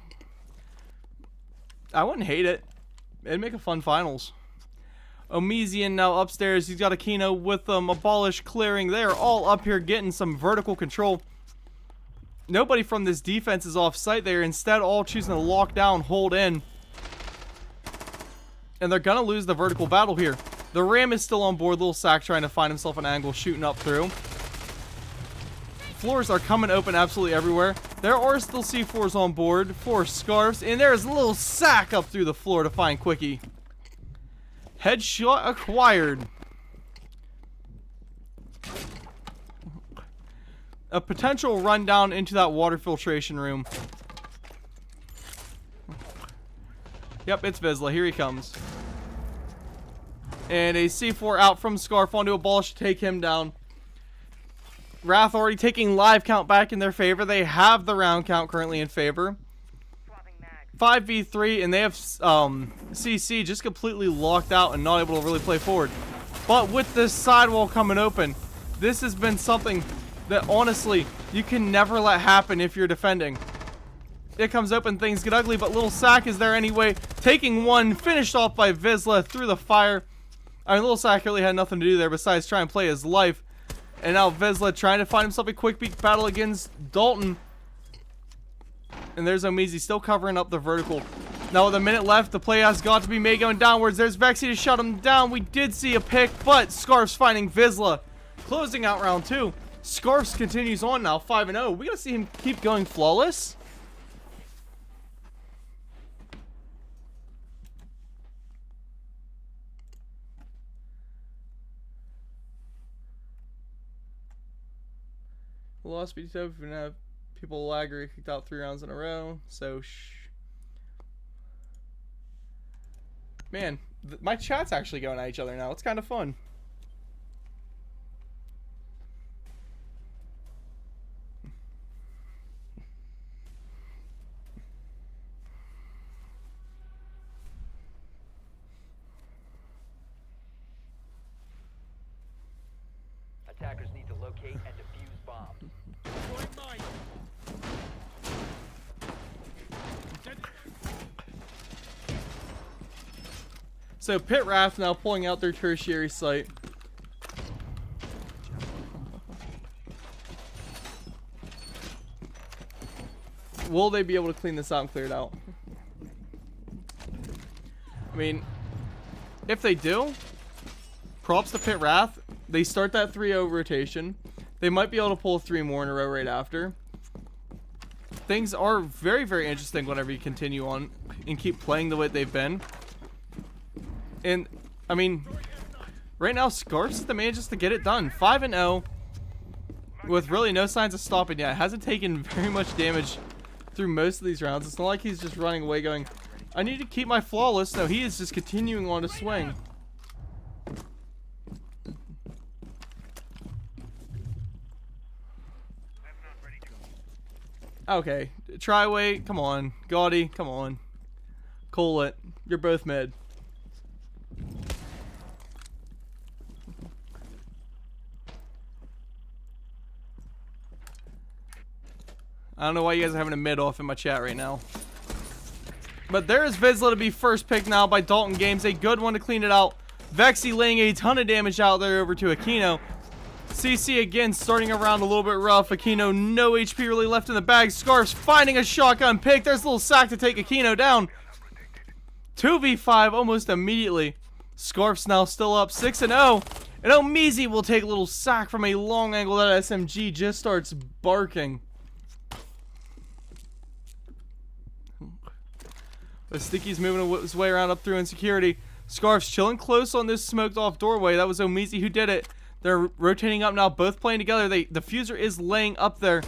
I wouldn't hate it. It'd make a fun finals. Omezian now upstairs. He's got Aquino with them. Abolish clearing. They are all up here getting some vertical control. Nobody from this defense is off site. They're instead all choosing to lock down, hold in. And they're going to lose the vertical battle here. The Ram is still on board. Little Sack trying to find himself an angle, shooting up through. Floors are coming open absolutely everywhere. There are still C4s on board for Scarfs. And there's a Little Sack up through the floor to find Quickie. Headshot acquired. A potential rundown into that water filtration room. Yep, it's Vizsla. Here he comes. And a C4 out from Scarf onto Abolish to take him down. Wrath already taking live count back in their favor. They have the round count currently in favor. 5v3, and they have CC just completely locked out and not able to really play forward. But with this sidewall coming open, this has been something that honestly you can never let happen if you're defending. It comes open, things get ugly, but Little Sack is there anyway, taking one, finished off by Vizsla through the fire. I mean, Little Sack really had nothing to do there besides try and play his life. And now Vizsla trying to find himself a quick peek battle against Dalton. And there's Omizi still covering up the vertical. Now with a minute left, the play has got to be made going downwards. There's Vexy to shut him down. We did see a pick, but Scarf's finding Vizsla. Closing out round 2. Scarfs continues on now, 5-0. We gotta see him keep going flawless. Lost BT if we have people lag or kicked out 3 rounds in a row. So man, my chat's actually going at each other now. It's kind of fun. Attackers need to locate and defuse bombs. So Pitt Raft now pulling out their tertiary site. Will they be able to clean this out and clear it out? I mean, if they do, props to Pitt Wrath. They start that 3-0 rotation. They might be able to pull 3 more in a row right after. Things are very, very interesting whenever you continue on and keep playing the way they've been. And, I mean, right now, Scarfs manages to get it done. 5-0 with really no signs of stopping yet. Hasn't taken very much damage through most of these rounds. It's not like he's just running away going, I need to keep my flawless. No, he is just continuing on to swing. Okay, Triway, come on. Gaudy, come on. Colet, you're both mid. I don't know why you guys are having a mid off in my chat right now. But there is Vizsla to be first picked now by Dalton Games. A good one to clean it out. Vexy laying a ton of damage out there over to Aquino. CC again starting around a little bit rough. Aquino, no HP really left in the bag. Scarfs finding a shotgun pick. There's a little sack to take Aquino down. 2v5 almost immediately. Scarfs now still up 6-0. And Omizi will take a little sack from a long angle. That SMG just starts barking. The Sticky's moving his way around up through insecurity. Scarfs chilling close on this smoked off doorway. That was Omizi who did it. They're rotating up now, both playing together. The diffuser is laying up there.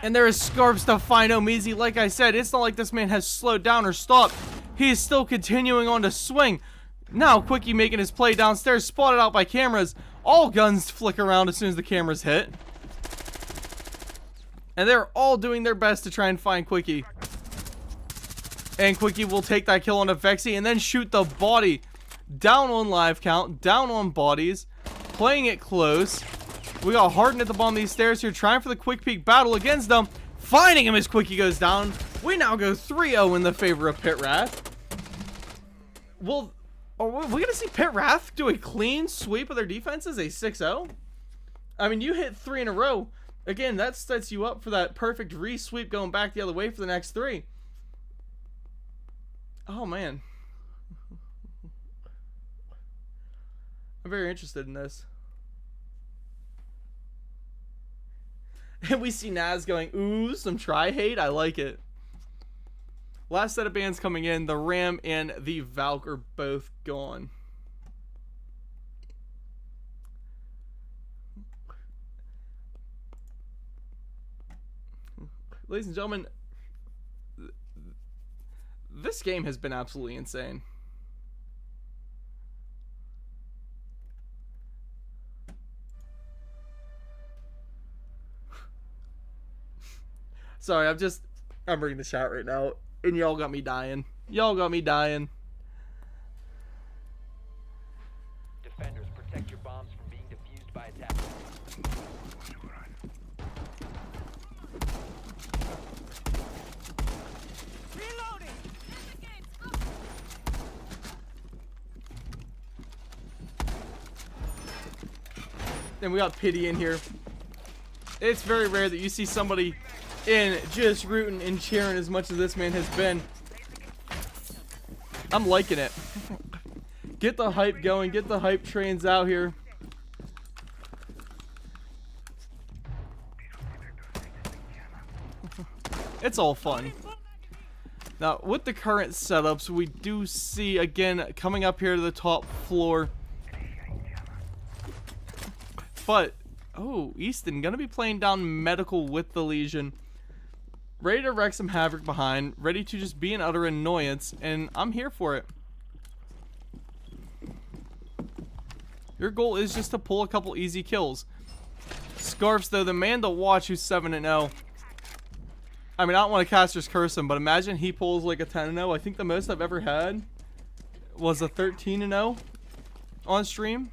And there is Scarfs to find Omizi. Like I said, it's not like this man has slowed down or stopped. He is still continuing on to swing. Now, Quickie making his play downstairs, spotted out by cameras. All guns flick around as soon as the cameras hit. And they're all doing their best to try and find Quickie. And Quickie will take that kill on a Vexy and then shoot the body. Down on live count, down on bodies. Playing it close. We got Harden at the bottom of these stairs here, trying for the quick peek battle against them. Finding him as Quickie goes down. We now go 3-0 in the favor of Pitt Wrath. Well, are we going to see Pitt Wrath do a clean sweep of their defenses? A 6-0? I mean, you hit 3 in a row. Again, that sets you up for that perfect re-sweep going back the other way for the next 3. Oh, man. I'm very interested in this. And we see Naz going, ooh, some try-hate. I like it. Last set of bans coming in. The Ram and the Valk are both gone. Ladies and gentlemen, this game has been absolutely insane. Sorry, I'm reading the chat right now, and y'all got me dying. Y'all got me dying. Defenders, protect your bombs from being defused by attackers. Reloading! Then we got Pity in here. It's very rare that you see somebody and just rooting and cheering as much as this man has been. I'm liking it. Get the hype going. Get the hype trains out here. It's all fun. Now, with the current setups, we do see, again, coming up here to the top floor. But, oh, Easton gonna be playing down medical with the Legion. Ready to wreak some havoc behind. Ready to just be an utter annoyance. And I'm here for it. Your goal is just to pull a couple easy kills. Scarfs, though, the man to watch who's 7-0. I mean, I don't want to caster's curse him, but imagine he pulls like a 10-0. I think the most I've ever had was a 13-0 on stream.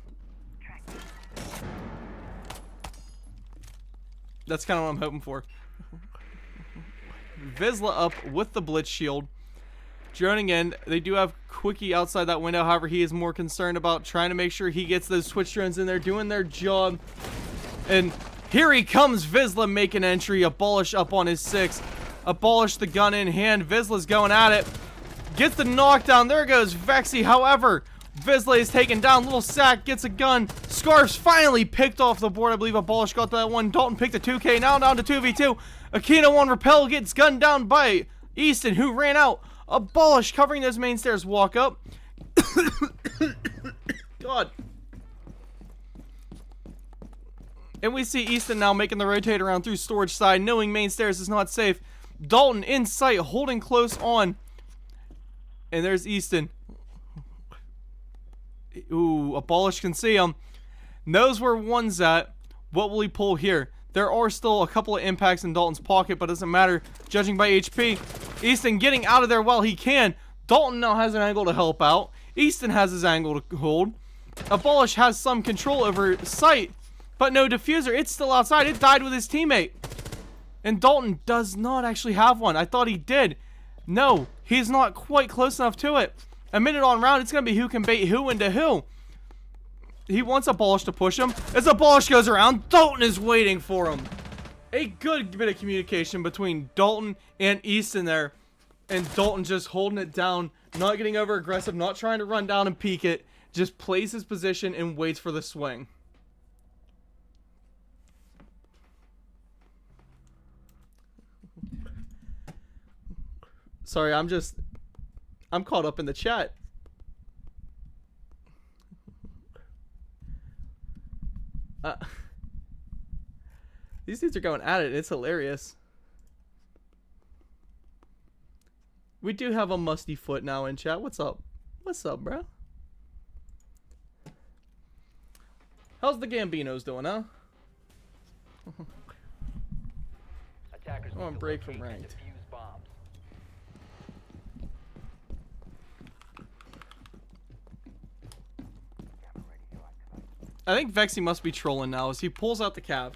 That's kind of what I'm hoping for. Vizsla up with the Blitz Shield. Droning in. They do have Quickie outside that window. However, he is more concerned about trying to make sure he gets those Twitch drones in there doing their job. And here he comes, Vizsla making entry. Abolish up on his 6. Abolish the gun in hand. Vizsla's going at it. Gets the knockdown. There goes Vexy. However, Vizsla is taken down. Little Sack gets a gun. Scarf's finally picked off the board. I believe Abolish got that one. Dalton picked a 2K. Now down to 2v2. Aquino on Repel gets gunned down by Easton, who ran out. Abolish covering those main stairs. Walk up. God. And we see Easton now making the rotate around through storage side, knowing main stairs is not safe. Dalton in sight, holding close on. And there's Easton. Ooh, Abolish can see him. Knows where one's at. What will he pull here? There are still a couple of impacts in Dalton's pocket, but it doesn't matter, judging by HP. Easton getting out of there while he can. Dalton now has an angle to help out. Easton has his angle to hold. Abolish has some control over sight, but no diffuser. It's still outside. It died with his teammate. And Dalton does not actually have one. I thought he did. No, he's not quite close enough to it. A minute on round, it's going to be who can bait who into who. He wants Abolish to push him. As Abolish goes around, Dalton is waiting for him. A good bit of communication between Dalton and Easton there. And Dalton just holding it down, not getting over aggressive, not trying to run down and peek it. Just plays his position and waits for the swing. Sorry, I'm caught up in the chat. These dudes are going at it. It's hilarious. We do have a musty foot now in chat. What's up? What's up, bro? How's the Gambinos doing, huh? Attackers I'm on need to break from locate and ranked. defuse bombs. I think Vexy must be trolling now as he pulls out the Cav.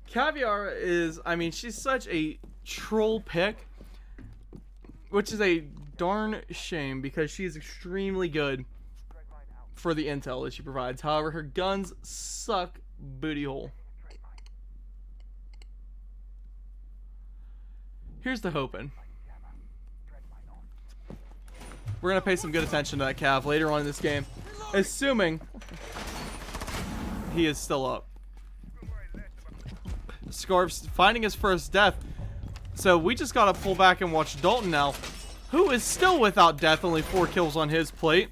Caviar is, I mean, she's such a troll pick, which is a darn shame because she is extremely good for the intel that she provides. However, her guns suck booty hole. Here's the hoping. We're going to pay some good attention to that Cav later on in this game, assuming he is still up. Scarf's finding his first death. So we just got to pull back and watch Dalton now, who is still without death, only 4 kills on his plate.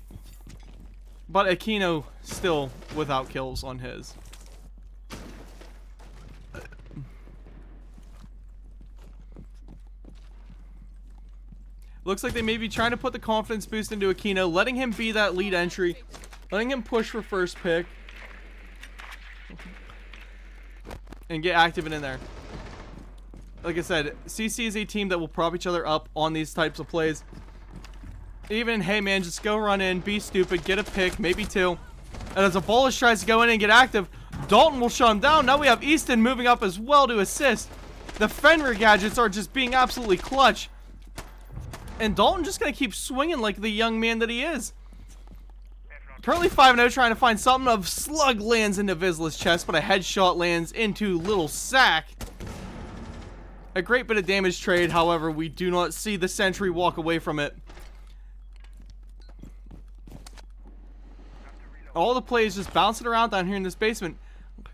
But Aquino still without kills on his. Looks like they may be trying to put the confidence boost into Aquino, letting him be that lead entry, letting him push for first pick, and get active and in there. Like I said, CC is a team that will prop each other up on these types of plays. Even, hey man, just go run in, be stupid, get a pick, maybe 2. And as Abolish tries to go in and get active, Dalton will shut him down. Now we have Easton moving up as well to assist. The Fenrir gadgets are just being absolutely clutch. And Dalton just going to keep swinging like the young man that he is. Currently 5-0, trying to find something. Of slug lands into Vizsla's chest, but a headshot lands into Little Sack. A great bit of damage trade, however, we do not see the sentry walk away from it. All the plays just bouncing around down here in this basement.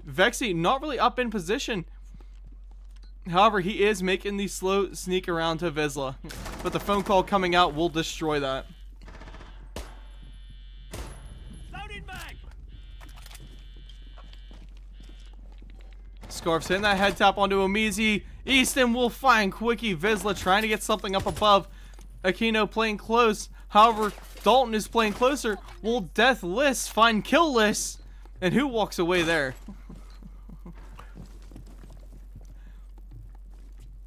Vexy not really up in position. However, he is making the slow sneak around to Vizsla. But the phone call coming out will destroy that. Scarf's hitting that head tap onto Omizi. Easton will find Quickie. Vizsla trying to get something up above. Aquino playing close. However, Dalton is playing closer. Will Deathless find Killless? And who walks away there?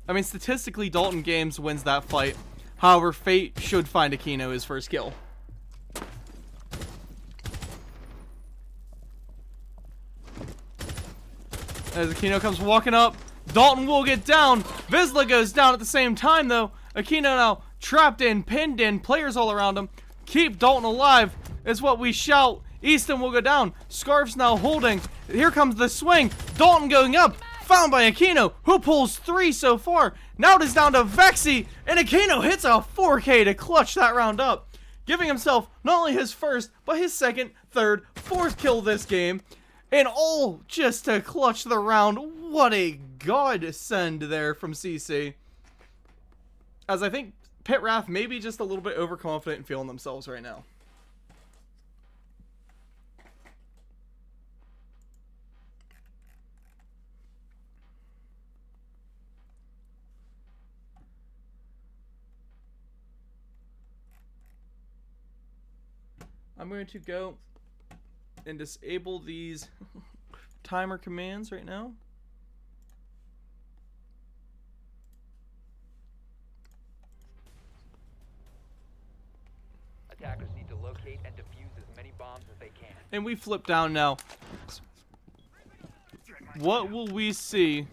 I mean, statistically, Dalton Games wins that fight. However, Fate should find Aquino his first kill. As Aquino comes walking up, Dalton will get down. Vizsla goes down at the same time, though. Aquino now trapped in, pinned in, players all around him. Keep Dalton alive is what we shout. Easton will go down. Scarf's now holding. Here comes the swing. Dalton going up. Found by Aquino, who pulls 3 so far. Now it is down to Vexy, and Aquino hits a 4K to clutch that round up, giving himself not only his first, but his second, third, fourth kill this game, and all just to clutch the round. What a godsend there from CC. As I think Pitt Wrath may be just a little bit overconfident in feeling themselves right now. I'm going to go and disable these timer commands right now. Attackers need to locate and defuse as many bombs as they can. And we flip down now. What will we see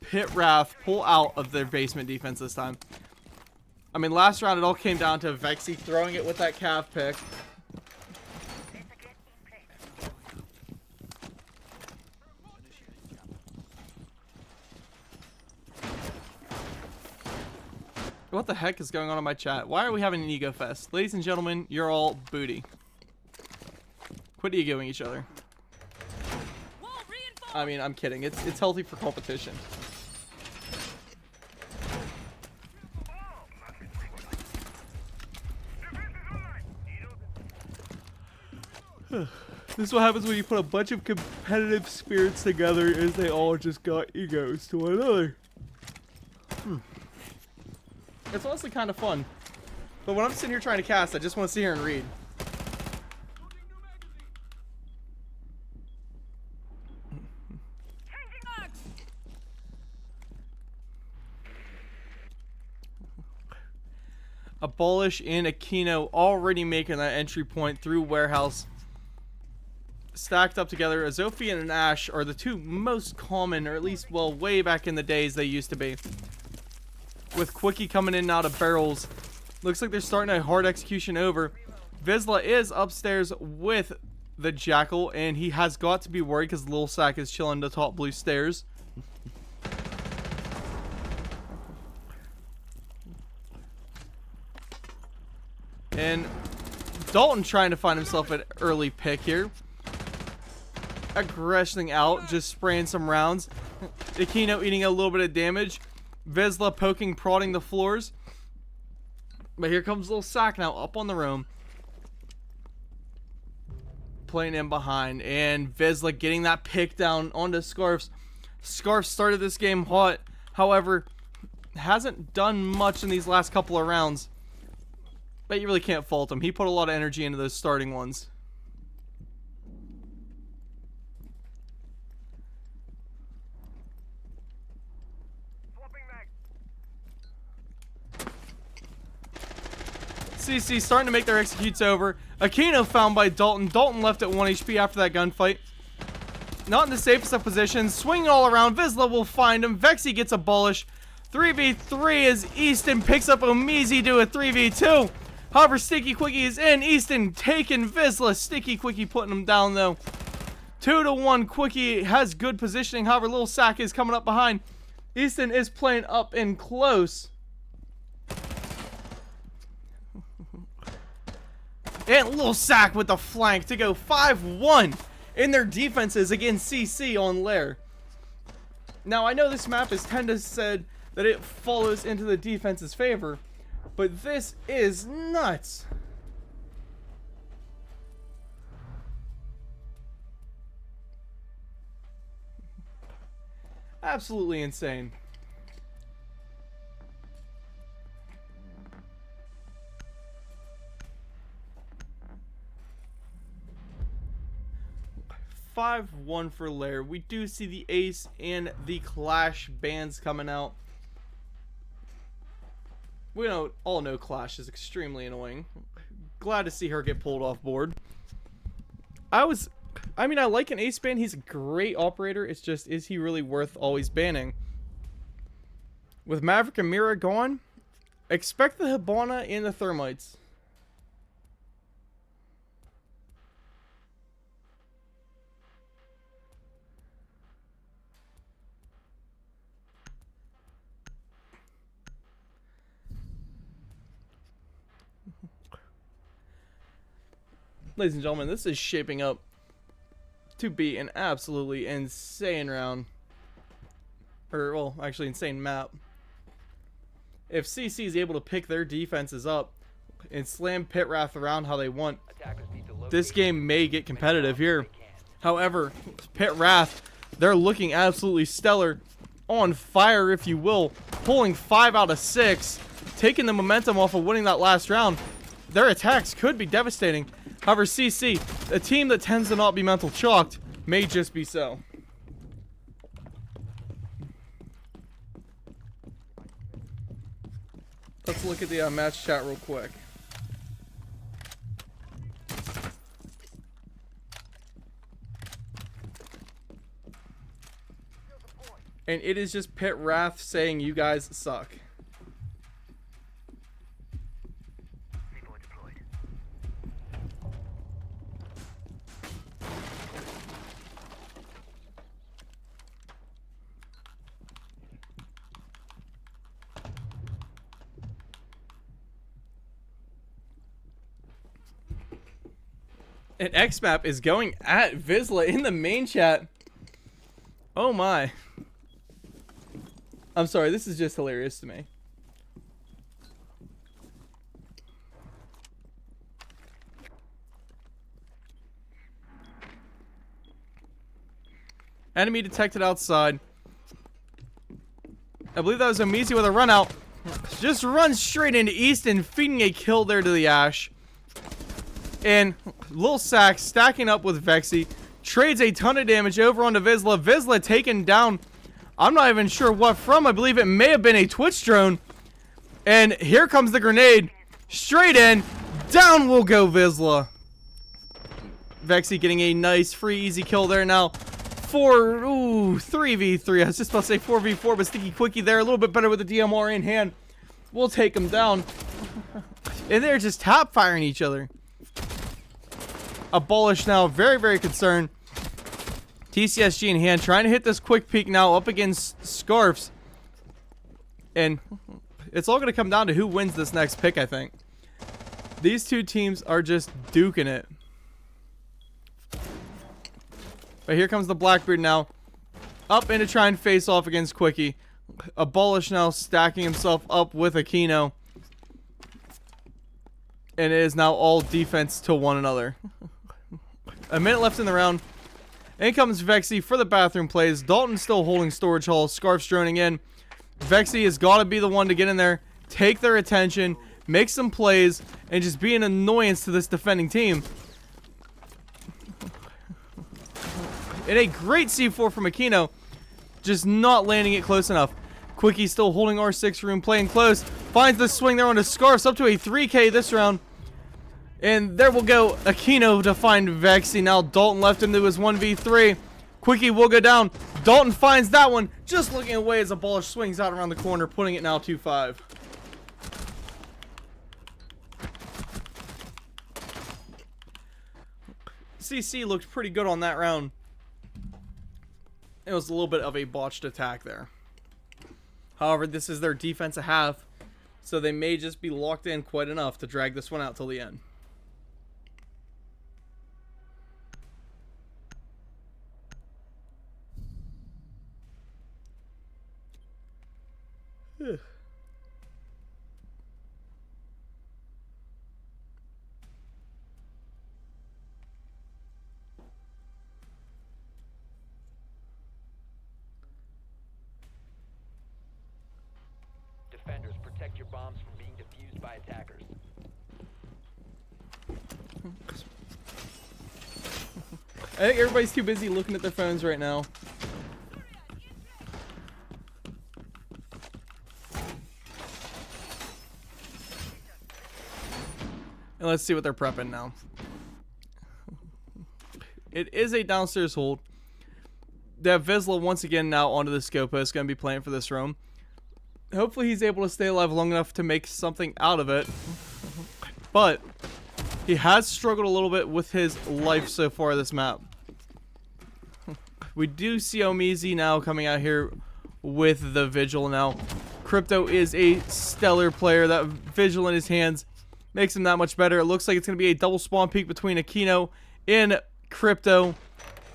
Pitt Wrath pull out of their basement defense this time? I mean, last round it all came down to Vexy throwing it with that calf pick. What the heck is going on in my chat? Why are we having an ego fest? Ladies and gentlemen, you're all booty. Quit egoing each other. I mean, I'm kidding. It's healthy for competition. This is what happens when you put a bunch of competitive spirits together, is they all just got egos to one another. It's honestly kind of fun. But when I'm sitting here trying to cast, I just want to sit here and read. Abolish and Aquino already making that entry point through warehouse. Stacked up together, a Zophie and an Ash are the two most common, or at least, well, way back in the days they used to be. With Quickie coming in and out of barrels. Looks like they're starting a hard execution over. Vizsla is upstairs with the Jackal, and he has got to be worried because Lil Sack is chilling the top blue stairs. And Dalton trying to find himself an early pick here. Aggressing out, just spraying some rounds. Aquino eating a little bit of damage. Vizsla poking, prodding the floors. But here comes Lil Sack now up on the room. Playing in behind. And Vizsla getting that pick down onto Scarfs. Scarf started this game hot. However, hasn't done much in these last couple of rounds. But you really can't fault him. He put a lot of energy into those starting ones. CC starting to make their executes over. Aquino found by Dalton. Dalton left at 1 HP after that gunfight. Not in the safest of positions. Swinging all around. Vizsla will find him. Vexy gets abolished. 3v3 as Easton picks up Omizi to a 3v2. However, Sticky Quickie is in. Easton taking Vizsla. Sticky Quickie putting him down, though. 2-1. Quickie has good positioning. However, Lil Sack is coming up behind. Easton is playing up and close. And Lil Sack with the flank to go 5-1 in their defenses against CC on Lair. Now, I know this map is kind of said that it follows into the defense's favor, but this is nuts. Absolutely insane. Five 1 for Lair. We do see the Ace and the Clash bands coming out. We all know Clash is extremely annoying. Glad to see her get pulled off board. I like an Ace ban. He's a great operator. It's just, is he really worth always banning? With Maverick and Mira gone, expect the Hibana and the Thermites. Ladies and gentlemen, this is shaping up to be an absolutely insane round. Or, well, actually insane map. If CC is able to pick their defenses up and slam Pitt Wrath around how they want, this game may get competitive here. However, Pitt Wrath, they're looking absolutely stellar. On fire, if you will. Pulling 5 out of 6. Taking the momentum off of winning that last round. Their attacks could be devastating. However, CC, a team that tends to not be mental chalked, may just be so. Let's look at the match chat real quick. And it is just Pitt Wrath saying you guys suck. And XMAP is going at Vizsla in the main chat. Oh my. I'm sorry, this is just hilarious to me. Enemy detected outside. I believe that was Amizi with a run out. Just runs straight into Easton, feeding a kill there to the Ash. And Lil Sack stacking up with Vexy. Trades a ton of damage over onto Vizsla. Vizsla taken down. I'm not even sure what from. I believe it may have been a Twitch drone. And here comes the grenade. Straight in. Down will go Vizsla. Vexy getting a nice free easy kill there now. 3v3. I was just about to say 4v4, but Sticky Quickie there. A little bit better with the DMR in hand. We'll take him down. And they're just top firing each other. Abolish now, very, very concerned. TCSG in hand, trying to hit this quick peek now up against Scarfs. And it's all going to come down to who wins this next pick, I think. These two teams are just duking it. But here comes the Blackbeard now. Up in to try and face off against Quickie. Abolish now stacking himself up with Aquino. And it is now all defense to one another. A minute left in the round. In comes Vexy for the bathroom plays. Dalton still holding storage hall. Scarf's droning in. Vexy has got to be the one to get in there, take their attention, make some plays, and just be an annoyance to this defending team. And a great C4 from Aquino. Just not landing it close enough. Quickie still holding R6 room, playing close. Finds the swing there onto Scarfs, up to a 3K this round. And there will go Aquino to find Vexy. Now Dalton left into his 1v3. Quickie will go down. Dalton finds that one. Just looking away as Abolish swings out around the corner, putting it now 2-5. CC looked pretty good on that round. It was a little bit of a botched attack there. However, this is their defensive half, so they may just be locked in quite enough to drag this one out till the end. Defenders, protect your bombs from being defused by attackers. I think everybody's too busy looking at their phones right now. And let's see what they're prepping now. It is a downstairs hold. They have Vizsla once again now onto the scope post, going to be playing for this room. Hopefully he's able to stay alive long enough to make something out of it. But he has struggled a little bit with his life so far this map. We do see Omizi now coming out here with the Vigil now. Crypto is a stellar player. That Vigil in his hands makes him that much better. It looks like it's going to be a double spawn peak between Aquino and Crypto.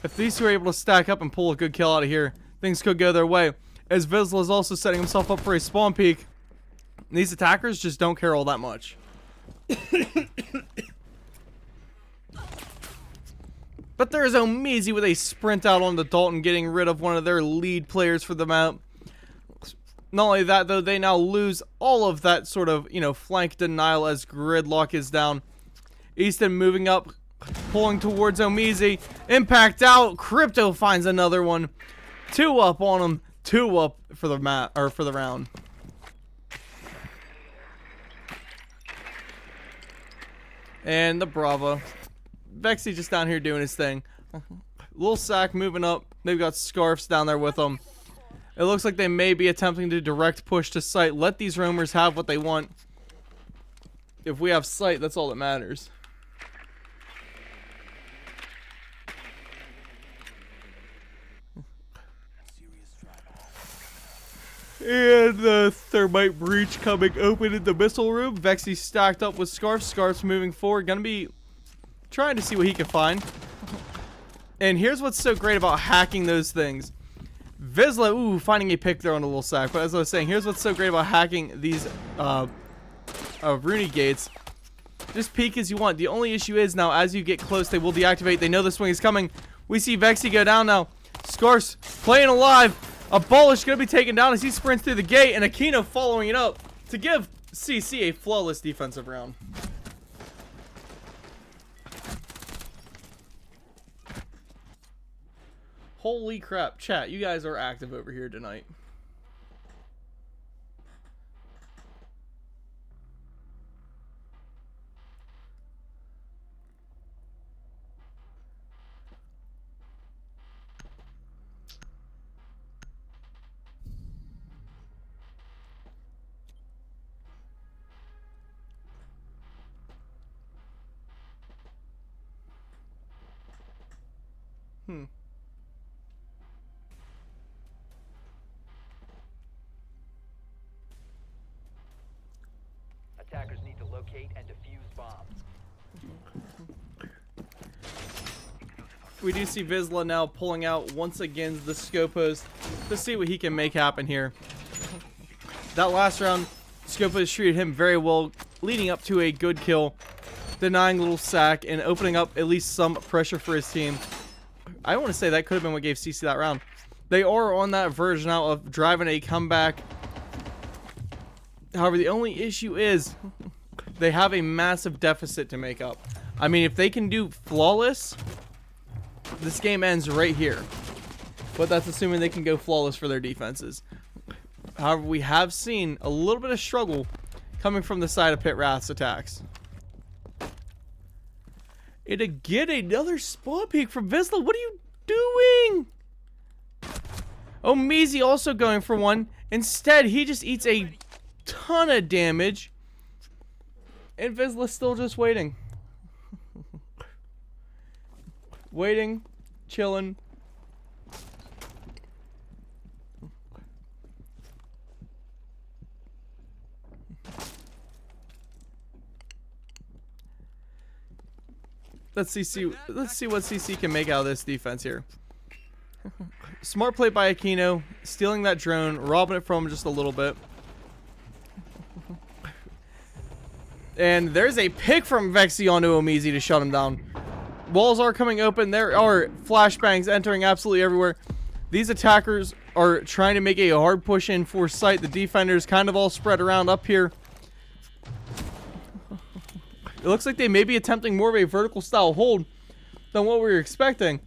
If these two are able to stack up and pull a good kill out of here, things could go their way. As Vizsla is also setting himself up for a spawn peak. These attackers just don't care all that much. But there's Omizi with a sprint out on the Dalton, getting rid of one of their lead players for the map. Not only that, though, they now lose all of that sort of, flank denial as Gridlock is down. Easton moving up, pulling towards Omizi. Impact out. Crypto finds another one. 2 up on him. 2 up for the map, or for the round. And the Brava. Vexy just down here doing his thing. Little Sack moving up. They've got Scarfs down there with them. It looks like they may be attempting to direct push to site. Let these roamers have what they want. If we have sight, that's all that matters. And the Thermite Breach coming open in the missile room. Vexy stacked up with Scarfs. Scarfs moving forward. Gonna be trying to see what he can find. And here's what's so great about hacking those things. Vizsla, finding a pick there on the Little Sack. But as I was saying, here's what's so great about hacking these Rooney gates. Just peek as you want. The only issue is now as you get close, they will deactivate. They know the swing is coming. We see Vexy go down now. Scarfs playing alive. Abolish going to be taken down as he sprints through the gate, and Aquino following it up to give CC a flawless defensive round. Holy crap, chat, you guys are active over here tonight. Attackers need to locate and defuse bombs. We do see Vizsla now pulling out once again the Scopos to see what he can make happen here. That last round, Scopos treated him very well, leading up to a good kill, denying Little Sack and opening up at least some pressure for his team. I want to say that could have been what gave CC that round. They are on that verge now of driving a comeback. However, the only issue is they have a massive deficit to make up. I mean, if they can do flawless, this game ends right here. But that's assuming they can go flawless for their defenses. However, we have seen a little bit of struggle coming from the side of Pitt Wrath's attacks. And again, another spawn peek from Vizsla. What are you doing? Omizi also going for one. Instead, he just eats a ton of damage. And Vizsla's still just waiting. Waiting. Chilling. Let's see what CC can make out of this defense here. Smart play by Aquino, stealing that drone, robbing it from him just a little bit. And there's a pick from Vexy onto Omizi to shut him down. Walls are coming open. There are flashbangs entering absolutely everywhere. These attackers are trying to make a hard push in for sight. The defenders kind of all spread around up here. It looks like they may be attempting more of a vertical style hold than what we were expecting.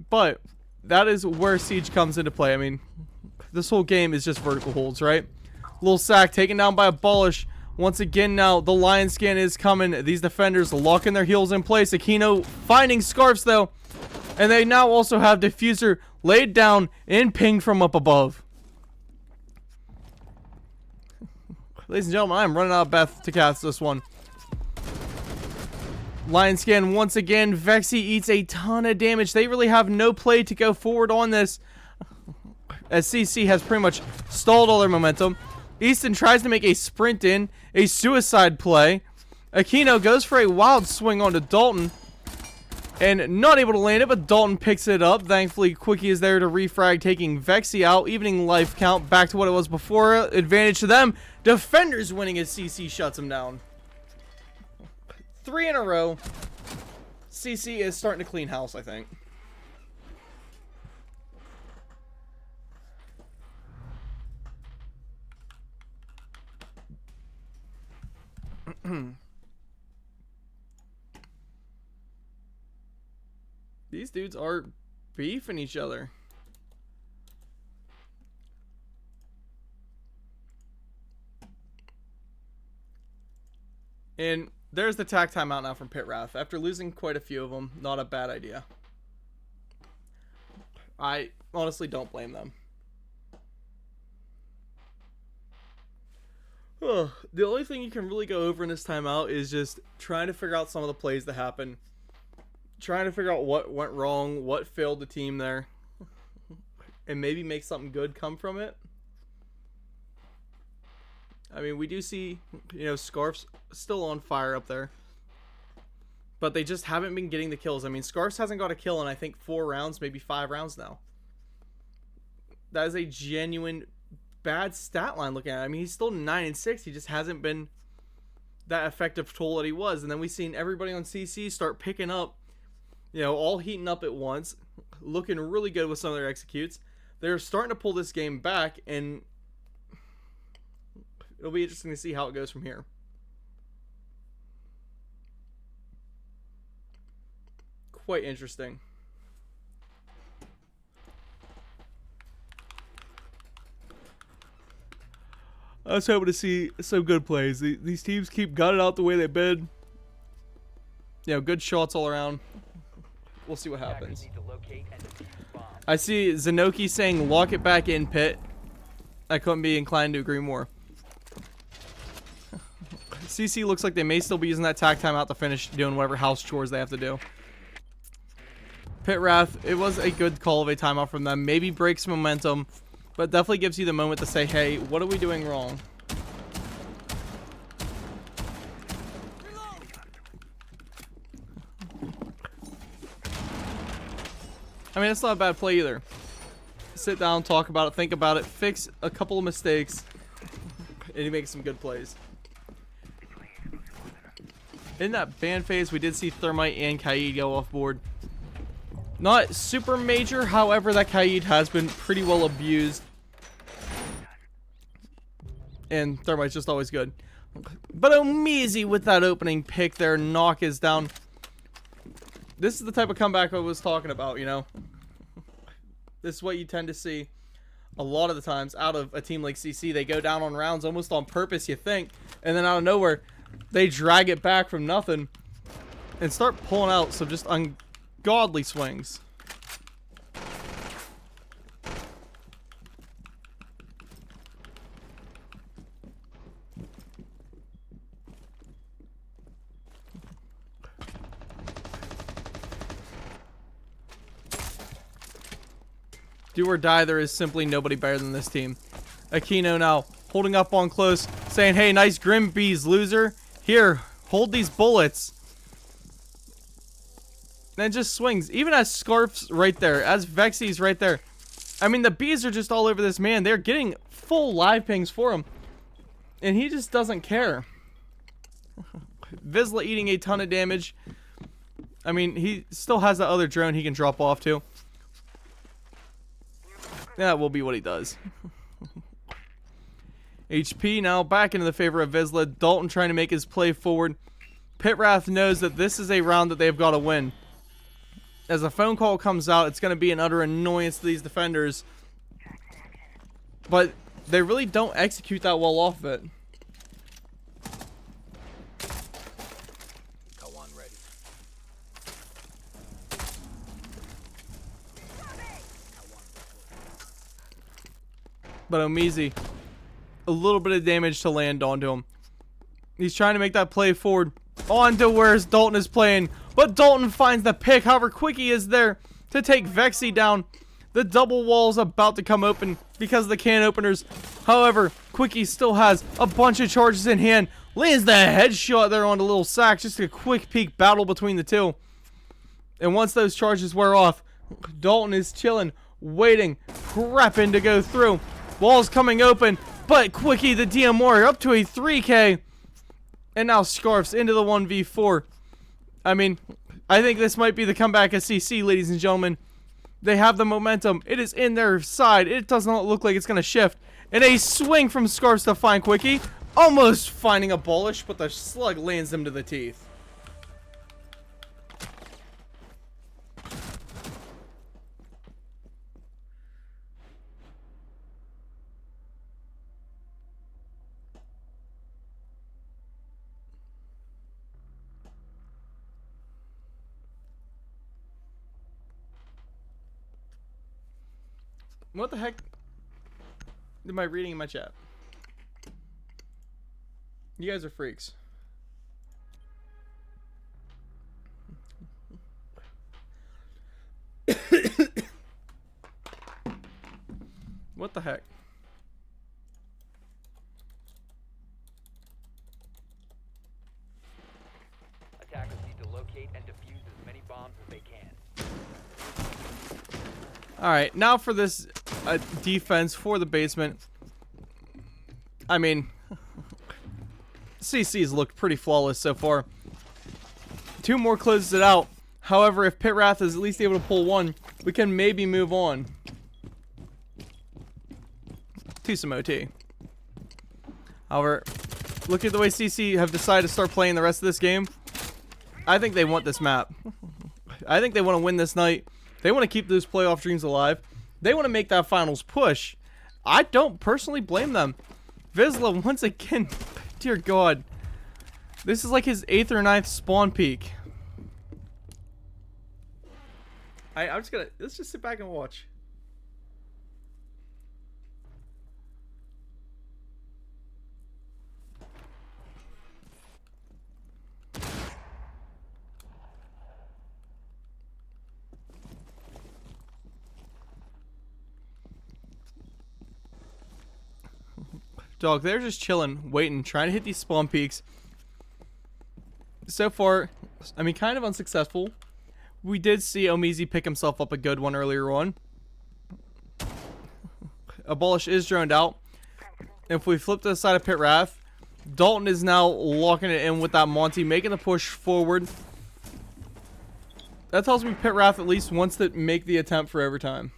But that is where Siege comes into play. I mean, this whole game is just vertical holds, right? Little sack taken down by Abolish. Once again now, the lion scan is coming. These defenders locking their heels in place. Aquino finding scarfs though. And they now also have Diffuser laid down and pinged from up above. Ladies and gentlemen, I'm running out of Beth to cast this one. Lion scan once again. Vexy eats a ton of damage. They really have no play to go forward on this, as CC has pretty much stalled all their momentum. Easton tries to make a sprint in, a suicide play. Aquino goes for a wild swing onto Dalton, and not able to land it, but Dalton picks it up. Thankfully, Quickie is there to refrag, taking Vexy out, evening life count back to what it was before. Advantage to them. Defenders winning as CC shuts him down. 3 in a row. CC is starting to clean house, I think. These dudes are beefing each other. And there's the tack timeout now from Pitt Wrath. After losing quite a few of them, not a bad idea. I honestly don't blame them. The only thing you can really go over in this timeout is just trying to figure out some of the plays that happen. Trying to figure out what went wrong, what failed the team there. And maybe make something good come from it. I mean, we do see, you know, Scarf's still on fire up there. But they just haven't been getting the kills. I mean, Scarf's hasn't got a kill in, I think, 4 rounds, maybe 5 rounds now. That is a genuine bad stat line looking at it. I mean, he's still 9-6. He just hasn't been that effective tool that he was. And then we've seen everybody on CC start picking up, you know, all heating up at once. Looking really good with some of their executes. They're starting to pull this game back, and it'll be interesting to see how it goes from here. Quite interesting. I was hoping to see some good plays. These teams keep gunning out the way they've been. You know, good shots all around. We'll see what happens. I see Zenoki saying lock it back in, Pitt. I couldn't be inclined to agree more. CC looks like they may still be using that tack timeout to finish doing whatever house chores they have to do. Pitt Wrath, it was a good call of a timeout from them. Maybe breaks momentum, but definitely gives you the moment to say, hey, what are we doing wrong? I mean, it's not a bad play either. Sit down, talk about it, think about it, fix a couple of mistakes, and he makes some good plays. In that ban phase, we did see Thermite and Kaid go off board. Not super major, however, that Kaid has been pretty well abused. And Thermite's just always good. But Omizi with that opening pick there, knock is down. This is the type of comeback I was talking about, you know. This is what you tend to see a lot of the times out of a team like CC. They go down on rounds almost on purpose, you think. And then out of nowhere, they drag it back from nothing and start pulling out some just ungodly swings. Do or die, there is simply nobody better than this team. Aquino now holding up on close, saying, hey, nice Grim Bees, loser. Here, hold these bullets. And just swings. Even as Scarf's right there. As Vexy's right there. I mean, the bees are just all over this man. They're getting full live pings for him. And he just doesn't care. Vizsla eating a ton of damage. I mean, he still has that other drone he can drop off to. That will be what he does. HP now back into the favor of Vizsla. Dalton trying to make his play forward. Pitwrath knows that this is a round that they've got to win. As a phone call comes out, it's going to be an utter annoyance to these defenders. But they really don't execute that well off of it. Go on, ready. But Omizi, a little bit of damage to land onto him. He's trying to make that play forward onto where Dalton is playing. But Dalton finds the pick. However, Quickie is there to take Vexy down. The double wall's about to come open because of the can openers. However, Quickie still has a bunch of charges in hand. Lands the headshot there onto Little Sack. Just a quick peek battle between the two. And once those charges wear off, Dalton is chilling, waiting, prepping to go through. Wall's coming open, but Quickie, the DM Warrior, up to a 3K. And now Scarfs into the 1v4. I mean, I think this might be the comeback of CC, ladies and gentlemen. They have the momentum. It is in their side. It does not look like it's going to shift. And a swing from Scarfs to find Quickie. Almost finding a bullish, but the slug lands him to the teeth. What the heck am I reading in my chat? You guys are freaks. What the heck? Attackers need to locate and defuse as many bombs as they can. Alright, now for this defense for the basement. I mean, CC's looked pretty flawless so far. 2 more closes it out. However, if Pitwrath is at least able to pull 1, we can maybe move on to some OT. However, look at the way CC have decided to start playing the rest of this game. I think they want this map. I think they want to win this night. They want to keep those playoff dreams alive. They want to make that finals push. I don't personally blame them. Vizsla, once again, dear God. This is like his 8th or 9th spawn peak. I'm just gonna, let's just sit back and watch. Dog, they're just chilling, waiting, trying to hit these spawn peaks. So far, I mean, kind of unsuccessful. We did see Omizi pick himself up a good one earlier on. Abolish is droned out. If we flip to the side of Pitwrath, Dalton is now locking it in with that Monty, making the push forward. That tells me Pitwrath at least wants to make the attempt for overtime.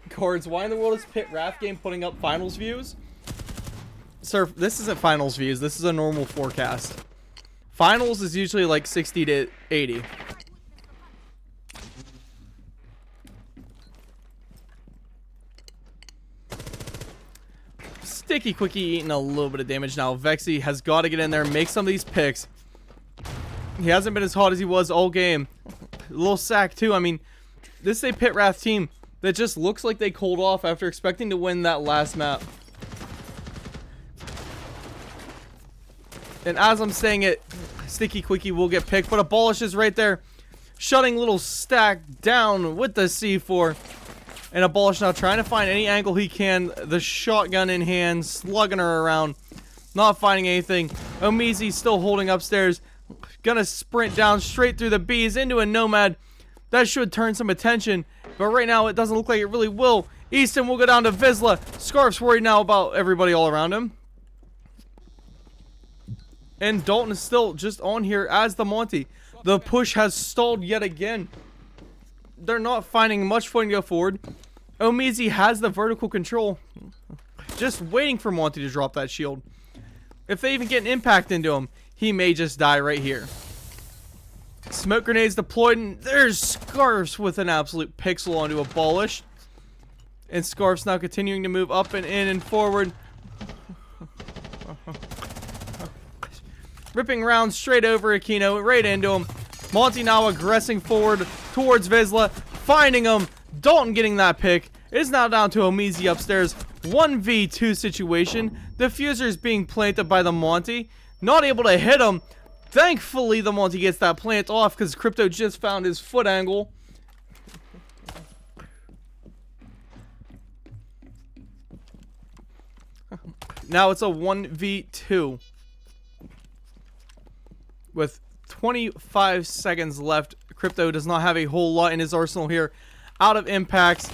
Cards, why in the world is Pitwrath game putting up finals views? Sir, this isn't finals views. This is a normal forecast. Finals is usually like 60 to 80. Sticky Quickie eating a little bit of damage now. Vexy has got to get in there and make some of these picks. He hasn't been as hot as he was all game. A little sack too. I mean, this is a Pitwrath team that just looks like they cooled off after expecting to win that last map. And as I'm saying it, Sticky Quickie will get picked, but Abolish is right there, shutting Little Stack down with the C4. And Abolish now trying to find any angle he can, the shotgun in hand, slugging her around, not finding anything. Omizi still holding upstairs. Gonna sprint down straight through the bees into a Nomad. That should turn some attention, but right now it doesn't look like it really will. Easton will go down to Vizsla. Scarf's worried now about everybody all around him. And Dalton is still just on here as the Monty. The push has stalled yet again. They're not finding much footing to go forward. Omizi has the vertical control. Just waiting for Monty to drop that shield. If they even get an impact into him, he may just die right here. Smoke grenades deployed, and there's Scarfs with an absolute pixel onto Abolish. And Scarf's now continuing to move up and in and forward. Ripping rounds straight over Aquino, right into him. Monty now aggressing forward towards Vizsla, finding him. Dalton getting that pick. It is now down to Omizi upstairs. 1v2 situation. Diffuser's being planted by the Monty. Not able to hit him. Thankfully, the Monty gets that plant off because Crypto just found his foot angle. Now it's a 1v2. With 25 seconds left, Crypto does not have a whole lot in his arsenal here. Out of impacts,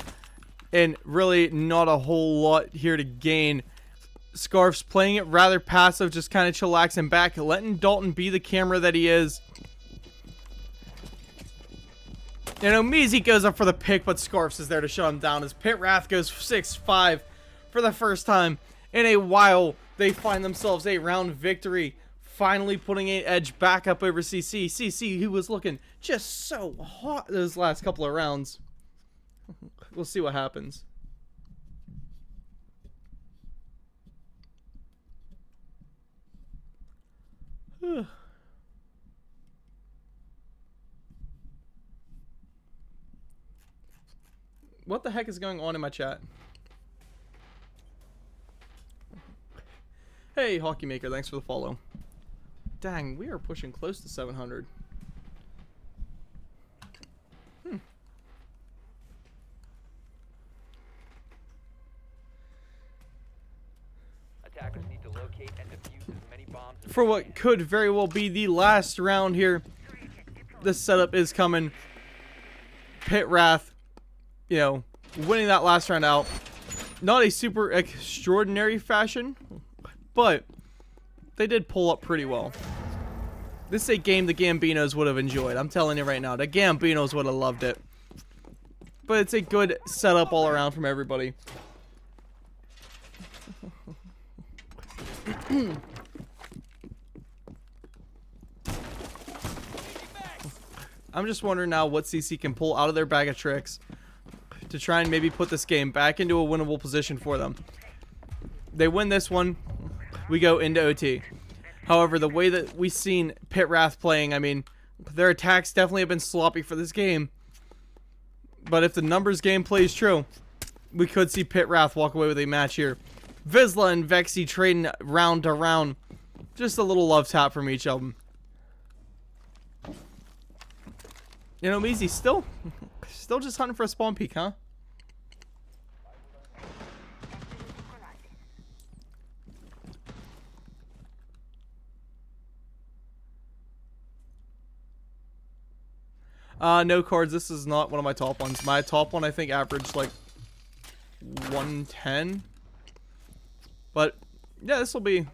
and really not a whole lot here to gain. Scarf's playing it rather passive, just kind of chillaxing back, letting Dalton be the camera that he is. And Omizi goes up for the pick, but Scarfs is there to shut him down as Pitt Wrath goes 6-5 for the first time in a while. They find themselves a round victory, finally putting an edge back up over CC. CC, who was looking just so hot those last couple of rounds. We'll see what happens. What the heck is going on in my chat? Hey, Hockey Maker, thanks for the follow. Dang, we are pushing close to 700. Attackers need to locate and defuse as many bombs as For they what can. could very well be the last round here. This setup is coming. Pitt Wrath, you know, winning that last round out. Not a super extraordinary fashion, but they did pull up pretty well. This is a game the Gambinos would have enjoyed. I'm telling you right now, the Gambinos would have loved it. But it's a good setup all around from everybody. I'm just wondering now what CC can pull out of their bag of tricks to try and maybe put this game back into a winnable position for them. They win this one, we go into OT. However, the way that we've seen Pitt Wrath playing, I mean, their attacks definitely have been sloppy for this game. But if the numbers game plays true, we could see Pitt Wrath walk away with a match here. Vizsla and Vexy trading round to round. Just a little love tap from each of them. You know, Omizi still just hunting for a spawn peek, huh? No cards. This is not one of my top ones. My top one, I think, averaged like 110. But yeah, this will be.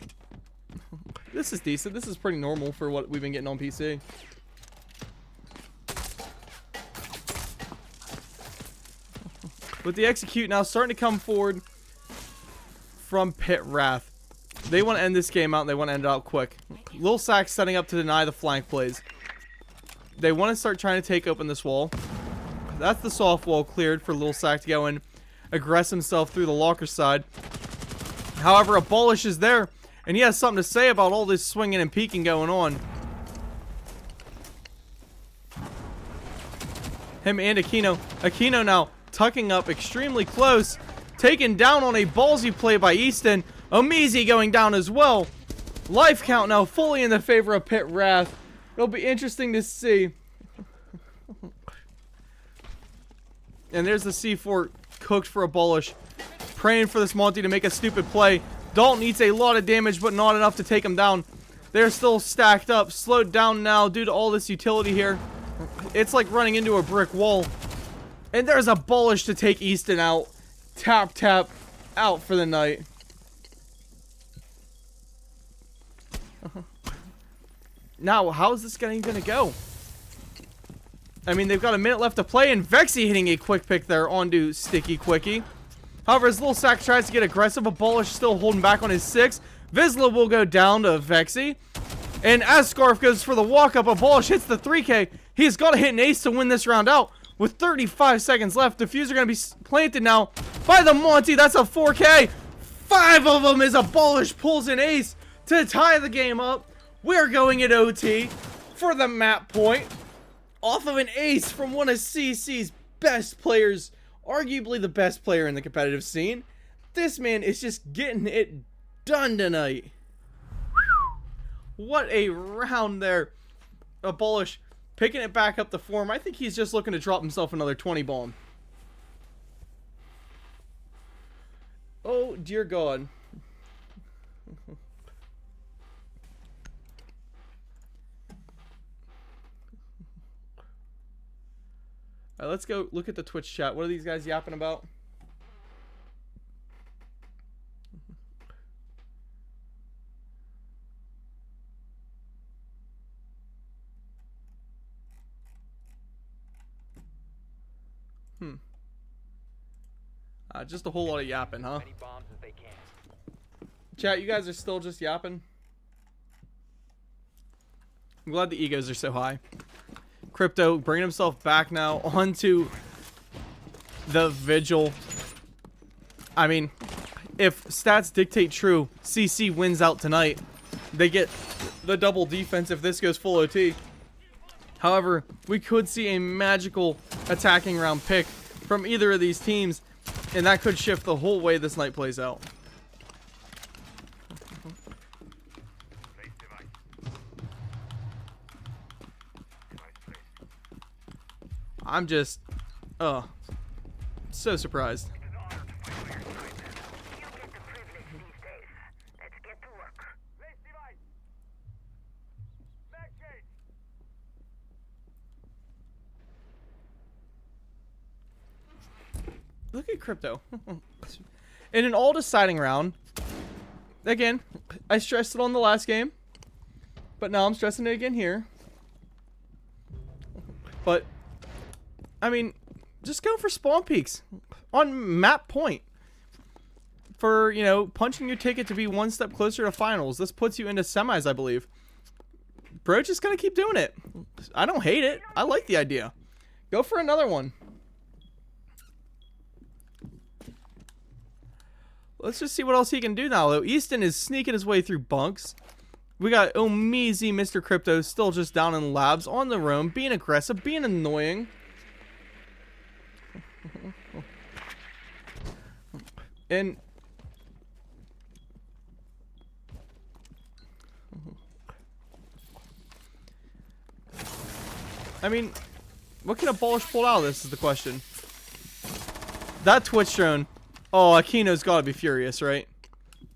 This is decent. This is pretty normal for what we've been getting on PC. With the execute now starting to come forward from Pitt Wrath. They want to end this game out and they want to end it out quick. Lil Sack setting up to deny the flank plays. They want to start trying to take open this wall. That's the soft wall cleared for Lil Sack to go in, aggress himself through the locker side. However, Abolish is there, and he has something to say about all this swinging and peeking going on. Him and Aquino. Aquino now tucking up extremely close. Taken down on a ballsy play by Easton. Omizi going down as well. Life count now fully in the favor of Pitt Wrath. It'll be interesting to see. And there's the C4 cooked for Abolish. Praying for this Monty to make a stupid play. Dalton eats a lot of damage, but not enough to take him down. They're still stacked up, slowed down now due to all this utility here. It's like running into a brick wall. And there's a bullish to take Easton out. Tap, tap, out for the night. Now, how is this game gonna go? I mean, they've got a minute left to play, and Vexy hitting a quick pick there onto Sticky Quickie. However, as Little Sack tries to get aggressive, a bullish still holding back on his 6. Vizsla will go down to Vexy. And as Scarf goes for the walk-up, a bullish hits the 3K. He's got to hit an ace to win this round out. With 35 seconds left, Diffuser going to be planted now by the Monty. That's a 4K. 5 of them as a bullish pulls an ace to tie the game up. We're going at OT for the map point. Off of an ace from one of CC's best players. Arguably the best player in the competitive scene. This man is just getting it done tonight. What a round there. A bullish picking it back up to form. I think he's just looking to drop himself another 20 bomb. Oh, dear God. Alright, let's go look at the Twitch chat. What are these guys yapping about? Just a whole lot of yapping, huh? Many bombs as they can. Chat, you guys are still just yapping? I'm glad the egos are so high. Crypto bringing himself back now onto the Vigil. I mean, if stats dictate true, CC wins out tonight. They get the double defense if this goes full OT. However, we could see a magical attacking round pick from either of these teams, and that could shift the whole way this night plays out. I'm just, so surprised. Look at Crypto. In an all-deciding round, again, I stressed it on the last game, but now I'm stressing it again here. But I mean, just go for spawn peaks on map point. For, you know, punching your ticket to be one step closer to finals. This puts you into semis, I believe. Bro, just gonna keep doing it. I don't hate it. I like the idea. Go for another one. Let's just see what else he can do now, though. Easton is sneaking his way through bunks. We got Omeezy, Mr. Crypto, still just down in labs on the roam, being aggressive, being annoying. And I mean, what can a bullish pull out of this is the question. That Twitch drone. Oh, Aquino's gotta be furious, right?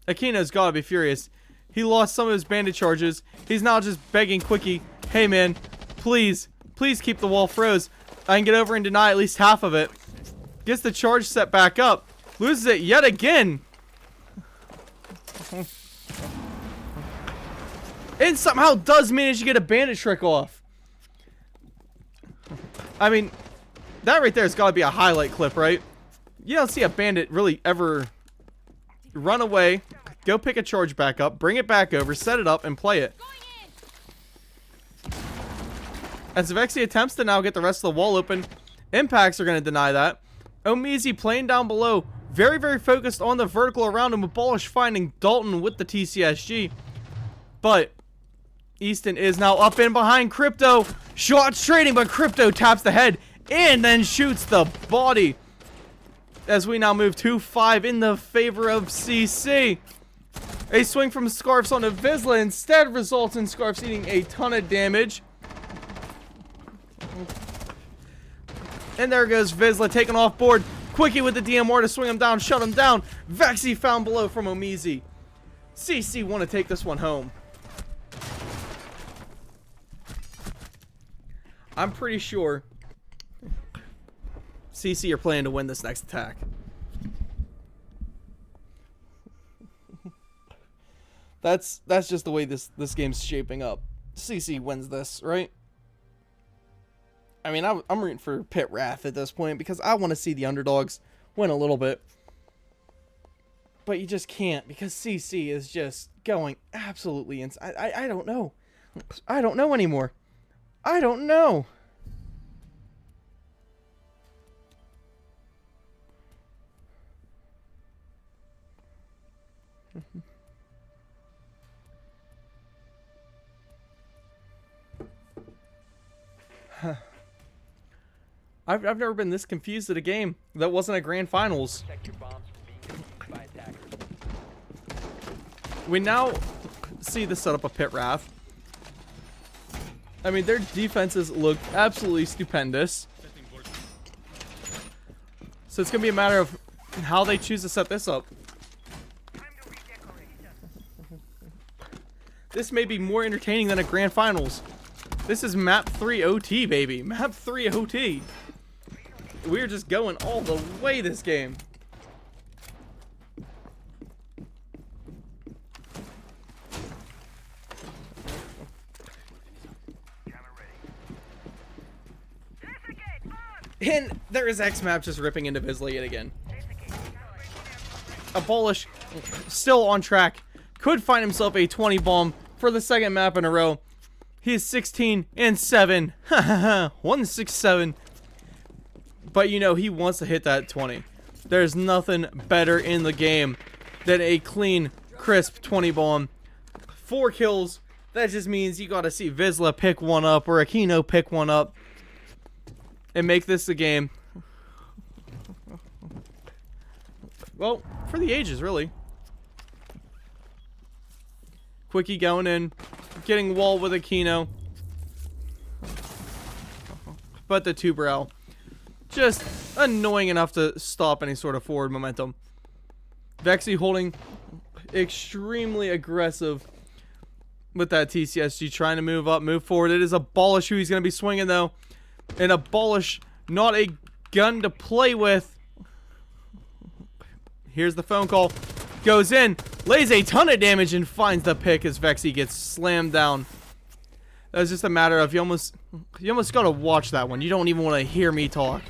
Aquino's gotta be furious. He lost some of his bandit charges. He's now just begging Quickie, hey man, please keep the wall froze. I can get over and deny at least half of it. Gets the charge set back up. Loses it yet again. And somehow does manage to get a bandit trick off. I mean, that right there has got to be a highlight clip, right? You don't see a bandit really ever run away, go pick a charge back up, bring it back over, set it up, and play it. As Vexy attempts to now get the rest of the wall open, impacts are going to deny that. Omeezy playing down below, very, very focused on the vertical around him, with Bullish finding Dalton with the TCSG. But Easton is now up in behind Crypto. Shots trading, but Crypto taps the head and then shoots the body. As we now move 2-5 in the favor of CC. A swing from Scarfs onto Vizsla instead results in Scarfs eating a ton of damage. And there goes Vizsla taking off board. Quickie with the DMR to swing him down, shut him down. Vexy found below from Omeezy. CC want to take this one home. I'm pretty sure CC are planning to win this next attack. That's just the way this game's shaping up. CC wins this, right? I mean, I'm rooting for Pitt Wrath at this point because I want to see the underdogs win a little bit. But you just can't because CC is just going absolutely insane. I don't know. I don't know anymore. I don't know. I've never been this confused at a game that wasn't a grand finals. Protect your bombs from being defused by attackers. We now see the setup of Pitt Wrath. I mean, their defenses look absolutely stupendous. So it's going to be a matter of how they choose to set this up. This may be more entertaining than a grand finals. This is map 3 OT, baby. Map 3 OT. We're just going all the way this game. And there is X-Map just ripping into Vizsla yet again. Abolish, still on track. Could find himself a 20 bomb for the second map in a row. He is 16 and 7. 167. But you know, he wants to hit that 20. There's nothing better in the game than a clean, crisp 20 bomb. 4 kills. That just means you gotta see Vizsla pick one up or Aquino pick one up and make this a game. Well, for the ages, really. Quickie going in, getting wall with Aquino. But the 2-brow just annoying enough to stop any sort of forward momentum. Vexy holding extremely aggressive with that TCSG, trying to move up, move forward. It is Abolish who he's going to be swinging, though. And Abolish, not a gun to play with. Here's the phone call. Goes in, lays a ton of damage, and finds the pick as Vexy gets slammed down. That was just a matter of you almost gotta watch that one. You don't even want to hear me talk.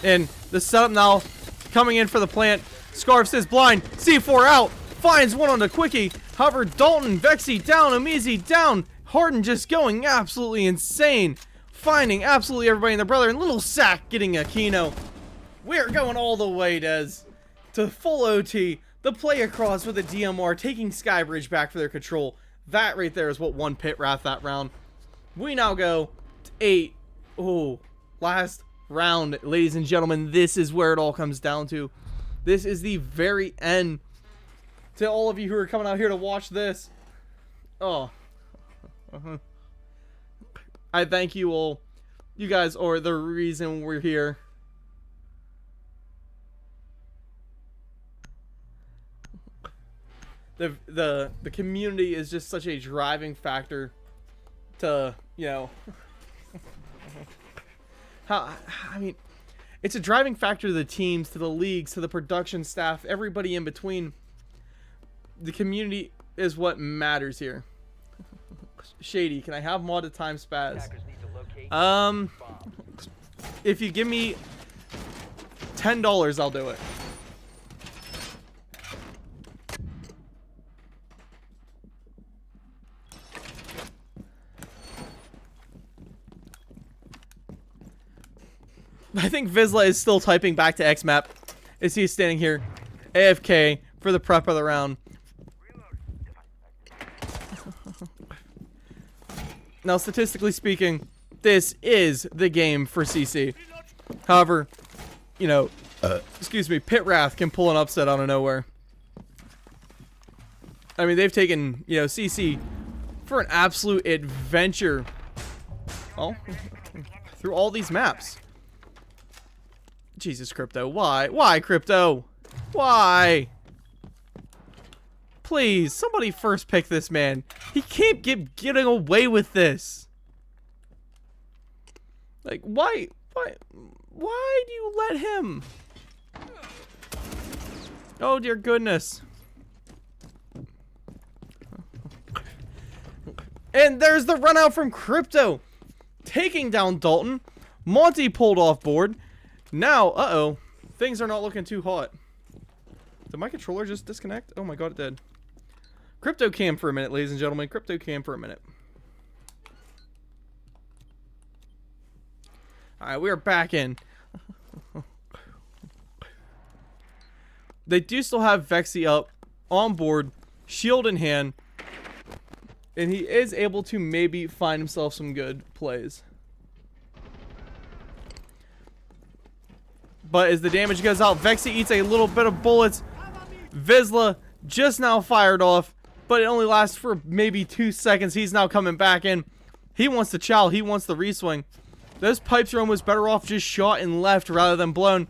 And the setup now coming in for the plant. Scarfs is blind. C4 out. Finds one on the Quickie. However, Dalton, Vexy down, Amizi down. Harden just going absolutely insane. Finding absolutely everybody and their brother. And Little Sack getting Aquino. We're going all the way, Dez, to full OT. The play across with a DMR, taking Skybridge back for their control. That right there is what won Pitt Wrath that round. We now go to 8. Oh, last round, ladies and gentlemen. This is where it all comes down to. This is the very end. To all of you who are coming out here to watch this. Oh. I thank you all. You guys are the reason we're here. The community is just such a driving factor to, you know, how, I mean, it's a driving factor to the teams, to the leagues, to the production staff, everybody in between. The community is what matters here. Shady, can I have modded time spaz? Attackers need to locate bombs. If you give me $10, I'll do it. I think Vizsla is still typing back to X-Map as he's standing here AFK for the prep of the round. Now, statistically speaking, this is the game for CC. However, you know, excuse me, Pitt Wrath can pull an upset out of nowhere. I mean, they've taken, you know, CC for an absolute adventure. Well, through all these maps. Jesus, Crypto. Why? Why, Crypto? Why? Please, somebody first pick this man. He can't get getting away with this. Like, why do you let him? Oh, dear goodness. And there's the run out from Crypto, taking down Dalton. Monty pulled off board. Now, uh-oh, things are not looking too hot. Did my controller just disconnect? Oh my god, it did. Crypto cam for a minute, ladies and gentlemen. Crypto cam for a minute. Alright, we are back in. They do still have Vexy up, on board, shield in hand. And he is able to maybe find himself some good plays. But as the damage goes out, Vexy eats a little bit of bullets. Vizsla just now fired off, but it only lasts for maybe 2 seconds. He's now coming back in. He wants the chow. He wants the reswing. Those pipes are almost better off just shot and left rather than blown.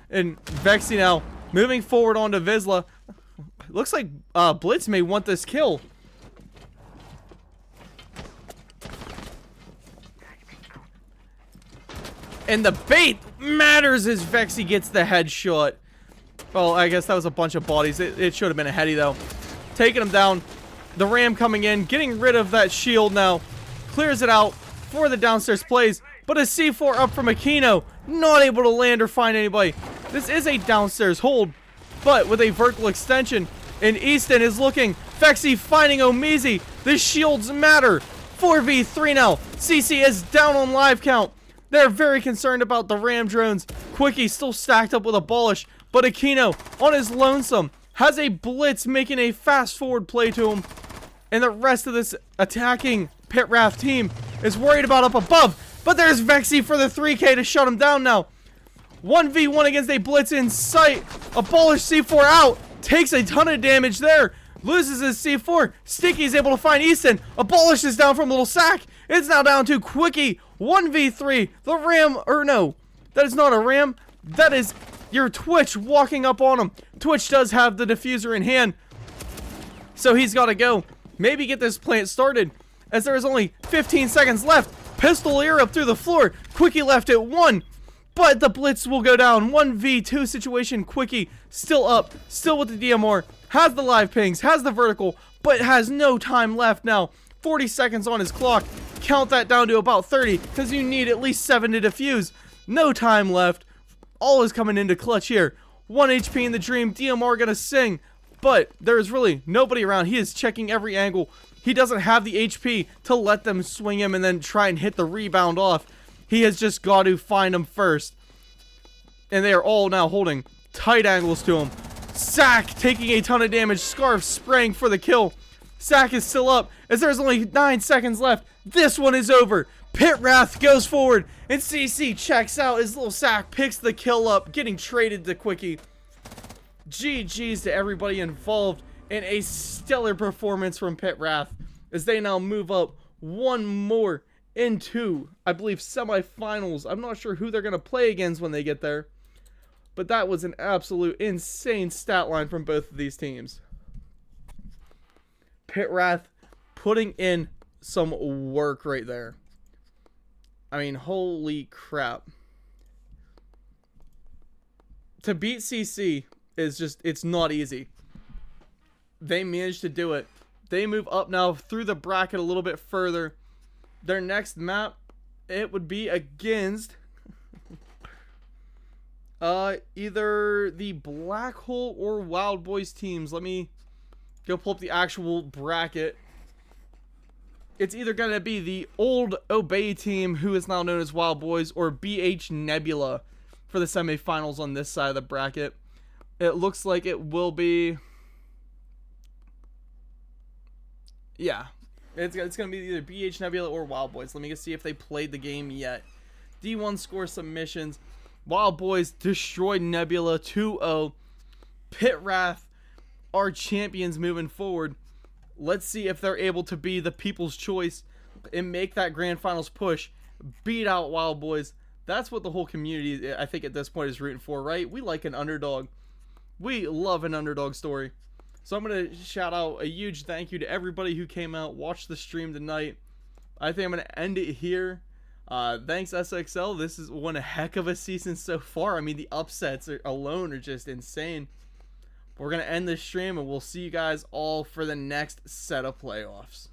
And Vexy now moving forward onto Vizsla. Looks like Blitz may want this kill. And the bait matters as Vexy gets the headshot. Well, I guess that was a bunch of bodies. It should have been a heady, though. Taking him down. The Ram coming in, getting rid of that shield now. Clears it out for the downstairs plays. But a C4 up from Aquino. Not able to land or find anybody. This is a downstairs hold, but with a vertical extension. And Easton is looking. Vexy finding Omizi. The shields matter. 4v3 now. CC is down on live count. They're very concerned about the Ram drones. Quickie still stacked up with Abolish, but Aquino on his lonesome has a blitz making a fast forward play to him. And the rest of this attacking Pitt Wrath team is worried about up above. But there's Vexy for the 3K to shut him down now. 1v1 against a blitz in sight. Abolish C4 out. Takes a ton of damage there. Loses his C4. Sticky's able to find Easton. Abolish is down from Little Sack. It's now down to Quickie. 1v3. The Ram, or no, that is not a Ram. That is your Twitch walking up on him. Twitch does have the diffuser in hand, so he's got to go. Maybe get this plant started, as there is only 15 seconds left. Pistol air up through the floor. Quickie left at 1, but the blitz will go down. 1v2 situation. Quickie still up, still with the DMR. Has the live pings, has the vertical, but has no time left now. 40 seconds on his clock. Count that down to about 30, because you need at least 7 to defuse. No time left. All is coming into clutch here. 1 HP in the dream. DMR gonna sing, but there is really nobody around. He is checking every angle. He doesn't have the HP to let them swing him and then try and hit the rebound off. He has just got to find him first. And they are all now holding tight angles to him. Sack taking a ton of damage. Scarf spraying for the kill. Sack is still up as there's only 9 seconds left. This one is over. Pitt Wrath goes forward and CC checks out as Little Sack picks the kill up, getting traded to Quickie. GG's to everybody involved in a stellar performance from Pitt Wrath as they now move up one more into, I believe, semifinals. I'm not sure who they're going to play against when they get there, but that was an absolute insane stat line from both of these teams. Pitt Wrath putting in some work right there. I mean, holy crap. To beat CC is just, it's not easy. They managed to do it. They move up now through the bracket a little bit further. Their next map, it would be against either the Black Hole or Wild Boys teams. Let me go pull up the actual bracket. It's either going to be the old Obey team, who is now known as Wild Boys, or BH Nebula for the semifinals on this side of the bracket. It looks like it will be... yeah. It's going to be either BH Nebula or Wild Boys. Let me just see if they played the game yet. D1 score submissions. Wild Boys destroyed Nebula 2-0. Pitt Wrath are champions moving forward. Let's see if they're able to be the people's choice and make that grand finals push. Beat out Wild Boys. That's what the whole community, I think, at this point is rooting for, right? We like an underdog. We love an underdog story. So I'm going to shout out a huge thank you to everybody who came out, watched the stream tonight. I think I'm going to end it here. Thanks SXL. This is one heck of a season so far. I mean, the upsets alone are just insane. We're going to end this stream, and we'll see you guys all for the next set of playoffs.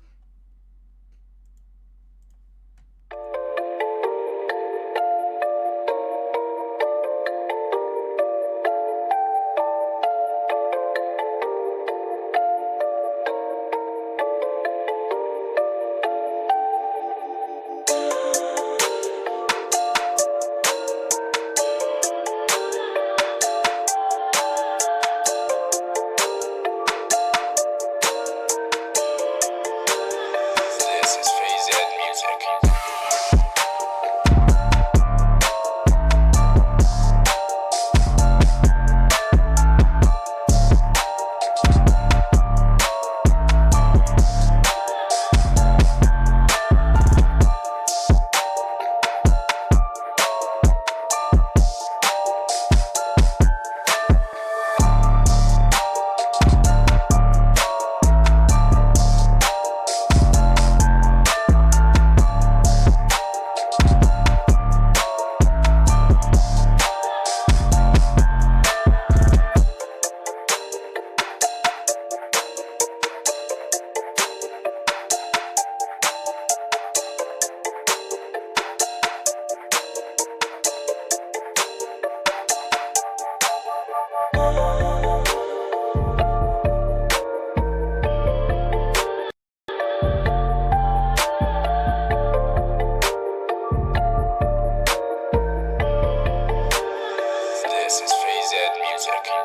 This is Phase Ed Music.